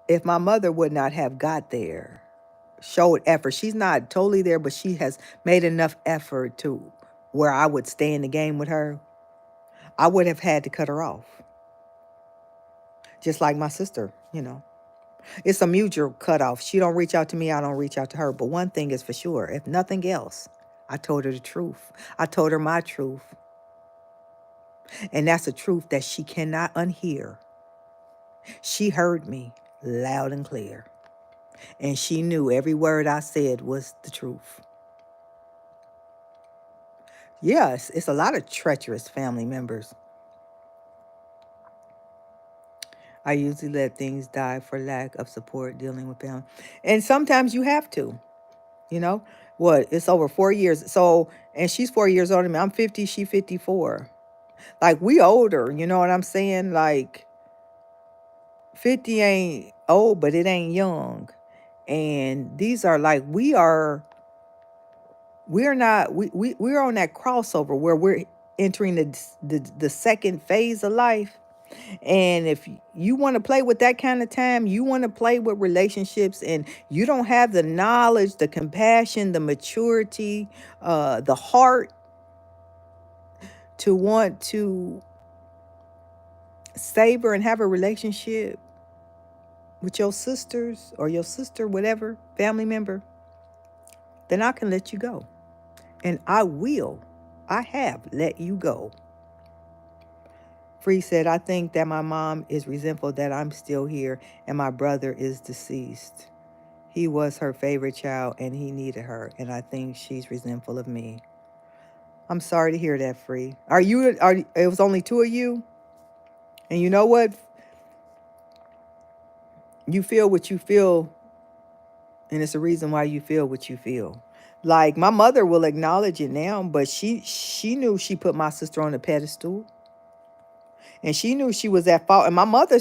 If my mother would not have got there, showed effort, she's not totally there, but she has made enough effort to where I would stay in the game with her, I would have had to cut her off. Just like my sister. It's a mutual cutoff. She don't reach out to me, I don't reach out to her. But one thing is for sure, if nothing else, I told her the truth. I told her my truth. And that's a truth that she cannot unhear. She heard me loud and clear. And she knew every word I said was the truth. Yes, it's a lot of treacherous family members. I usually let things die for lack of support dealing with family. And sometimes you have to, you know. What? It's over 4 years. So, and she's 4 years older than me. I'm 50, she 54. Like, we older, you know what I'm saying? Like, 50 ain't old, but it ain't young. And these are like, we're not, we're on that crossover where we're entering the second phase of life. And if you want to play with that kind of time, you want to play with relationships, and you don't have the knowledge, the compassion, the maturity, the heart to want to savor and have a relationship with your sisters or your sister, whatever, family member, then I can let you go. And I have let you go. Free said, I think that my mom is resentful that I'm still here and my brother is deceased. He was her favorite child and he needed her. And I think she's resentful of me. I'm sorry to hear that, Free. It was only two of you? And you know what? You feel what you feel, and it's a reason why you feel what you feel. Like, my mother will acknowledge it now, but she knew she put my sister on a pedestal. And she knew she was at fault. And my mother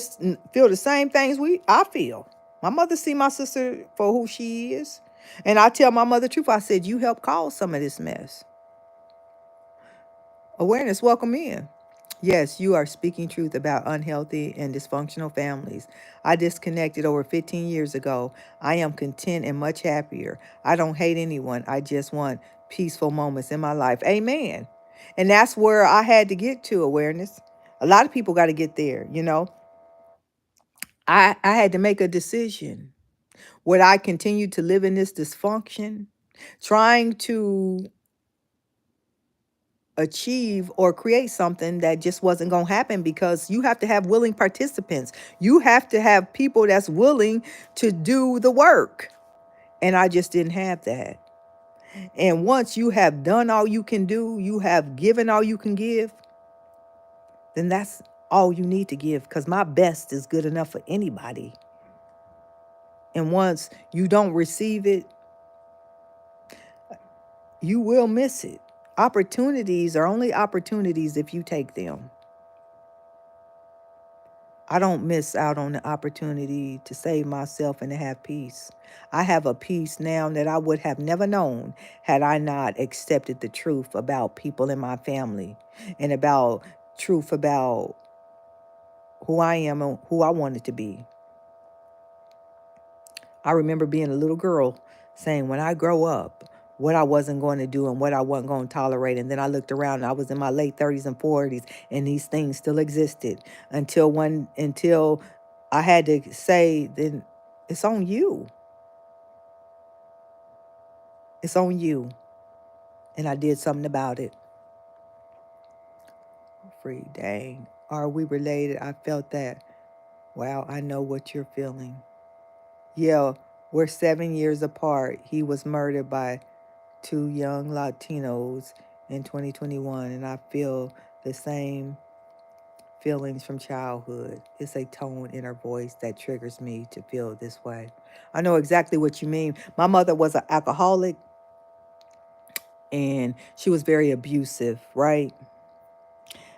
feel the same things I feel. My mother see my sister for who she is. And I tell my mother the truth. I said, you helped cause some of this mess. Awareness, welcome in. Yes, you are speaking truth about unhealthy and dysfunctional families. I disconnected over 15 years ago. I am content and much happier. I don't hate anyone. I just want peaceful moments in my life. Amen. And that's where I had to get to, awareness. A lot of people got to get there, you know. I had to make a decision. Would I continue to live in this dysfunction, trying to achieve or create something that just wasn't going to happen? Because you have to have willing participants. You have to have people that's willing to do the work. And I just didn't have that. And once you have done all you can do, you have given all you can give, then that's all you need to give, because my best is good enough for anybody. And once you don't receive it, you will miss it. Opportunities are only opportunities if you take them. I don't miss out on the opportunity to save myself and to have peace. I have a peace now that I would have never known had I not accepted the truth about people in my family, and about truth about who I am and who I wanted to be. I remember being a little girl saying, when I grow up, what I wasn't going to do and what I wasn't going to tolerate. And then I looked around and I was in my late 30s and 40s, and these things still existed until I had to say, then it's on you. It's on you. And I did something about it. Free, dang. Are we related? I felt that. Wow, I know what you're feeling. Yeah, we're 7 years apart. He was murdered by two young Latinos in 2021, and I feel the same feelings from childhood. It's a tone in her voice that triggers me to feel this way. I know exactly what you mean. My mother was an alcoholic, and she was very abusive, right?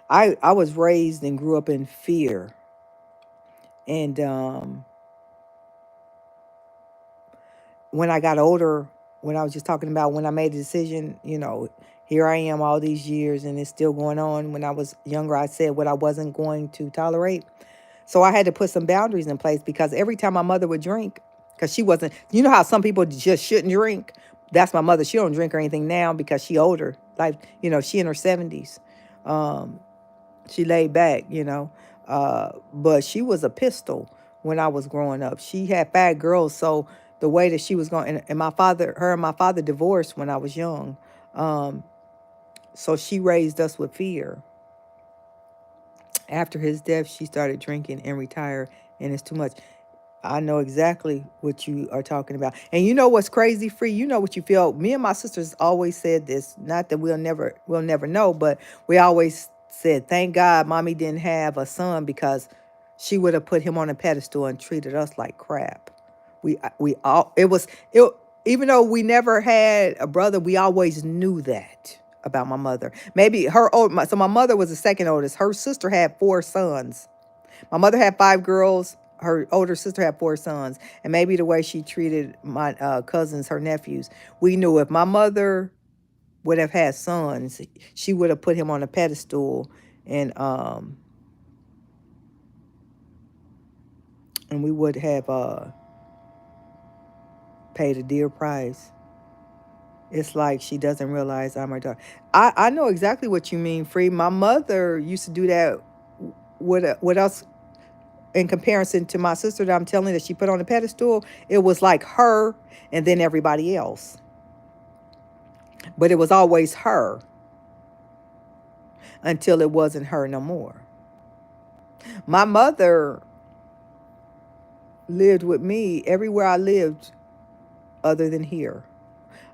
I was raised and grew up in fear. And when I got older, when I was just talking about when I made a decision, here I am all these years and it's still going on. When I was younger, I said what I wasn't going to tolerate. So I had to put some boundaries in place, because every time my mother would drink, because she wasn't, you know how some people just shouldn't drink? That's my mother. She don't drink or anything now because she older. Like, she in her 70s. She laid back, but she was a pistol when I was growing up. She had 5 girls, so the way that she was going, and her and my father divorced when I was young. So she raised us with fear. After his death, she started drinking and retired, and it's too much. I know exactly what you are talking about. And you know what's crazy, Free? You know what you feel. Me and my sisters always said this. Not that we'll never know, but we always said, thank God mommy didn't have a son, because she would have put him on a pedestal and treated us like crap. We all it even though we never had a brother, we always knew that about my mother. Maybe so my mother was the second oldest. Her sister had 4 sons. My mother had 5 girls. Her older sister had 4 sons. And maybe the way she treated my cousins, her nephews, we knew if my mother would have had sons, she would have put him on a pedestal, and we would have paid a dear price. It's like she doesn't realize I'm her daughter. I know exactly what you mean, Free. My mother used to do that with us. In comparison to my sister that I'm telling that she put on a pedestal, it was like her and then everybody else. But it was always her until it wasn't her no more. My mother lived with me everywhere I lived other than here.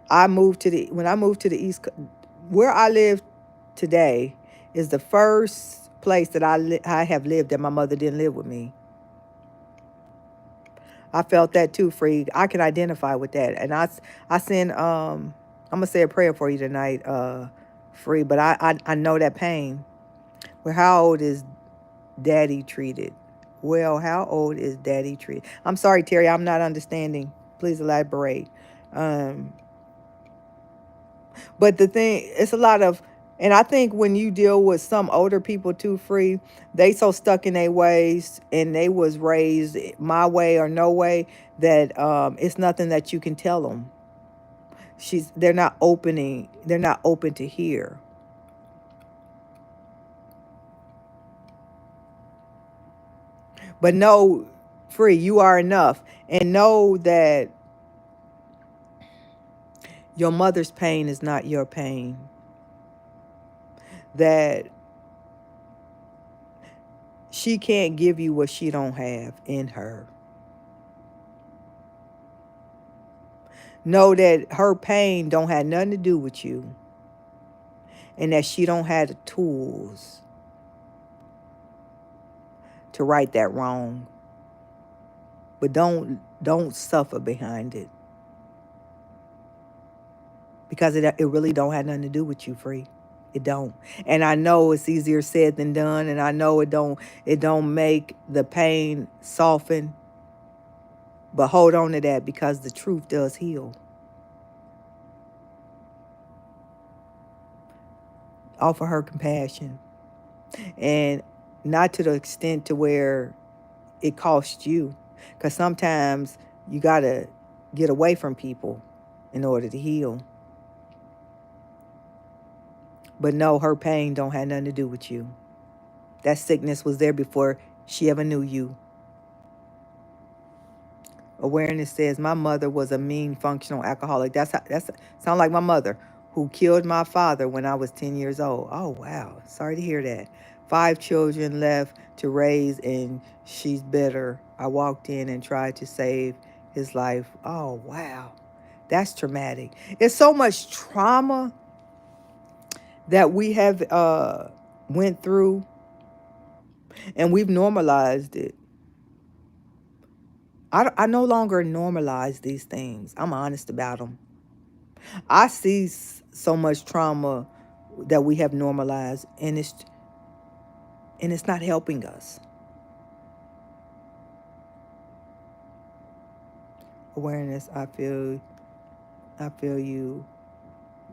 When I moved to the East Coast, where I live today is the first place that I have lived that my mother didn't live with me. I felt that too, Free. I can identify with that. And I send I'm gonna say a prayer for you tonight, Free, but I know that pain. Well, how old is daddy treated? Well, how old is daddy treated? I'm sorry, Terry, I'm not understanding. Please elaborate. Um, but the thing, it's a lot of, and I think when you deal with some older people too, Free, they so stuck in their ways and they was raised my way or no way that it's nothing that you can tell them. They're not open to hear. But know, Free, you are enough, and know that your mother's pain is not your pain. That she can't give you what she don't have in her. Know that her pain don't have nothing to do with you, and that she don't have the tools to right that wrong. But don't suffer behind it, because it really don't have nothing to do with you, Free. It don't. And I know it's easier said than done, and I know it don't make the pain soften. But hold on to that, because the truth does heal. Offer her compassion, and not to the extent to where it costs you, because sometimes you gotta get away from people in order to heal. But no, her pain don't have nothing to do with you. That sickness was there before she ever knew you. Awareness says my mother was a mean functional alcoholic. That's sound like my mother, who killed my father when I was 10 years old. Oh wow, sorry to hear that. 5 children left to raise, and she's bitter. I walked in and tried to save his life. Oh wow, that's traumatic. It's so much trauma that we have went through, and we've normalized it. I no longer normalize these things. I'm honest about them. I see so much trauma that we have normalized, and it's not helping us. Awareness, I feel you.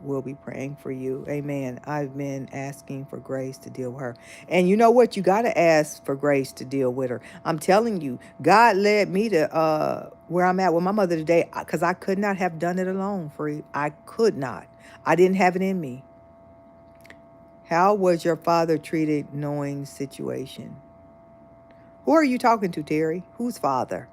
Will be praying for you. Amen. I've been asking for grace to deal with her. And you know what? You got to ask for grace to deal with her. I'm telling you, God led me to where I'm at with my mother today, because I could not have done it alone, Free. I could not. I didn't have it in me. How was your father treated, knowing situation? Who are you talking to, Terry? Whose father?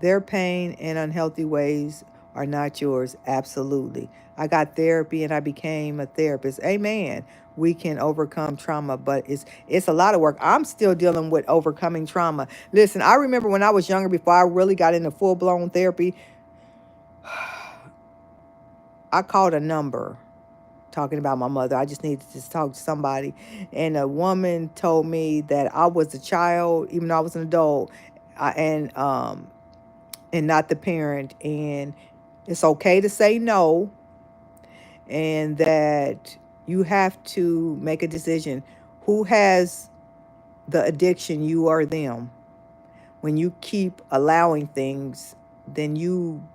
Their pain and unhealthy ways are not yours. Absolutely. I got therapy and I became a therapist. Amen. We can overcome trauma, but it's a lot of work. I'm still dealing with overcoming trauma. Listen, I remember when I was younger, before I really got into full blown therapy, I called a number talking about my mother. I just needed to talk to somebody. And a woman told me that I was a child, even though I was an adult, and not the parent. And it's okay to say no, and that you have to make a decision. Who has the addiction? You or them. When you keep allowing things, then you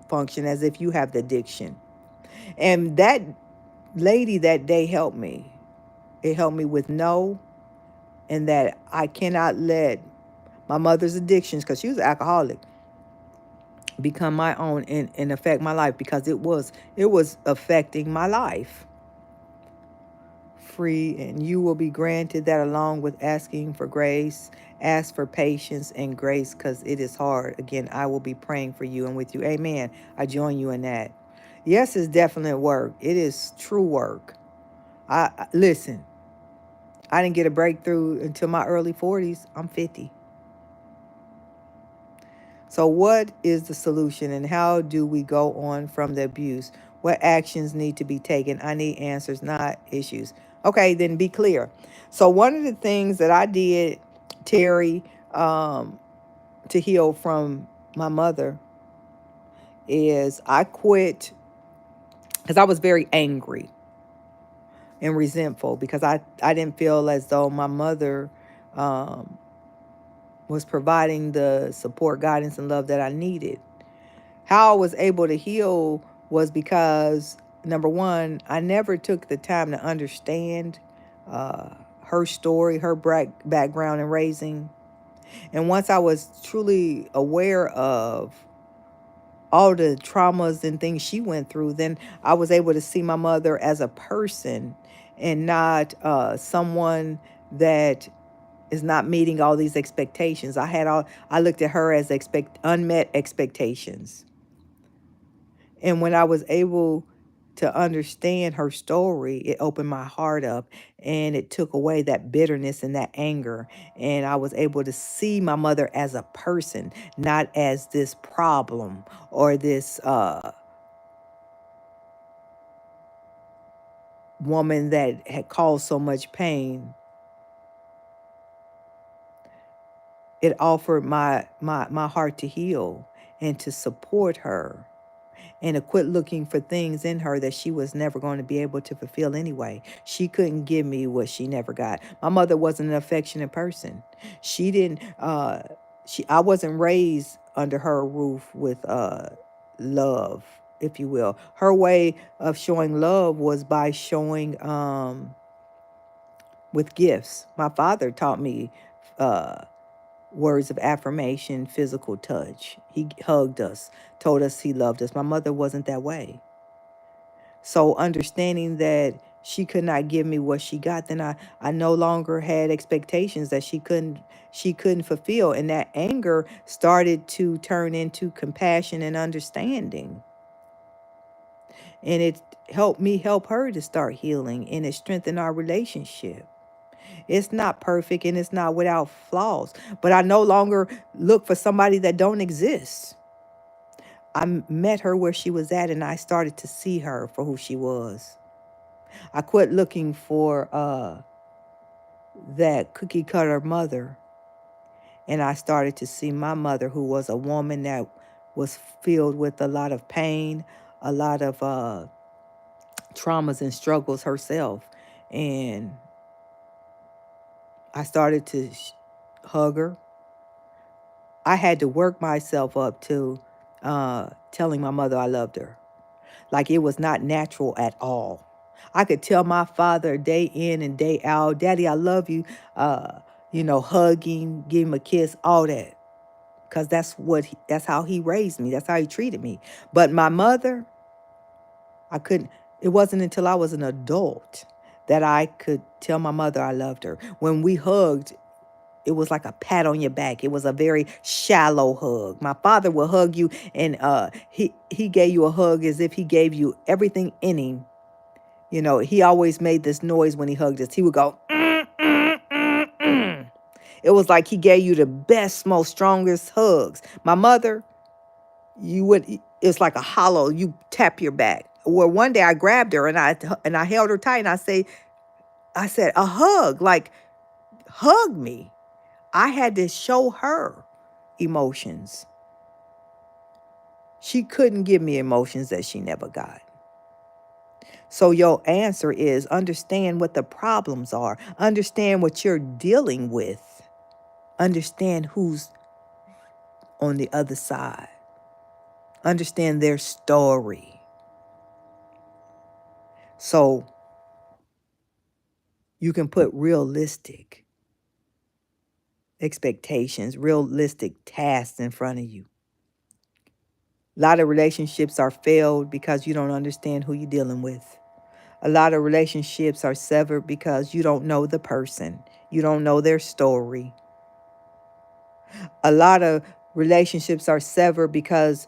function as if you have the addiction. And that lady that day helped me. It helped me with no, and that I cannot let my mother's addictions, because she was an alcoholic, become my own and affect my life, because it was affecting my life. Free, and you will be granted that, along with asking for grace. Ask for patience and grace, because it is hard. Again, I will be praying for you and with you. Amen. I join you in that. Yes, it's definite work. It is true work. Listen, I didn't get a breakthrough until my early 40s. I'm 50. So what is the solution, and how do we go on from the abuse? What actions need to be taken? I need answers, not issues. Okay, then be clear. So one of the things that I did, Terry, to heal from my mother is I quit, because I was very angry and resentful, because I didn't feel as though my mother um, was providing the support, guidance, and love that I needed. How I was able to heal was because, number one, I never took the time to understand her story, her background and raising. And once I was truly aware of all the traumas and things she went through, then I was able to see my mother as a person, and not someone that is not meeting all these expectations. I looked at her as unmet expectations. And when I was able to understand her story, it opened my heart up, and it took away that bitterness and that anger. And I was able to see my mother as a person, not as this problem or this woman that had caused so much pain. It offered my heart to heal and to support her, and to quit looking for things in her that she was never going to be able to fulfill anyway. She couldn't give me what she never got. My mother wasn't an affectionate person. She didn't I wasn't raised under her roof with love, if you will. Her way of showing love was by showing with gifts. My father taught me words of affirmation, physical touch. He hugged us, told us he loved us. My mother wasn't that way. So understanding that she could not give me what she got, then I no longer had expectations that she couldn't fulfill. And that anger started to turn into compassion and understanding. And it helped me help her to start healing, and it strengthened our relationship. It's not perfect and it's not without flaws, but I no longer look for somebody that don't exist. I met her where she was at, and I started to see her for who she was. I quit looking for that cookie cutter mother, and I started to see my mother, who was a woman that was filled with a lot of pain, a lot of traumas and struggles herself. And I started to hug her. I had to work myself up to telling my mother I loved her. Like, it was not natural at all. I could tell my father day in and day out, Daddy, I love you, hugging, give him a kiss, all that. Because that's how he raised me. That's how he treated me. But my mother, I couldn't, it wasn't until I was an adult that I could tell my mother I loved her. When we hugged, it was like a pat on your back. It was a very shallow hug. My father would hug you, and he gave you a hug as if he gave you everything in him. You know, he always made this noise when he hugged us. He would go, mm, mm, mm, mm. It was like he gave you the best, most strongest hugs. My mother, it's like a hollow. You tap your back. Well, one day I grabbed her and I held her tight, and I said, a hug, like hug me. I had to show her emotions. She couldn't give me emotions that she never got. So your answer is understand what the problems are. Understand what you're dealing with. Understand who's on the other side. Understand their story. So you can put realistic expectations, realistic tasks in front of you. A lot of relationships are failed because you don't understand who you're dealing with. A lot of relationships are severed because you don't know the person. You don't know their story. A lot of relationships are severed because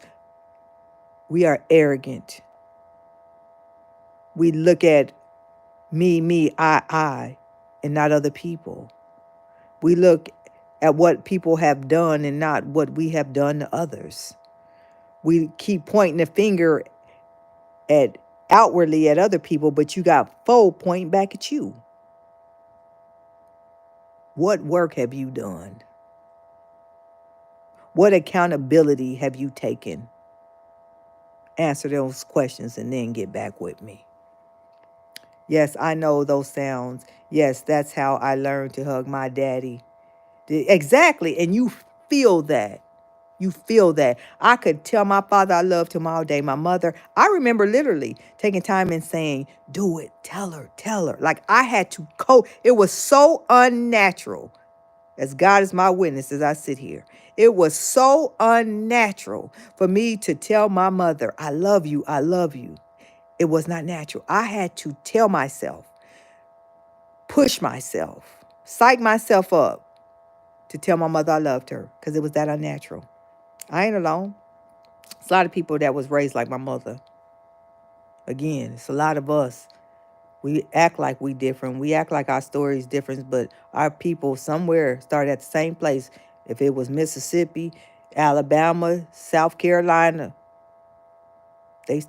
we are arrogant. We look at me, I, and not other people. We look at what people have done and not what we have done to others. We keep pointing the finger at outwardly at other people, but you got foe pointing back at you. What work have you done? What accountability have you taken? Answer those questions and then get back with me. Yes, I know those sounds. Yes, that's how I learned to hug my daddy. Exactly. And you feel that. You feel that. I could tell my father I loved him all day. My mother, I remember literally taking time and saying, do it. Tell her, tell her. Like I had to cope. It was so unnatural. As God is my witness as I sit here. It was so unnatural for me to tell my mother, I love you, I love you. It was not natural. I had to tell myself, push myself, psych myself up to tell my mother I loved her because it was that unnatural. I ain't alone. It's a lot of people that was raised like my mother. Again, it's a lot of us. We act like we different. We act like our story is different, but our people somewhere started at the same place. If it was Mississippi, Alabama, South Carolina, they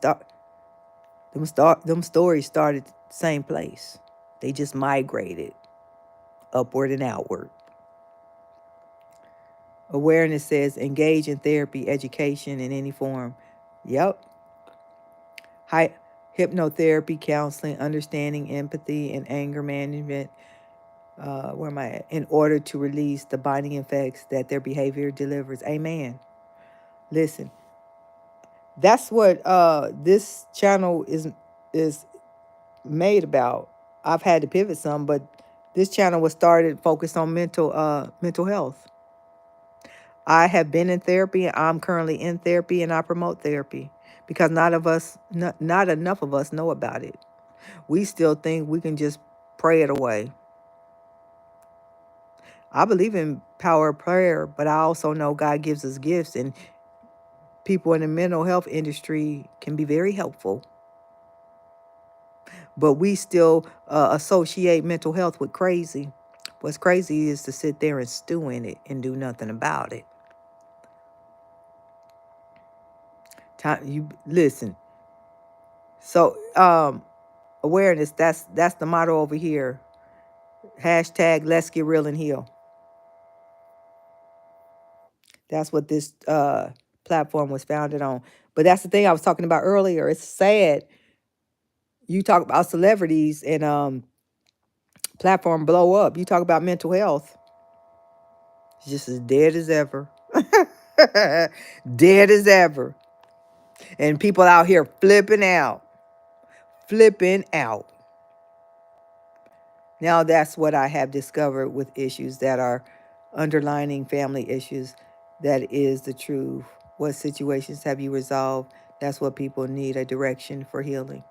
them stories started the same place. They just migrated upward and outward. Awareness says engage in therapy, education in any form. Yep. Hypnotherapy, counseling, understanding, empathy, and anger management. Where am I at? In order to release the binding effects that their behavior delivers. Amen. Listen, that's what this channel is made about. I've had to pivot some, but this channel was started focused on mental health. I have been in therapy. I'm currently in therapy, and I promote therapy because not enough of us know about it. We still think we can just pray it away. I believe in power of prayer, but I also know God gives us gifts, and people in the mental health industry can be very helpful. But we still associate mental health with crazy. What's crazy is to sit there and stew in it and do nothing about it. You listen. So awareness. That's the motto over here. Hashtag Let's Get Real and Heal. That's what this platform was founded on. But that's the thing I was talking about earlier. It's sad. You talk about celebrities and platform blow up. You talk about mental health. It's just as dead as ever. Dead as ever. And people out here flipping out. Flipping out. Now that's what I have discovered with issues that are underlining family issues. That is the truth. What situations have you resolved? That's what people need, a direction for healing.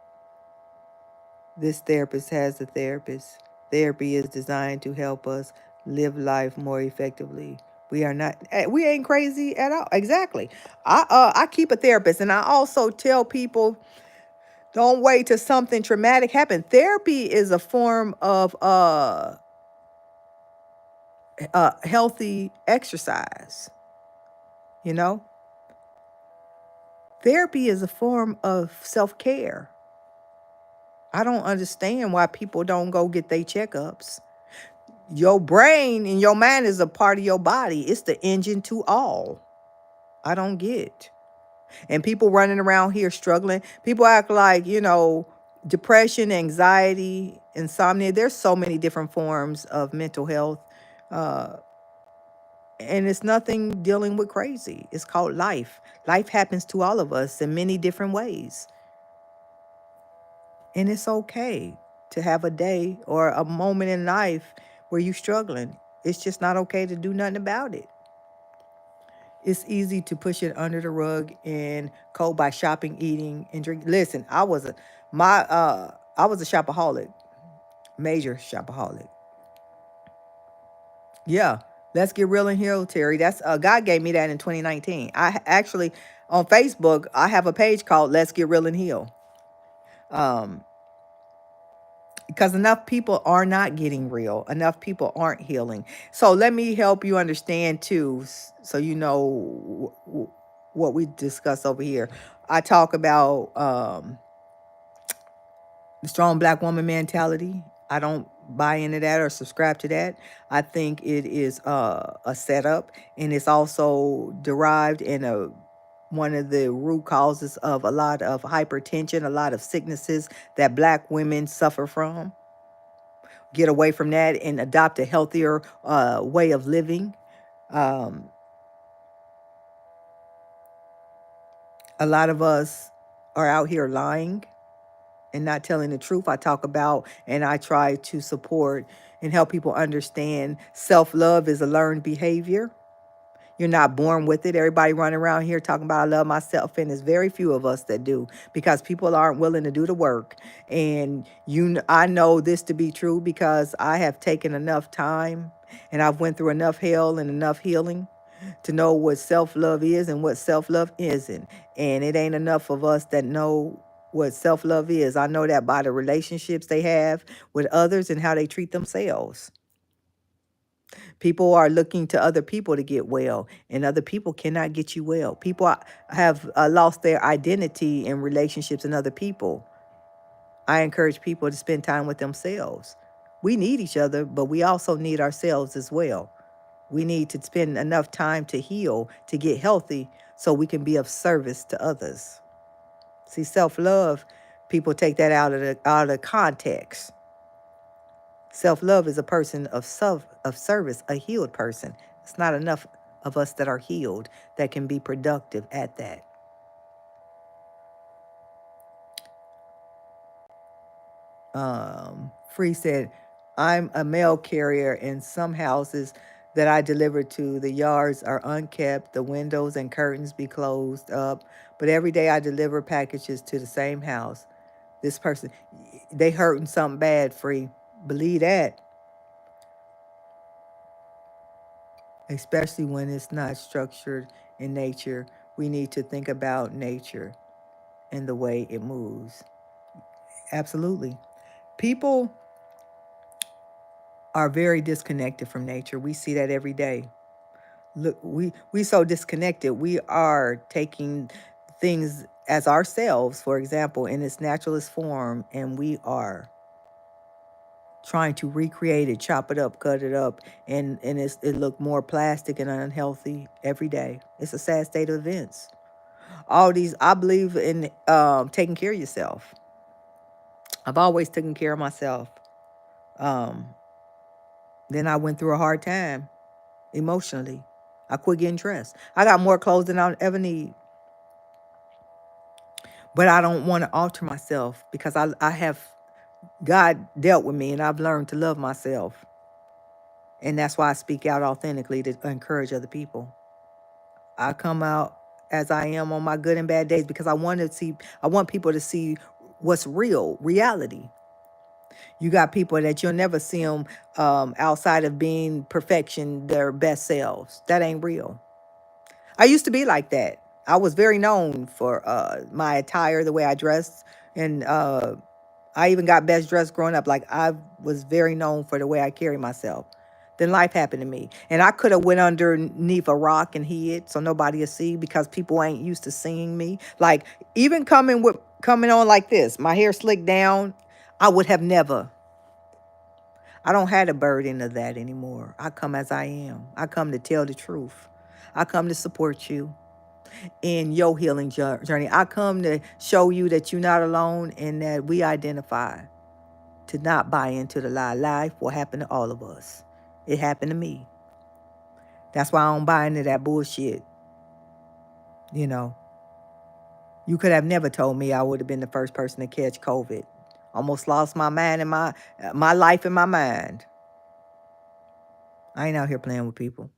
This therapist has a therapist. Therapy is designed to help us live life more effectively. We are not, we ain't crazy at all. Exactly. I keep a therapist, and I also tell people, don't wait till something traumatic happen. Therapy is a form of healthy exercise. You know, therapy is a form of self-care. I don't understand why people don't go get their checkups. Your brain and your mind is a part of your body. It's the engine to all. I don't get. And people running around here struggling. People act like, depression, anxiety, insomnia. There's so many different forms of mental health. Uh, and it's nothing dealing with crazy. It's called life. Life happens to all of us in many different ways. And it's okay to have a day or a moment in life where you're struggling. It's just not okay to do nothing about it. It's easy to push it under the rug and cope by shopping, eating, and drinking. Listen, I was a shopaholic, major shopaholic. Yeah, let's get real and heal, Terry. That's God gave me that in 2019. I actually on Facebook I have a page called Let's Get Real and Heal. Um, because enough people are not getting real, enough people aren't healing. So let me help you understand too, so you know what we discuss over here. I talk about the strong black woman mentality. I don't buy into that or subscribe to that. I think it is a setup, and it's also derived in one of the root causes of a lot of hypertension, a lot of sicknesses that black women suffer from. Get away from that and adopt a healthier way of living. Um, a lot of us are out here lying and not telling the truth. I talk about and I try to support and help people understand self-love is a learned behavior. You're not born with it. Everybody running around here talking about I love myself, and there's very few of us that do because people aren't willing to do the work. And I know this to be true because I have taken enough time and I've went through enough hell and enough healing to know what self-love is and what self-love isn't. And it ain't enough of us that know what self-love is. I know that by the relationships they have with others and how they treat themselves. People are looking to other people to get well, and other people cannot get you well. People have lost their identity in relationships and other people. I encourage people to spend time with themselves. We need each other, but we also need ourselves as well. We need to spend enough time to heal, to get healthy, so we can be of service to others. See, self-love, people take that out of the context. Self-love is a person of service, a healed person. It's not enough of us that are healed that can be productive at that. Free said, I'm a mail carrier in some houses that I deliver to. The yards are unkept, the windows and curtains be closed up. But every day I deliver packages to the same house. This person, they hurting something bad, Free. Believe that. Especially when it's not structured in nature. We need to think about nature and the way it moves. Absolutely. People are very disconnected from nature. We see that every day. Look, we so disconnected. We are taking things as ourselves, for example, in its naturalist form, and we are trying to recreate it, chop it up, cut it up, and it look more plastic and unhealthy every day. It's a sad state of events. All these, I believe in taking care of yourself. I've always taken care of myself. Um, then I went through a hard time emotionally. I quit getting dressed. I got more clothes than I ever need. But I don't want to alter myself because I have, God dealt with me and I've learned to love myself. And that's why I speak out authentically to encourage other people. I come out as I am on my good and bad days because I want people to see what's real, reality. You got people that you'll never see them outside of being perfection, their best selves. That ain't real. I used to be like that. I was very known for my attire, the way I dressed, and I even got best dressed growing up. Like I was very known for the way I carry myself. Then life happened to me, and I could have went underneath a rock and hid so nobody would see because people ain't used to seeing me. Like even coming on like this, my hair slicked down, I would have never. I don't have the burden of that anymore. I come as I am. I come to tell the truth. I come to support you in your healing journey. I come to show you that you're not alone and that we identify to not buy into the lie. Life will happen to all of us. It happened to me. That's why I don't buy into that bullshit. You know, you could have never told me I would have been the first person to catch COVID. Almost lost my mind and my life and my mind. I ain't out here playing with people,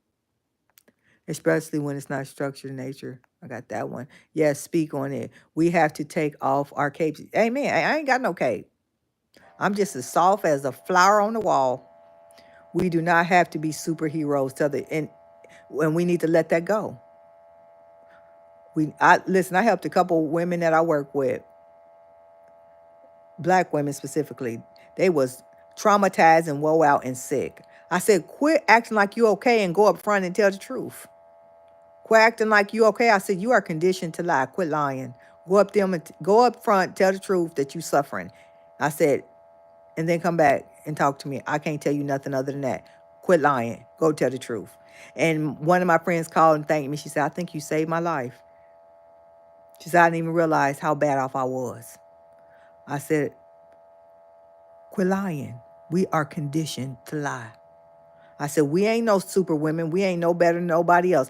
especially when it's not structured in nature. I got that one. Yes, speak on it. We have to take off our capes. Amen. I ain't got no cape. I'm just as soft as a flower on the wall. We do not have to be superheroes to and we need to let that go. Listen, I helped a couple women that I work with, Black women specifically. They was traumatized and woe out and sick. I said, quit acting like you okay and go up front and tell the truth. Quit acting like you okay. I said, you are conditioned to lie. Quit lying. Go up front, tell the truth that you suffering. I said, and then come back and talk to me. I can't tell you nothing other than that. Quit lying. Go tell the truth. And one of my friends called and thanked me. She said, I think you saved my life. She said, I didn't even realize how bad off I was. I said, quit lying. We are conditioned to lie. I said, we ain't no super women. We ain't no better than nobody else.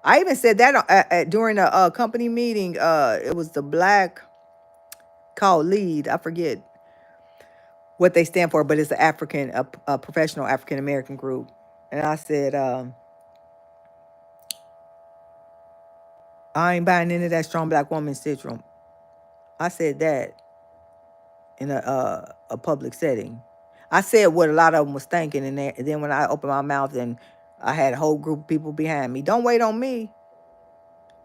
I even said that during a company meeting. It was the Black called LEAD. I forget what they stand for, but it's a professional African American group. And I said, I ain't buying into that strong Black woman syndrome. I said that in a public setting. I said what a lot of them was thinking, and then when I opened my mouth and I had a whole group of people behind me, don't wait on me.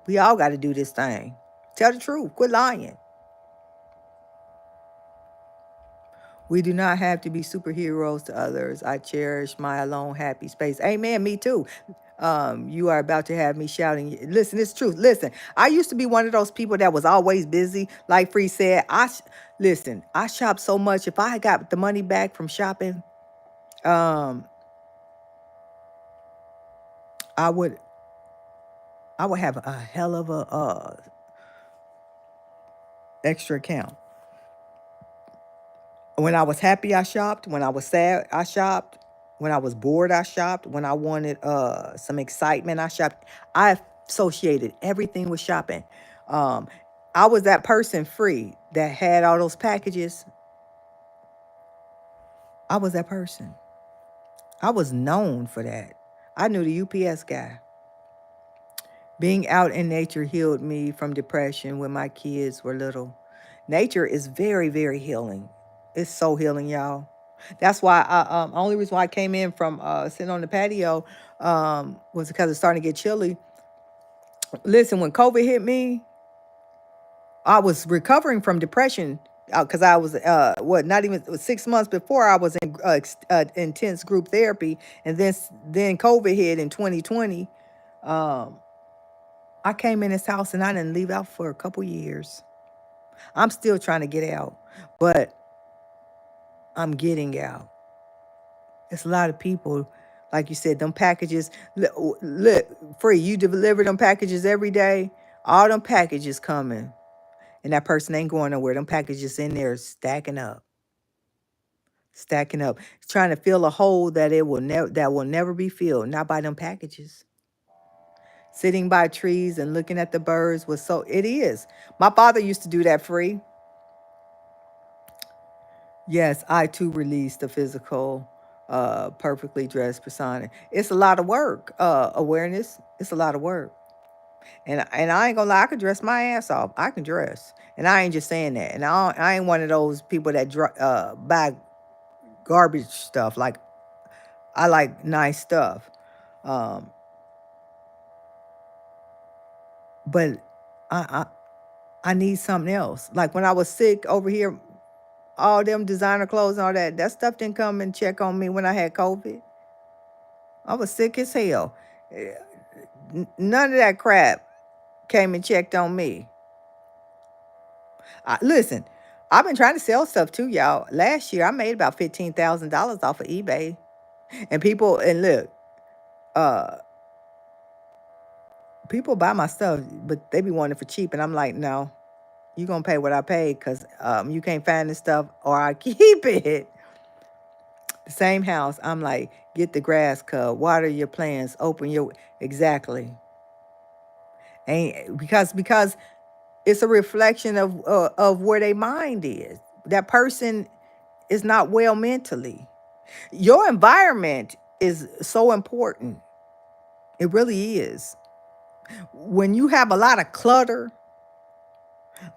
We all got to do this thing. Tell the truth. Quit lying. We do not have to be superheroes to others. I cherish my alone happy space. Amen. Me too. You are about to have me shouting. Listen, it's truth. Listen, I used to be one of those people that was always busy. Like Free said, listen, I shop so much. If I got the money back from shopping, I would have a hell of a extra account. When I was happy, I shopped. When I was sad, I shopped. When I was bored, I shopped. When I wanted some excitement, I shopped. I associated everything with shopping. I was that person Free that had all those packages. I was that person. I was known for that. I knew the UPS guy. Being out in nature healed me from depression when my kids were little. Nature is very, very healing. It's so healing, y'all. That's why only reason why I came in from sitting on the patio was because it's starting to get chilly. Listen, when COVID hit me, I was recovering from depression because I was not even 6 months before I was in intense group therapy, and then COVID hit in 2020. I came in this house and I didn't leave out for a couple years. I'm still trying to get out, but I'm getting out. It's a lot of people, like you said, them packages. Look, Free, you deliver them packages every day. All them packages coming, and that person ain't going nowhere. Them packages in there stacking up, trying to fill a hole that will never be filled. Not by them packages. Sitting by trees and looking at the birds it is. My father used to do that, Free. Yes, I too released the physical, perfectly dressed persona. It's a lot of work. Awareness. It's a lot of work. And I ain't gonna lie, I can dress my ass off. I can dress, and I ain't just saying that. And I ain't one of those people that buy garbage stuff. Like, I like nice stuff. Um, but I, I need something else. Like when I was sick over here, all them designer clothes and all that stuff didn't come and check on me when I had COVID. I was sick as hell. Eh, None of that crap came and checked on me. Listen, I've been trying to sell stuff too, y'all. Last year, I made about $15,000 off of eBay. And look, uh, people buy my stuff, but they be wanting it for cheap. And I'm like, no, you're going to pay what I paid because you can't find this stuff or I keep it. The same house, I'm like, get the grass cut, water your plants, open your, exactly. Ain't because it's a reflection of where their mind is. That person is not well mentally. Your environment is so important. It really is. When you have a lot of clutter,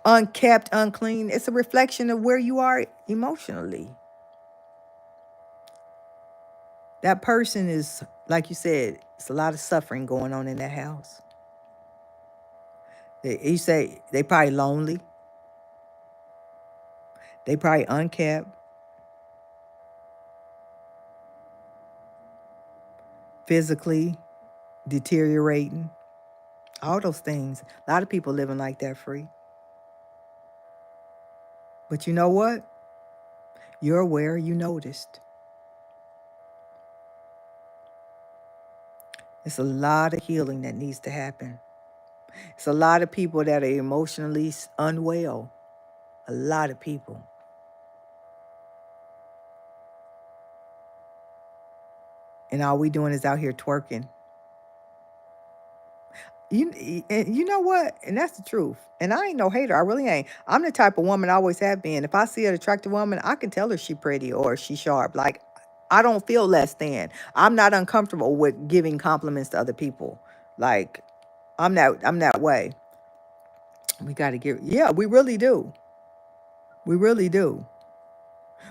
unkept, unclean, it's a reflection of where you are emotionally. That person is, like you said, it's a lot of suffering going on in that house. You say they probably lonely. They probably unkept, physically deteriorating. All those things. A lot of people living like that free. But you know what? You're aware, you noticed. It's a lot of healing that needs to happen. It's a lot of people that are emotionally unwell. A lot of people. And all we doing is out here twerking. You know what? And that's the truth. And I ain't no hater. I really ain't. I'm the type of woman I always have been. If I see an attractive woman, I can tell her she pretty or she sharp. Like, I don't feel less than. I'm not uncomfortable with giving compliments to other people. Like, I'm that way. We got to give. Yeah, we really do. We really do.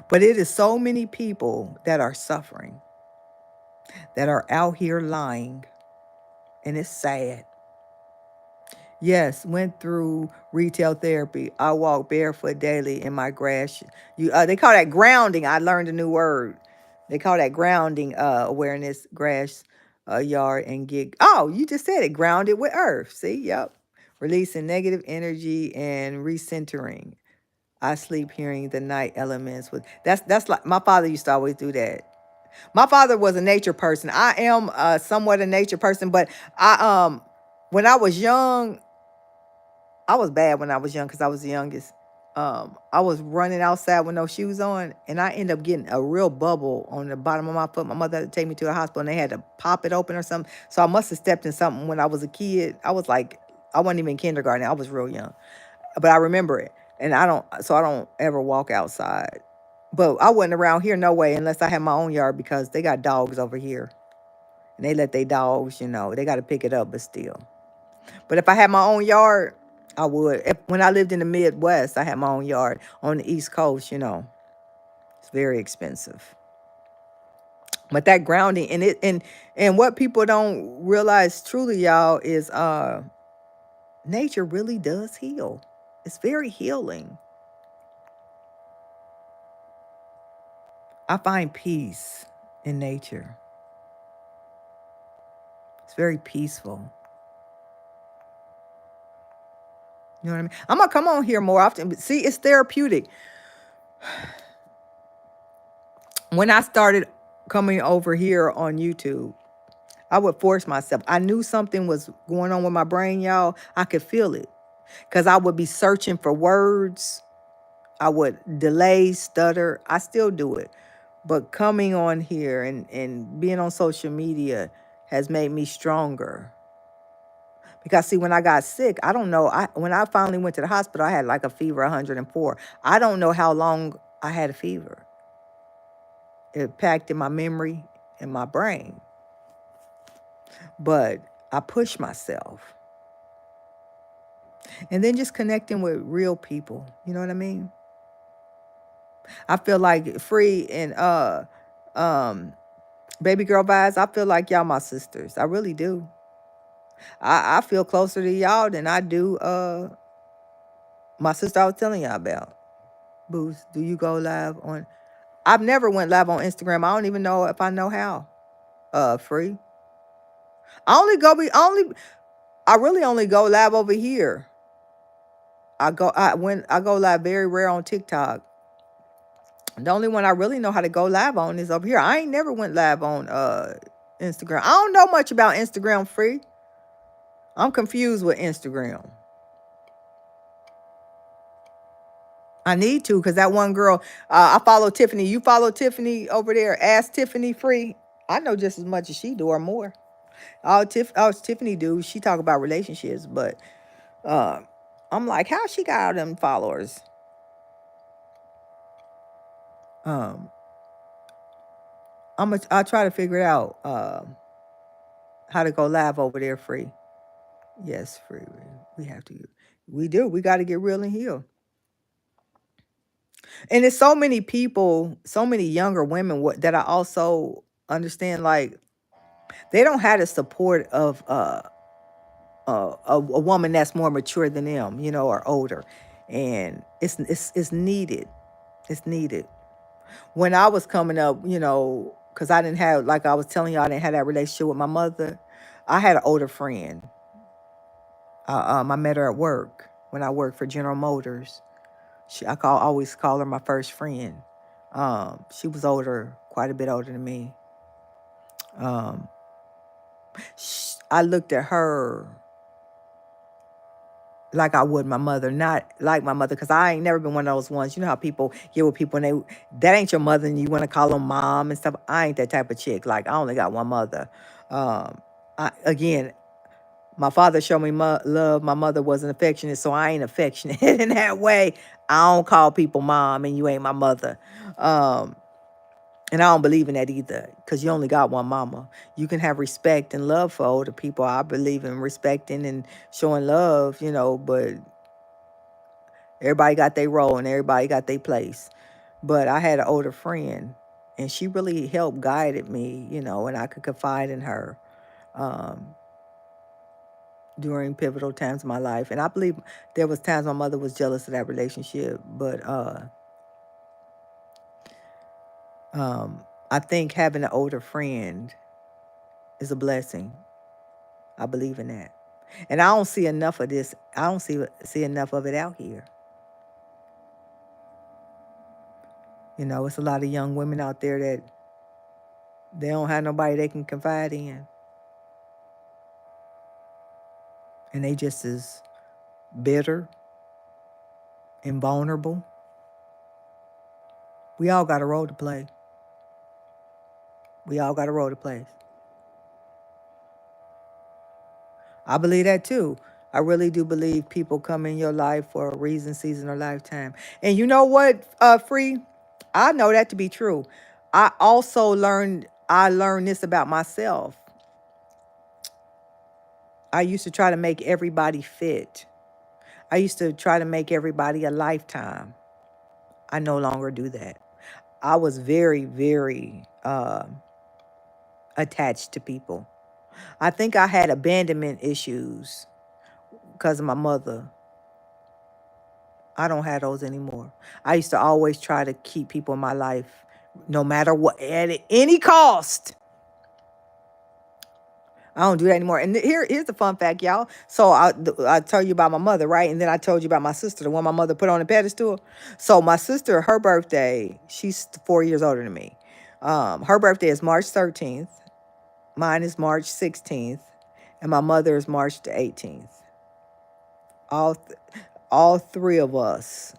But it is so many people that are suffering, that are out here lying, and it's sad. Yes, went through retail therapy. I walk barefoot daily in my grass. They call that grounding. I learned a new word. They call that grounding awareness, grass yard, and get. Oh, you just said it. Grounded with earth. See, yep. Releasing negative energy and recentering. I sleep hearing the night elements with. That's like my father used to always do that. My father was a nature person. I am somewhat a nature person, but when I was young, I was bad when I was young because I was the youngest. I was running outside with no shoes on, and I ended up getting a real bubble on the bottom of my foot. My mother had to take me to the hospital, and they had to pop it open or something. So I must have stepped in something when I was a kid. I was like, I wasn't even in kindergarten. I was real young, but I remember it, and I don't ever walk outside. But I wasn't around here no way unless I had my own yard because they got dogs over here, and they let their dogs, they got to pick it up, but still. But if I had my own yard, I would. When I lived in the Midwest, I had my own yard. On the East Coast, it's very expensive. But that grounding and what people don't realize truly, y'all, is nature really does heal. It's very healing. I find peace in nature. It's very peaceful. You know what I mean? I'm gonna come on here more often. See, it's therapeutic. When I started coming over here on YouTube, I would force myself. I knew something was going on with my brain, y'all. I could feel it. Because I would be searching for words. I would delay, stutter. I still do it. But coming on here and being on social media has made me stronger. Because see, when I got sick, I don't know. When I finally went to the hospital, I had like a fever 104. I don't know how long I had a fever. It packed in my memory and my brain. But I pushed myself. And then just connecting with real people. You know what I mean? I feel like Free and Baby Girl Vibes, I feel like y'all my sisters. I really do. I feel closer to y'all than I do my sister I was telling y'all about. Boost, do you go live on? I've never went live on Instagram. I don't even know if I know how. Free. I really only go live over here. I go live very rare on TikTok. The only one I really know how to go live on is over here. I ain't never went live on Instagram. I don't know much about Instagram. Free. I'm confused with Instagram. I need to, because that one girl, I follow Tiffany. You follow Tiffany over there. Ask Tiffany Free. I know just as much as she do or more. All Tiffany do, she talk about relationships, but I'm like, how she got all them followers? Um, I'll try to figure it out. How to go live over there. Free. Yes, Free. We have to. We do. We got to get real and heal. And it's so many people, so many younger women that I also understand, like, they don't have the support of a woman that's more mature than them, or older, and it's needed. It's needed. When I was coming up, because I didn't have, like I was telling you, I didn't have that relationship with my mother. I had an older friend. I met her at work when I worked for General Motors. Always call her my first friend. She was older, quite a bit older than me. I looked at her like I would my mother, not like my mother, because I ain't never been one of those ones. You know how people get with people and that ain't your mother and you want to call them mom and stuff. I ain't that type of chick. Like, I only got one mother. Again, my father showed me love. My mother wasn't affectionate, so I ain't affectionate in that way. I don't call people mom and you ain't my mother. And I don't believe in that either, because you only got one mama. You can have respect and love for older people. I believe in respecting and showing love, but everybody got their role and everybody got their place. But I had an older friend, and she really helped guided me, and I could confide in her during pivotal times of my life. And I believe there was times my mother was jealous of that relationship, but I think having an older friend is a blessing. I believe in that. And I don't see enough of this. I don't see enough of it out here. It's a lot of young women out there that they don't have nobody they can confide in. And they just as bitter and vulnerable. We all got a role to play. We all got a role to play. I believe that too. I really do believe people come in your life for a reason, season, or lifetime. And you know what, Free? I know that to be true. I learned this about myself. I used to try to make everybody fit. I used to try to make everybody a lifetime. I no longer do that. I was very, very attached to people. I think I had abandonment issues because of my mother. I don't have those anymore. I used to always try to keep people in my life, no matter what, at any cost. I don't do that anymore. And here's the fun fact, y'all. So I tell you about my mother, right? And then I told you about my sister, the one my mother put on a pedestal. So my sister, her birthday, she's 4 years older than me. Her birthday is March 13th. Mine is March 16th. And my mother is March the 18th. All three of us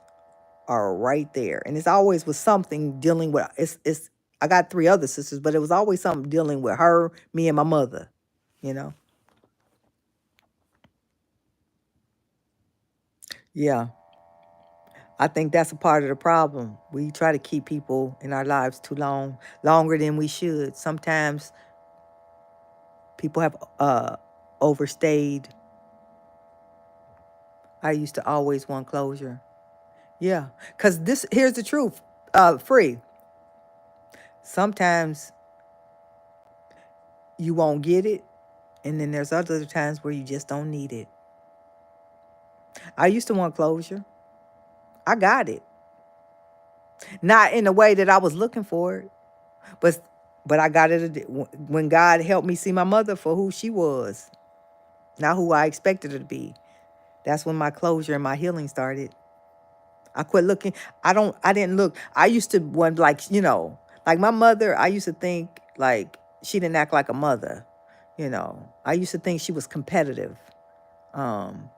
are right there. And it's always with something dealing with, I got 3 other sisters, but it was always something dealing with her, me, and my mother, Yeah. I think that's a part of the problem. We try to keep people in our lives too long, longer than we should. Sometimes people have overstayed. I used to always want closure. Yeah, because here's the truth. Free. Sometimes you won't get it, and then there's other times where you just don't need it. I used to want closure. I got it. Not in the way that I was looking for it, but I got it when God helped me see my mother for who she was, not who I expected her to be. That's when my closure and my healing started. I quit looking. I didn't look. I used to want, like, like my mother, I used to think like she didn't act like a mother. I used to think she was competitive, um,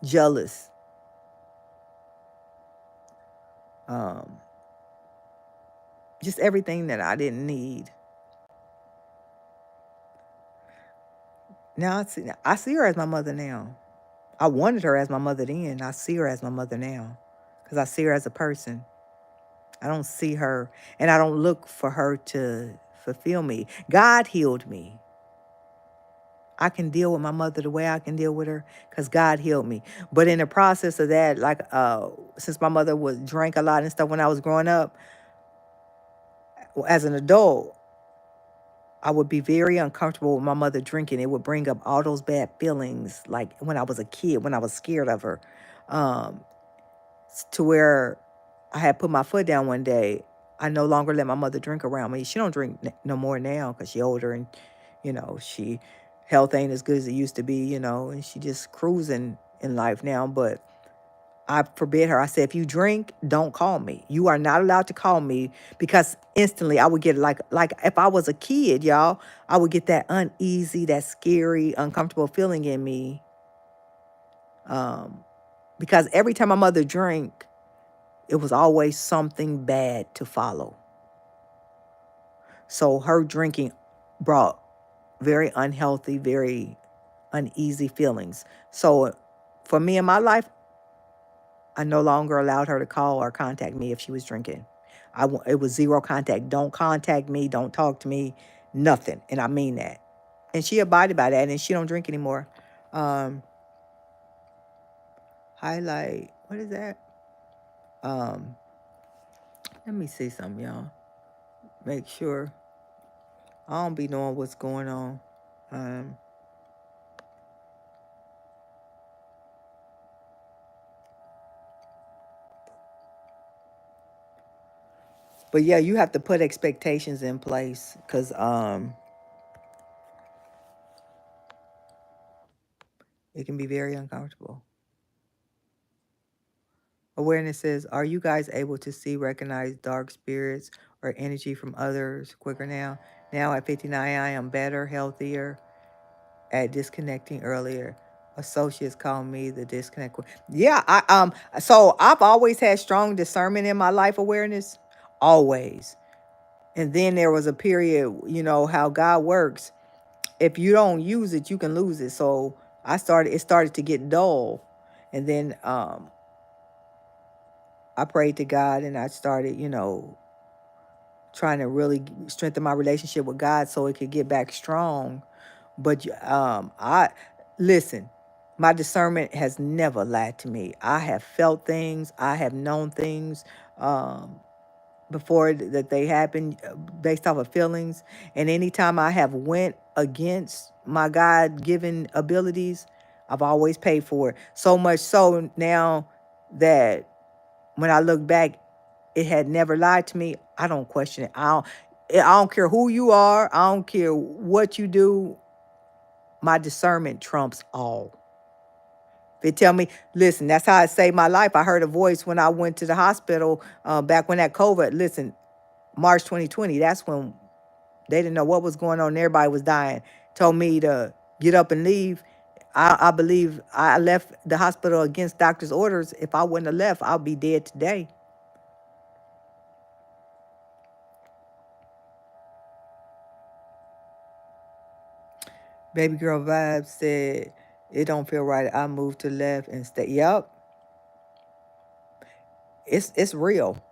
jealous, um, just everything that I didn't need. Now I see her as my mother now. I wanted her as my mother then. I see her as my mother now because I see her as a person. I don't see her, and I don't look for her to fulfill me. God healed me. I can deal with my mother the way I can deal with her because God healed me. But in the process of that, like, since my mother was drank a lot and stuff when I was growing up, as an adult, I would be very uncomfortable with my mother drinking. It would bring up all those bad feelings, like when I was a kid, when I was scared of her, um, to where I had put my foot down one day. I no longer let my mother drink around me. She don't drink no more now because she older, and she health ain't as good as it used to be, and she just cruising in life now. But I forbid her. I said, if you drink, don't call me. You are not allowed to call me, because instantly I would get like if I was a kid, y'all, I would get that uneasy, that scary, uncomfortable feeling in me. Because every time my mother drank, it was always something bad to follow. So her drinking brought very unhealthy, very uneasy feelings. So for me in my life, I no longer allowed her to call or contact me if she was drinking. It was zero contact. Don't contact me. Don't talk to me. Nothing. And I mean that. And she abided by that, and she don't drink anymore. Um, Highlight. What is that? Um, Let me see something, y'all. Make sure. I don't be knowing what's going on. Um, but yeah, you have to put expectations in place, because it can be very uncomfortable. Awareness says, are you guys able to see, recognize dark spirits or energy from others quicker now? Now at 59, I am better, healthier at disconnecting earlier. Associates call me the disconnect. Yeah, so I've always had strong discernment in my life awareness. Always. And then there was a period, how God works. If you don't use it, you can lose it. So it started to get dull. And then I prayed to God, and I started, trying to really strengthen my relationship with God so it could get back strong. But I listen. My discernment has never lied to me. I have felt things. I have known things before that they happened, based off of feelings. And anytime I have went against my God-given abilities, I've always paid for it. So much so now that when I look back, it had never lied to me. I don't question it. I don't care who you are. I don't care what you do. My discernment trumps all. They tell me, listen, that's how I saved my life. I heard a voice when I went to the hospital back when that COVID, listen, March 2020, that's when they didn't know what was going on. Everybody was dying. Told me to get up and leave. I believe I left the hospital against doctor's orders. If I wouldn't have left, I'll be dead today. Baby girl vibes said, it don't feel right. I moved to left and stay. Yep. It's real.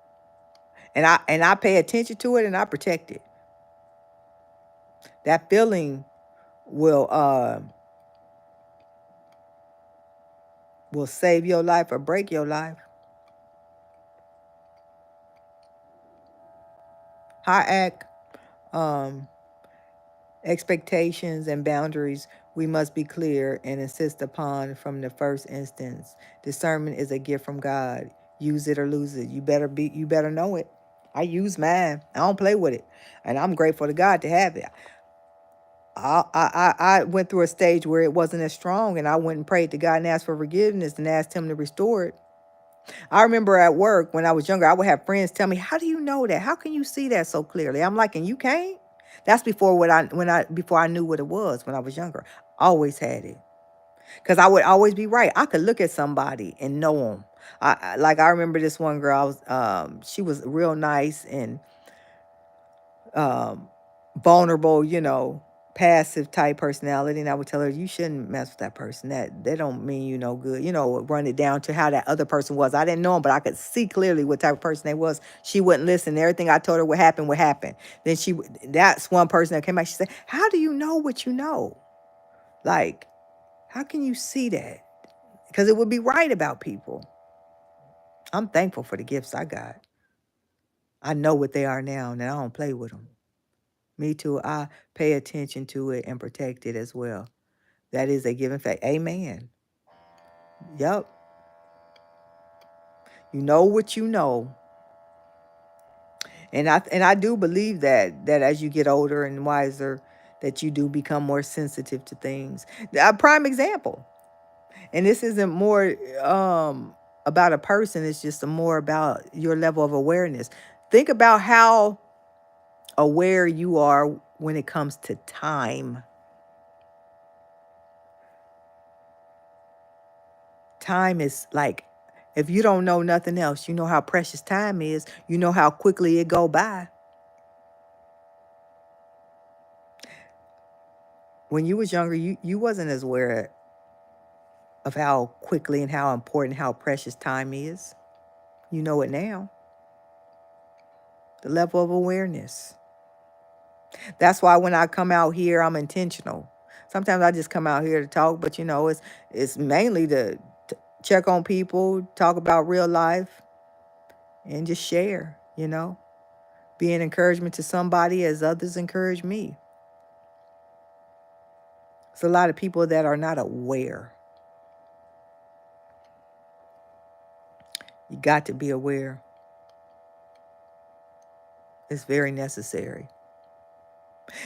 And I pay attention to it, and I protect it. That feeling will save your life or break your life. high um, expectations and boundaries we must be clear and insist upon from the first instance. Discernment is a gift from God. Use it or lose it. You better know it. I use mine. I don't play with it. And I'm grateful to God to have it. I went through a stage where it wasn't as strong, and I went and prayed to God and asked for forgiveness and asked him to restore it. I remember at work when I was younger, I would have friends tell me, "How do you know that? How can you see that so clearly?" I'm like, "And you can't?" That's before I knew what it was when I was younger. Always had it. Because I would always be right. I could look at somebody and know them. Like I remember this one girl. She was real nice and um, vulnerable, passive type personality. And I would tell her, you shouldn't mess with that person. That they don't mean you no good. Run it down to how that other person was. I didn't know him, but I could see clearly what type of person they was. She wouldn't listen. Everything I told her would happen would happen. Then that's one person that came back. She said, "How do you know what you know? Like, how can you see that?" Because it would be right about people. I'm thankful for the gifts I got. I know what they are now, and I don't play with them. Me too. I pay attention to it and protect it as well. That is a given fact. Amen. Yep. You know what you know. And I do believe that as you get older and wiser, that you do become more sensitive to things. A prime example. And this isn't more about a person, it's just more about your level of awareness. Think about how aware you are when it comes to time. Time is like, if you don't know nothing else, you know how precious time is. You know how quickly it go by. When you was younger, you wasn't as aware of how quickly and how important, how precious time is. You know it now. The level of awareness. That's why when I come out here, I'm intentional. Sometimes I just come out here to talk, but it's mainly to check on people, talk about real life, and just share. Be an encouragement to somebody as others encourage me. It's a lot of people that are not aware. You got to be aware. It's very necessary.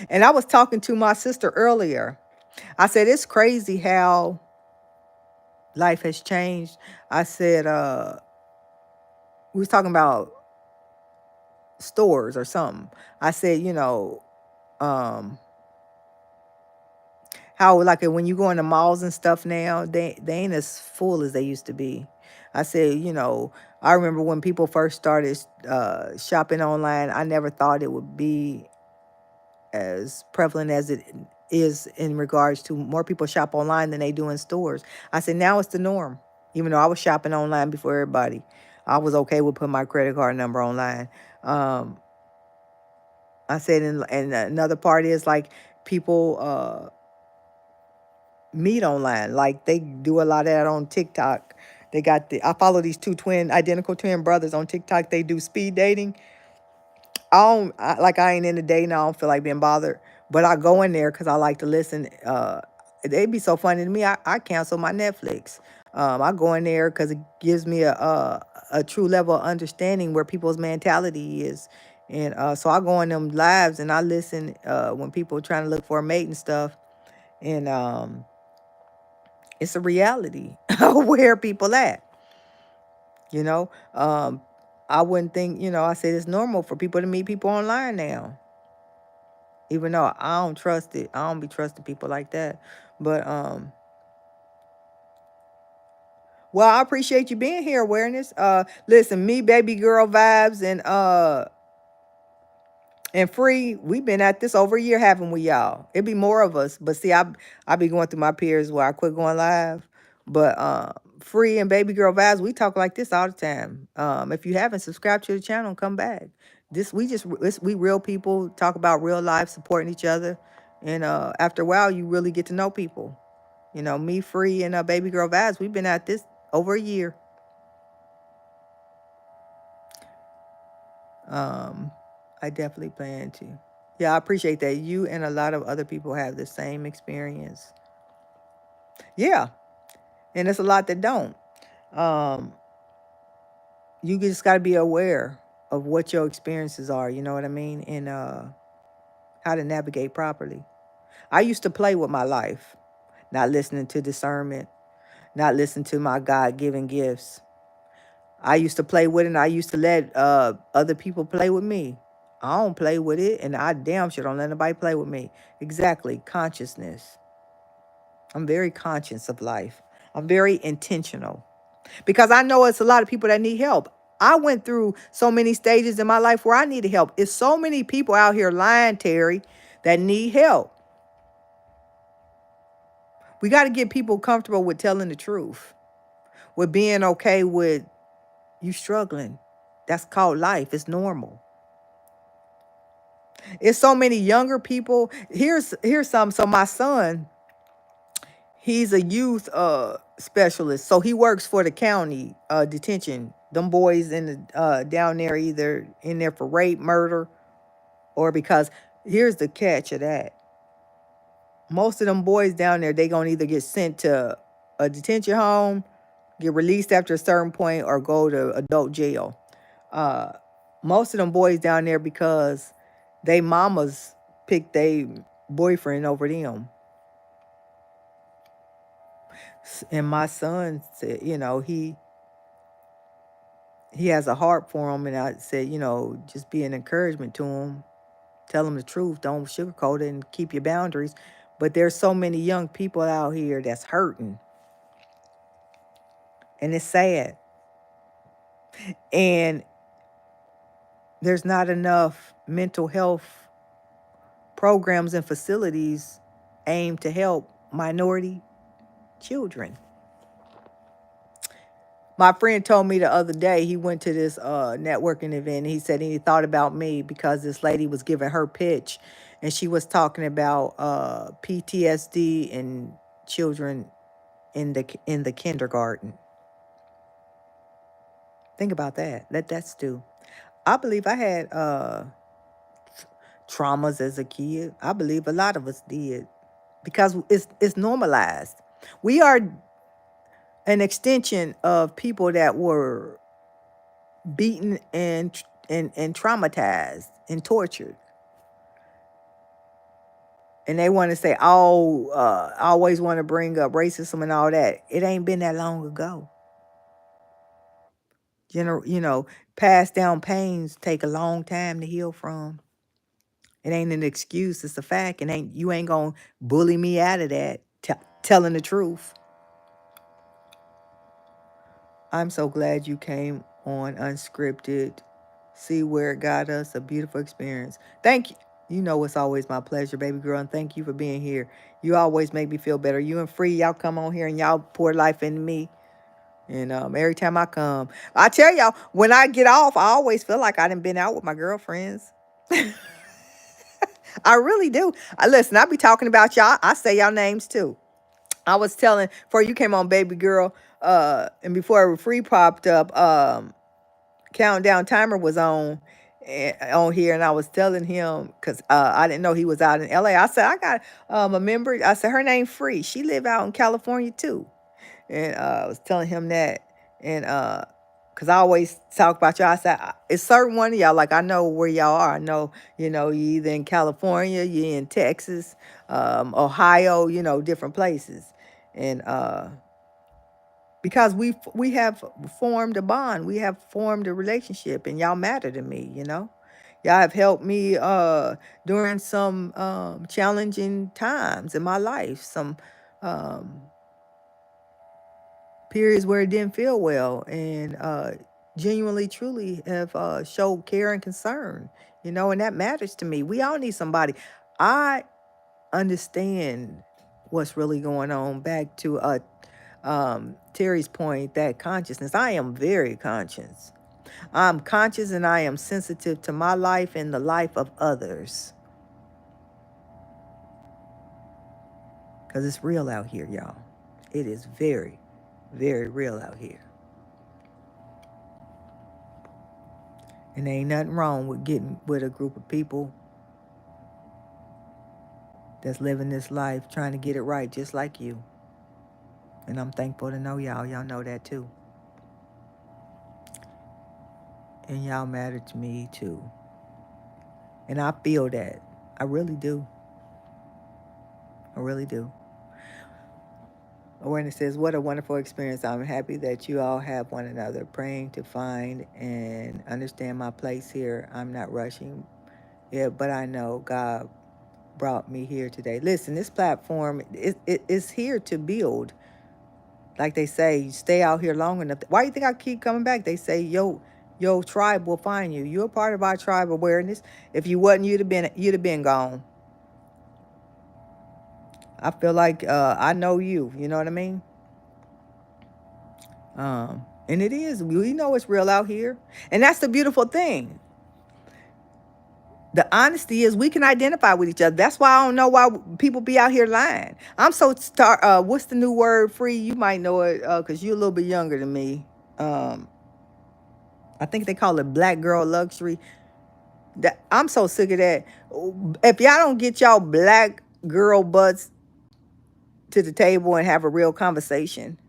And I was talking to my sister earlier. I said, it's crazy how life has changed. I said, we was talking about stores or something. I said, um, how like when you go into malls and stuff now, they ain't as full as they used to be. I said, I remember when people first started shopping online, I never thought it would be as prevalent as it is in regards to more people shop online than they do in stores. I said, now it's the norm. Even though I was shopping online before everybody, I was okay with putting my credit card number online. Um, I said, and another part is like people meet online. Like they do a lot of that on TikTok. I follow these two identical twin brothers on TikTok. They do speed dating. I ain't in the dating. I don't feel like being bothered. But I go in there because I like to listen. They'd be so funny to me. I cancel my Netflix. I go in there because it gives me a true level of understanding where people's mentality is. And so I go in them lives and I listen when people are trying to look for a mate and stuff. And it's a reality where people at. You know, I wouldn't think, I said it's normal for people to meet people online now. Even though I don't trust it. I don't be trusting people like that. But well, I appreciate you being here, awareness. Listen, me, baby girl vibes, and free, we've been at this over a year, haven't we, y'all? It'd be more of us. But see, I be going through my peers where I quit going live. But free and baby girl vibes, we talk like this all the time. If you haven't subscribed to the channel, come back. We real people, talk about real life, supporting each other. And after a while, you really get to know people. Me, free, and baby girl vibes, we've been at this over a year. I definitely plan to. Yeah, I appreciate that. You and a lot of other people have the same experience. Yeah, and it's a lot that don't. Um, you just got to be aware of what your experiences are. You know what I mean, and how to navigate properly. I used to play with my life, not listening to discernment, not listening to my God-given gifts. I used to play with it, and I used to let other people play with me. I don't play with it, and I damn sure don't let nobody play with me. Exactly, consciousness. I'm very conscious of life. I'm very intentional because I know it's a lot of people that need help. I went through so many stages in my life where I needed help. It's so many people out here lying, Terry, that need help. We got to get people comfortable with telling the truth, with being okay with you struggling. That's called life. It's normal. It's so many younger people. Here's some. So my son, he's a youth specialist. So he works for the county detention. Them boys in the down there either in there for rape, murder, or because here's the catch of that. Most of them boys down there, they gonna either get sent to a detention home, get released after a certain point, or go to adult jail. Uh, most of them boys down there because they mamas picked their boyfriend over them. And my son said, he has a heart for him, and I said, just be an encouragement to him. Tell him the truth. Don't sugarcoat it and keep your boundaries. But there's so many young people out here that's hurting, and it's sad. And there's not enough mental health programs and facilities aimed to help minority children. My friend told me the other day he went to this networking event. And he said he thought about me because this lady was giving her pitch, and she was talking about PTSD in children in the kindergarten. Think about that. Let that stew. I believe I had traumas as a kid. I believe a lot of us did because it's normalized. We are an extension of people that were beaten and traumatized and tortured. And they want to say, oh, I always want to bring up racism and all that. It ain't been that long ago. Passed down pains take a long time to heal from. It ain't an excuse. It's a fact. And you ain't gonna bully me out of that. Telling the truth. I'm so glad you came on Unscripted. See where it got us. A beautiful experience. Thank you. You know it's always my pleasure, baby girl, and thank you for being here. You always make me feel better. You and Free, y'all come on here and y'all pour life into me. And every time I come, I tell y'all, when I get off, I always feel like I done been out with my girlfriends. I really do. Listen, I be talking about y'all. I say y'all names too. I was telling, before you came on, baby girl, and before Free popped up, countdown timer was on here, and I was telling him because I didn't know he was out in LA. I said I got a member. I said her name Free. She live out in California too, and I was telling him that, and because I always talk about y'all. I said it's certain one of y'all. Like I know where y'all are. I know you either in California, you in Texas, Ohio. Different places, and because we have formed a bond, we have formed a relationship, and y'all matter to me. Y'all have helped me during some challenging times in my life, some um, periods where it didn't feel well, and genuinely, truly have showed care and concern. And that matters to me. We all need somebody. I understand what's really going on. Back to Terry's point, that consciousness. I am very conscious. I'm conscious and I am sensitive to my life and the life of others. Because it's real out here, y'all. It is very, very real out here. And there ain't nothing wrong with getting with a group of people that's living this life trying to get it right just like you. And I'm thankful to know y'all. Y'all know that too. And y'all matter to me too. And I feel that. I really do. I really do. Awareness says, what a wonderful experience. I'm happy that you all have one another, praying to find and understand my place here. I'm not rushing. Yeah, but I know God brought me here today. Listen, this platform is here to build. Like they say, you stay out here long enough. Why do you think I keep coming back? They say, your tribe will find you. You're a part of our tribe awareness. If you wasn't, you'd have been gone. I feel like I know you. You know what I mean? And it is. We know it's real out here. And that's the beautiful thing. The honesty is we can identify with each other. That's why I don't know why people be out here lying. I'm so what's the new word, Free? You might know it because you're a little bit younger than me. I think they call it black girl luxury. I'm so sick of that. If y'all don't get y'all black girl butts to the table and have a real conversation.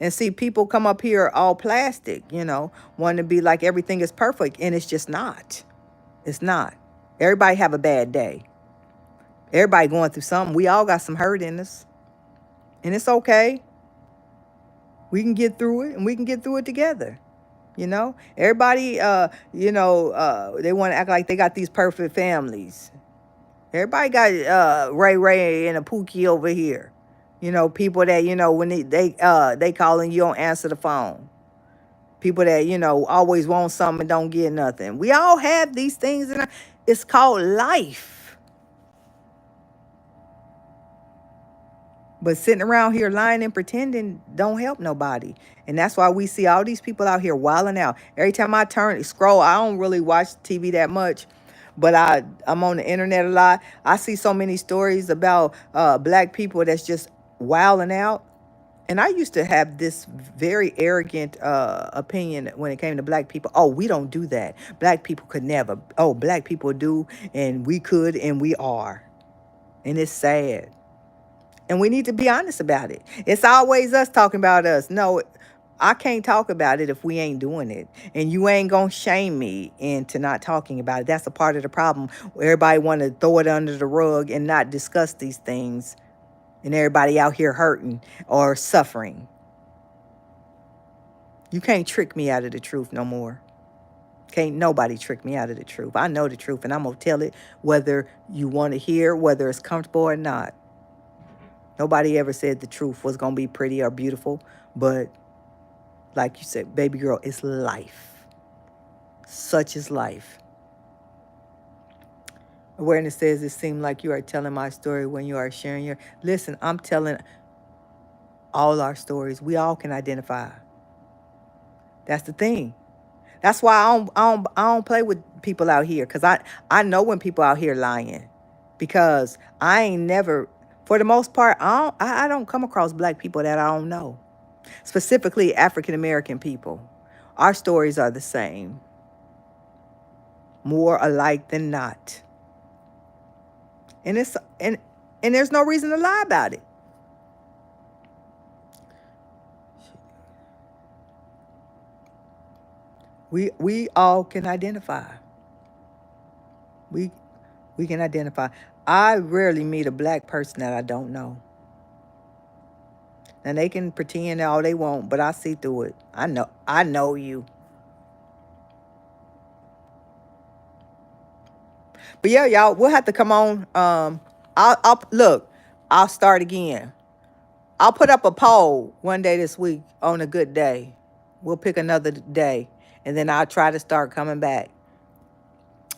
And see, people come up here all plastic, wanting to be like everything is perfect, and it's just not. It's not. Everybody have a bad day. Everybody going through something. We all got some hurt in us. And it's okay. We can get through it, and we can get through it together. Everybody, they want to act like they got these perfect families. Everybody got Ray and a Pookie over here. People that, when they call and you don't answer the phone. People that, always want something and don't get nothing. We all have these things. It's called life. But sitting around here lying and pretending don't help nobody. And that's why we see all these people out here wilding out. Every time I scroll, I don't really watch TV that much. But I'm on the internet a lot. I see so many stories about black people that's just wilding out. And I used to have this very arrogant opinion when it came to black people. Oh, we don't do that. Black people could never. Oh, black people do, and we could, and we are. And it's sad. And we need to be honest about it. It's always us talking about us. No, I can't talk about it if we ain't doing it. And you ain't going to shame me into not talking about it. That's a part of the problem. Everybody want to throw it under the rug and not discuss these things. And everybody out here hurting or suffering. You can't trick me out of the truth no more. Can't nobody trick me out of the truth. I know the truth, and I'm going to tell it whether you want to hear, whether it's comfortable or not. Nobody ever said the truth was going to be pretty or beautiful, but like you said, baby girl, it's life. Such is life. Awareness says it seemed like you are telling my story when you are sharing your... Listen, I'm telling all our stories. We all can identify. That's the thing. That's why I don't play with people out here, because I know when people out here lying, because I ain't never, for the most part, I don't come across black people that I don't know, specifically African American people. Our stories are the same, more alike than not, and there's no reason to lie about it. We all can identify. We can identify. I rarely meet a black person that I don't know. And they can pretend all they want, but I see through it. I know you. But yeah, y'all, we'll have to come on. I'll start again. I'll put up a poll one day this week on a good day. We'll pick another day, and then I'll try to start coming back.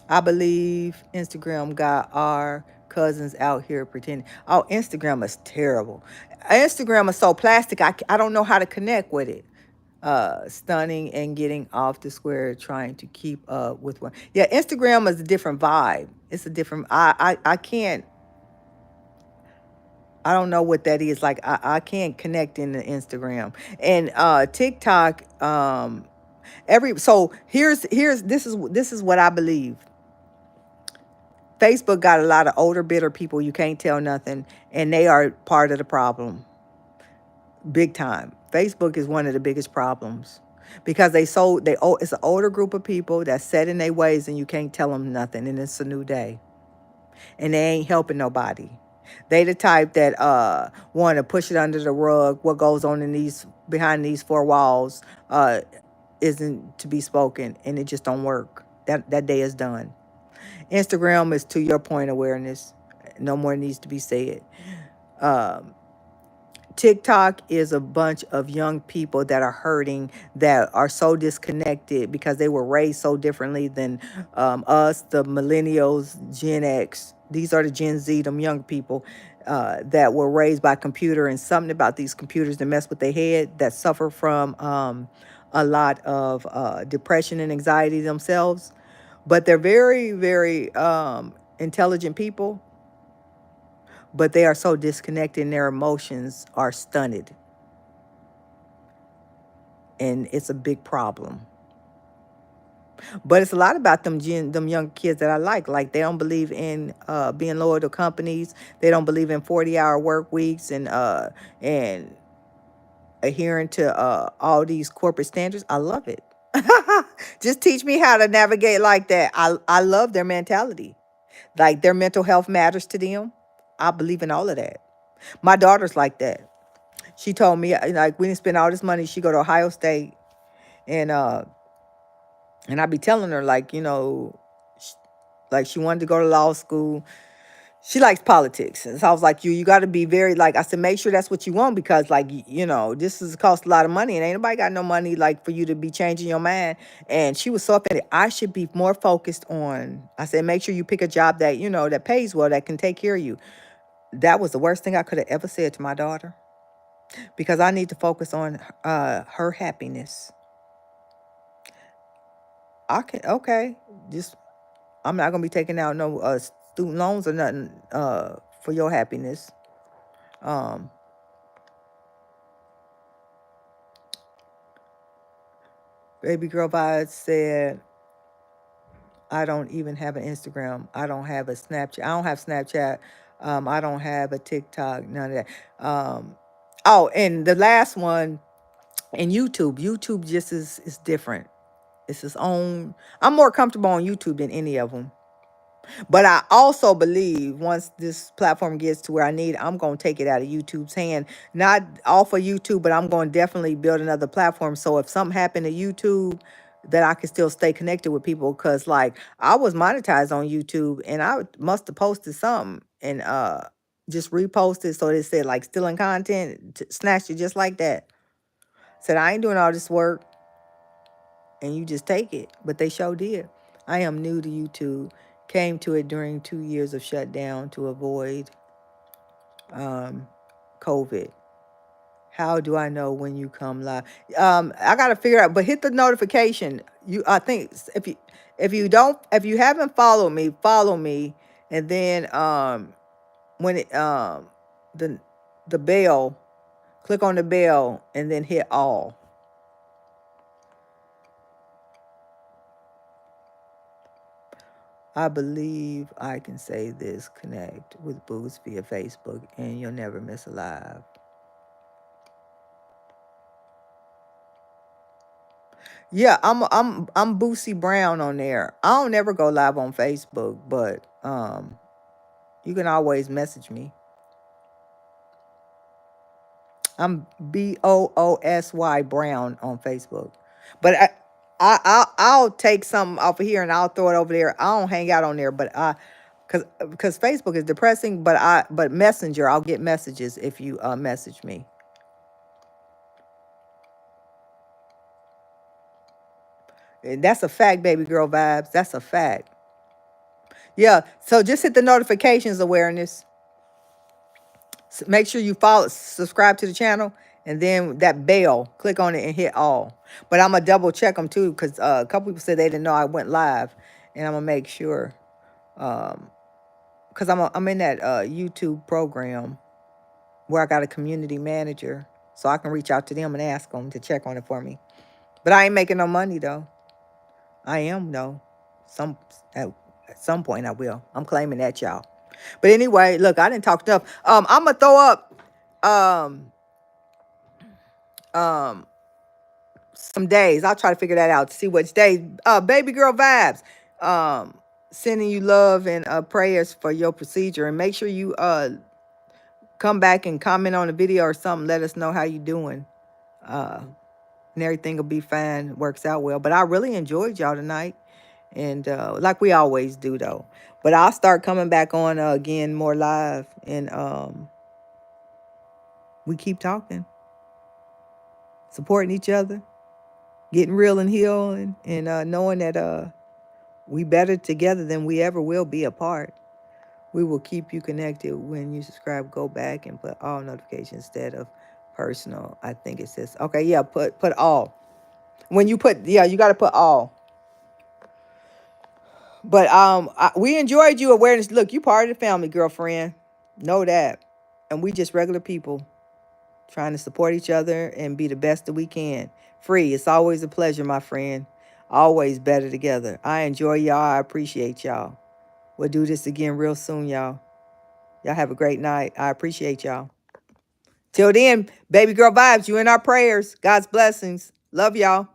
I believe Instagram got our cousins out here pretending. Oh, Instagram is terrible. Instagram is so plastic, I don't know how to connect with it. Stunning and getting off the square, trying to keep up with one. Yeah, Instagram is a different vibe. It's a different, I can't, I don't know what that is. Like, I can't connect into Instagram. And TikTok, So here's this is what I believe. Facebook got a lot of older, bitter people. You can't tell nothing, and they are part of the problem, big time. Facebook is one of the biggest problems because it's an older group of people that's set in their ways, and you can't tell them nothing, and it's a new day, and they ain't helping nobody. They the type that want to push it under the rug. What goes on in these behind these four walls isn't to be spoken, and it just don't work. That day is done. Instagram is, to your point, awareness. No more needs to be said. Um, TikTok is a bunch of young people that are hurting, that are so disconnected because they were raised so differently than us, the millennials, Gen X. These are the Gen Z, them young people that were raised by computer, and something about these computers that mess with their head, that suffer from a lot of depression and anxiety themselves. But they're very, very intelligent people, but they are so disconnected and their emotions are stunted. And it's a big problem. But it's a lot about them young kids that I like. Like, they don't believe in being loyal to companies. They don't believe in 40-hour work weeks and adhering to all these corporate standards. I love it. Just teach me how to navigate like that. I love their mentality. Like, their mental health matters to them. I believe in all of that. My daughter's like that. She told me, like, we didn't spend all this money. She go to Ohio State, and I be telling her, like, like, she wanted to go to law school. She likes politics, and so I was like, you got to be very, like, I said, make sure that's what you want, because, like, this is cost a lot of money, and ain't nobody got no money, like, for you to be changing your mind. And she was so offended. I should be more focused on. I said, make sure you pick a job that that pays well, that can take care of you. That was the worst thing I could have ever said to my daughter, because I need to focus on her happiness. Okay, just, I'm not gonna be taking out no student loans or nothing for your happiness. Um, Baby girl vibes said, I don't even have an Instagram. I don't have a Snapchat. I don't have Snapchat. I don't have a TikTok. None of that. Oh, and the last one, and YouTube. YouTube just is different. It's its own. I'm more comfortable on YouTube than any of them. But I also believe once this platform gets to where I'm going to take it out of YouTube's hand. Not off of YouTube, but I'm going to definitely build another platform. So if something happened to YouTube, that I can still stay connected with people. Because, like, I was monetized on YouTube, and I must have posted something and just reposted. So they said, like, stealing content, snatched it just like that. Said, I ain't doing all this work, and you just take it. But they sure did. I am new to YouTube. Came to it during 2 years of shutdown to avoid COVID. How do I know when you come live? I gotta figure out, but hit the notification. I think if you haven't followed me, follow me, and then when it the the bell, click on the bell, and then hit all. I believe I can say this. Connect with Boost via Facebook, and you'll never miss a live. Yeah, I'm Boosie Brown on there. I don't ever go live on Facebook, but you can always message me. I'm Boosy Brown on Facebook, but I'll take something off of here and I'll throw it over there. I don't hang out on there, but because Facebook is depressing. But Messenger, I'll get messages if you message me. And that's a fact, baby girl vibes. That's a fact. Yeah. So just hit the notifications, awareness. Make sure you subscribe to the channel, and then that bell, click on it and hit all. But I'm gonna double check them too, because a couple people said they didn't know I went live, and I'm gonna make sure, because I'm in that YouTube program where I got a community manager, so I can reach out to them and ask them to check on it for me. But I ain't making no money though. I am though. Some at, at some point I will. I'm claiming that, y'all. But anyway, look, I didn't talk enough. I'm gonna throw up um um some days. I'll try to figure that out to see which day. Baby girl vibes. Um, sending you love and prayers for your procedure, and make sure you come back and comment on the video or something. Let us know how you doing. And everything will be fine. Works out well. But I really enjoyed y'all tonight, and like we always do though. But I'll start coming back on again more live, and we keep talking, supporting each other, getting real and healing, and knowing that we better together than we ever will be apart. We will keep you connected. When you subscribe, go back and put all notifications instead of personal. I think it says, okay, yeah, put all. When you put, yeah, you got to put all. But we enjoyed you, awareness. Look, you part of the family, girlfriend. Know that. And we just regular people trying to support each other and be the best that we can. Free. It's always a pleasure, my friend. Always better together. I enjoy y'all. I appreciate y'all. We'll do this again real soon, y'all. Y'all have a great night. I appreciate y'all. Till then, baby girl vibes, you in our prayers. God's blessings. Love y'all.